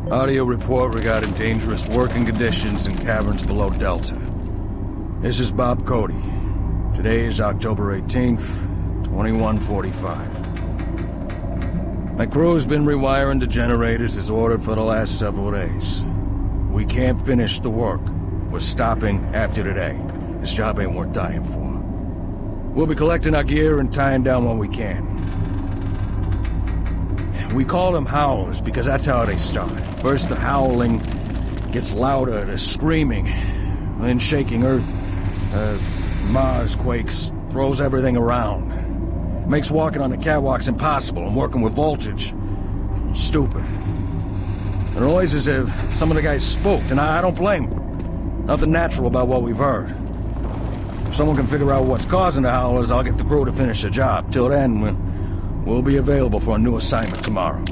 Audio report regarding dangerous working conditions in caverns below Delta. This is Bob Cody. Today is October 18th, 2145. My crew's been rewiring the generators as ordered for the last several days. We can't finish the work. We're stopping after today. This job ain't worth dying for. We'll be collecting our gear and tying down what we can. We call them howlers because that's how they start. First the howling gets louder, the screaming, then shaking Earth, Mars quakes, throws everything around. Makes walking on the catwalks impossible and working with voltage stupid. The noise is as if some of the guys spooked, and I don't blame them. Nothing natural about what we've heard. If someone can figure out what's causing the howlers, I'll get the crew to finish the job. Till then, we'll be available for a new assignment tomorrow.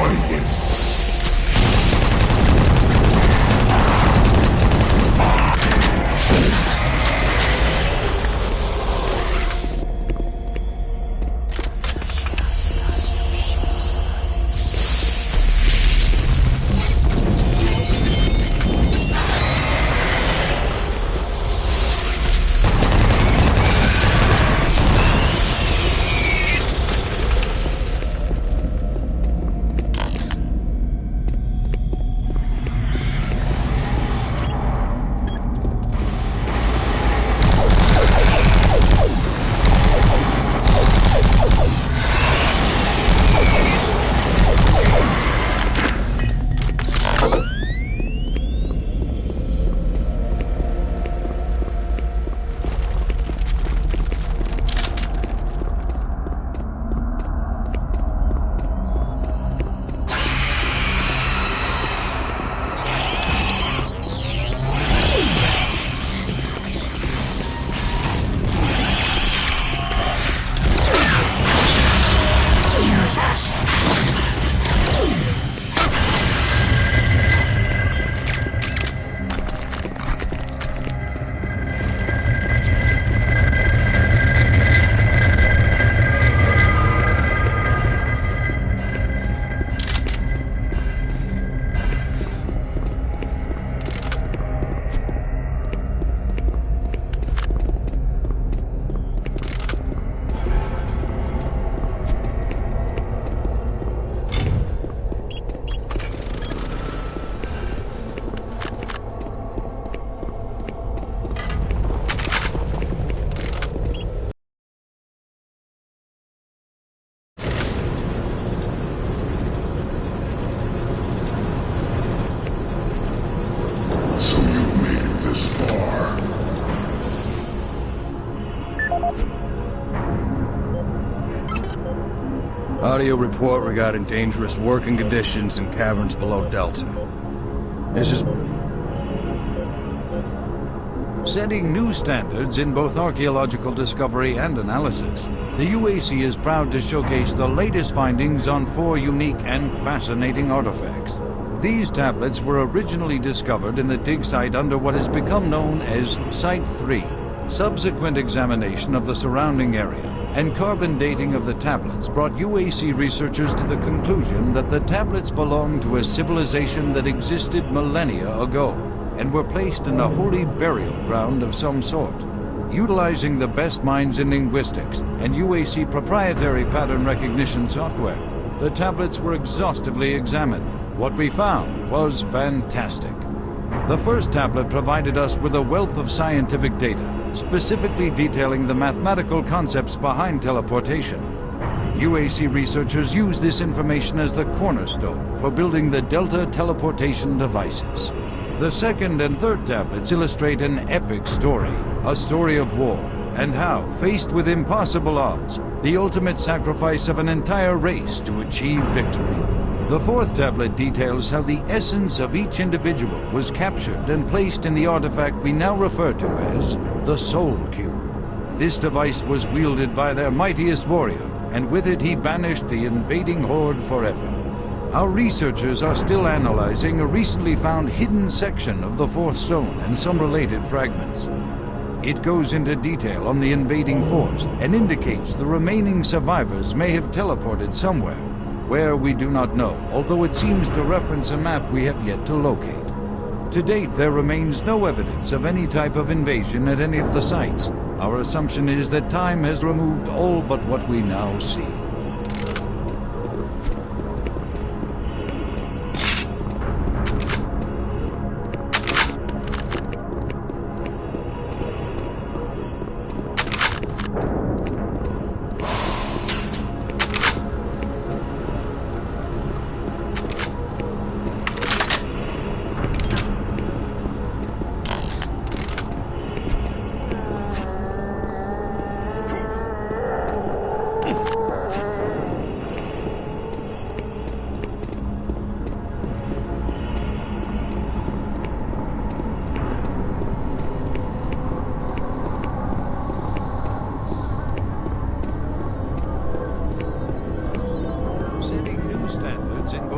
Destroy him. Audio report regarding dangerous working conditions in caverns below Delta. This is... Setting new standards in both archaeological discovery and analysis, the UAC is proud to showcase the latest findings on 4 unique and fascinating artifacts. These tablets were originally discovered in the dig site under what has become known as Site 3. Subsequent examination of the surrounding area and carbon dating of the tablets brought UAC researchers to the conclusion that the tablets belonged to a civilization that existed millennia ago and were placed in a holy burial ground of some sort. Utilizing the best minds in linguistics and UAC proprietary pattern recognition software, the tablets were exhaustively examined. What we found was fantastic. The first tablet provided us with a wealth of scientific data, specifically detailing the mathematical concepts behind teleportation. UAC researchers use this information as the cornerstone for building the Delta teleportation devices. The second and third tablets illustrate an epic story, a story of war, and how, faced with impossible odds, the ultimate sacrifice of an entire race to achieve victory. The fourth tablet details how the essence of each individual was captured and placed in the artifact we now refer to as the Soul Cube. This device was wielded by their mightiest warrior, and with it he banished the invading horde forever. Our researchers are still analyzing a recently found hidden section of the fourth stone and some related fragments. It goes into detail on the invading force and indicates the remaining survivors may have teleported somewhere. Where we do not know, although it seems to reference a map we have yet to locate. To date, there remains no evidence of any type of invasion at any of the sites. Our assumption is that time has removed all but what we now see.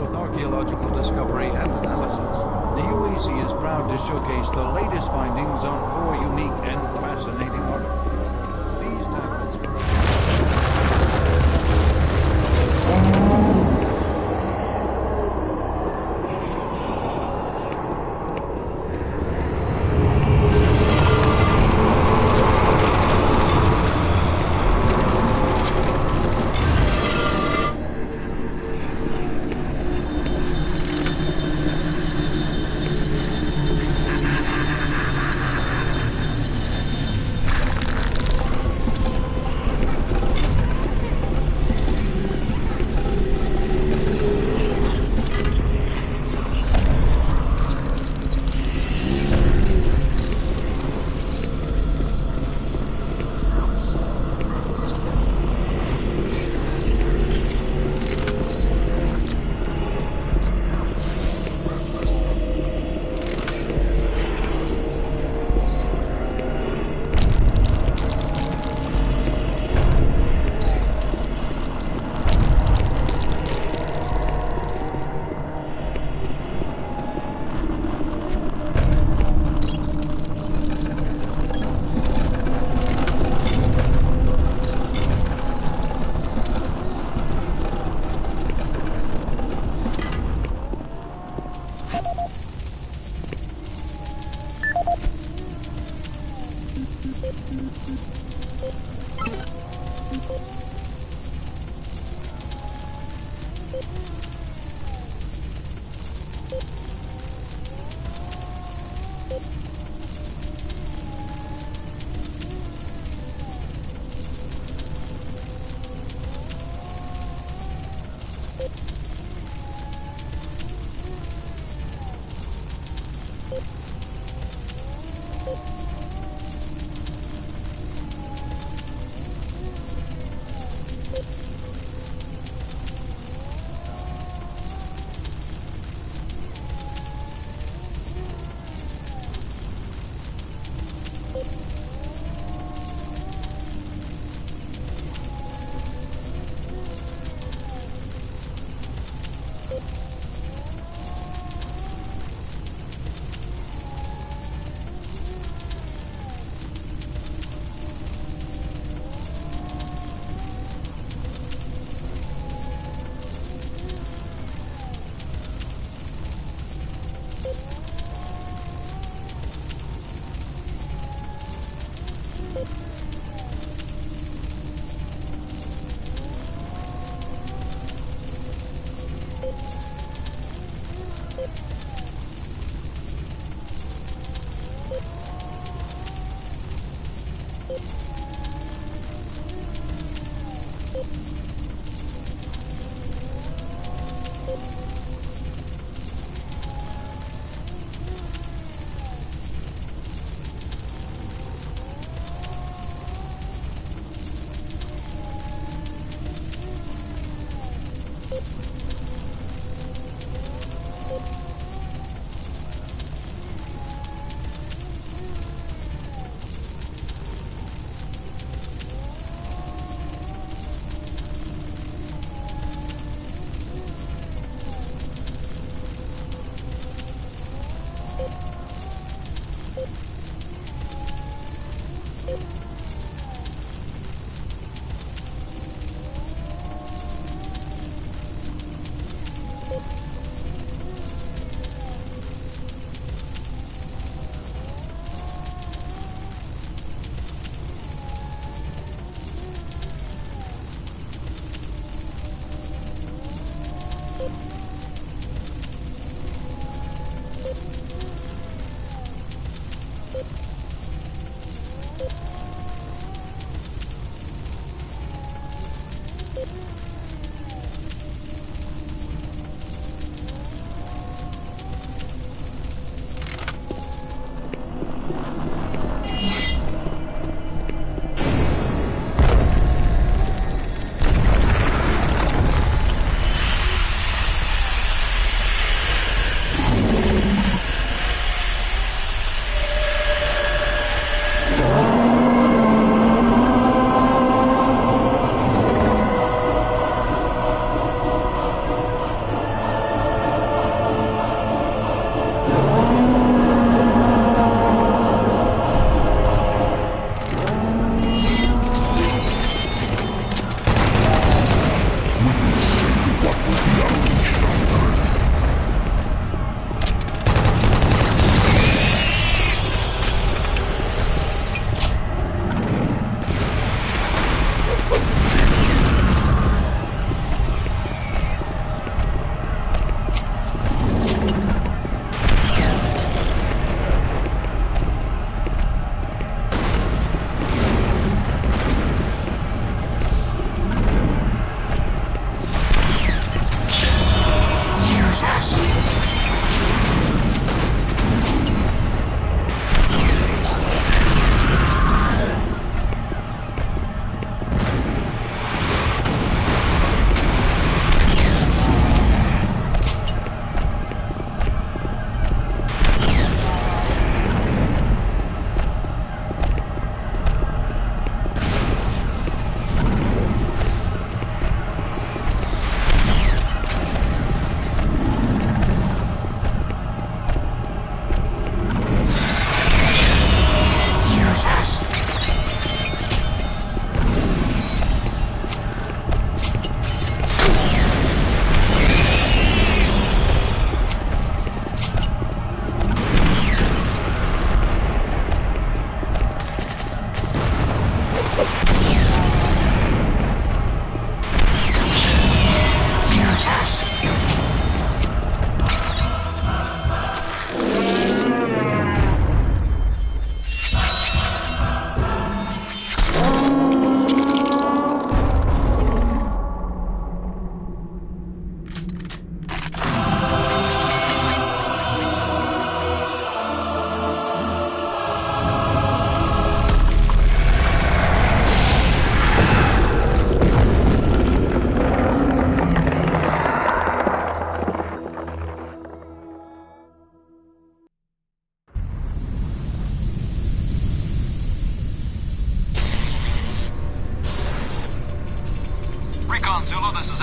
both archaeological discovery and analysis, the UAC is proud to showcase the latest findings on 4 unique and fascinating artifacts. These tablets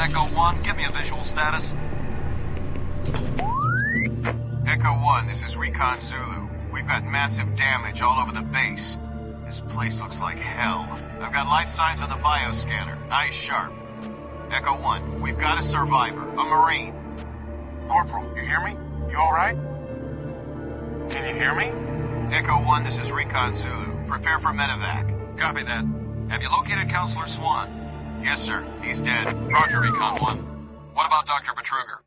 Echo 1. Give me a visual status. Echo 1, this is Recon Zulu. We've got massive damage all over the base. This place looks like hell. I've got life signs on the bioscanner. Eyes sharp. Echo 1, we've got a survivor, a Marine. Corporal, you hear me? You alright? Can you hear me? Echo 1, this is Recon Zulu. Prepare for medevac. Copy that. Have you located Counselor Swan? Yes, sir. He's dead. Roger, Recon 1. What about Dr. Betruger?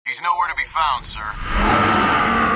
He's nowhere to be found, sir.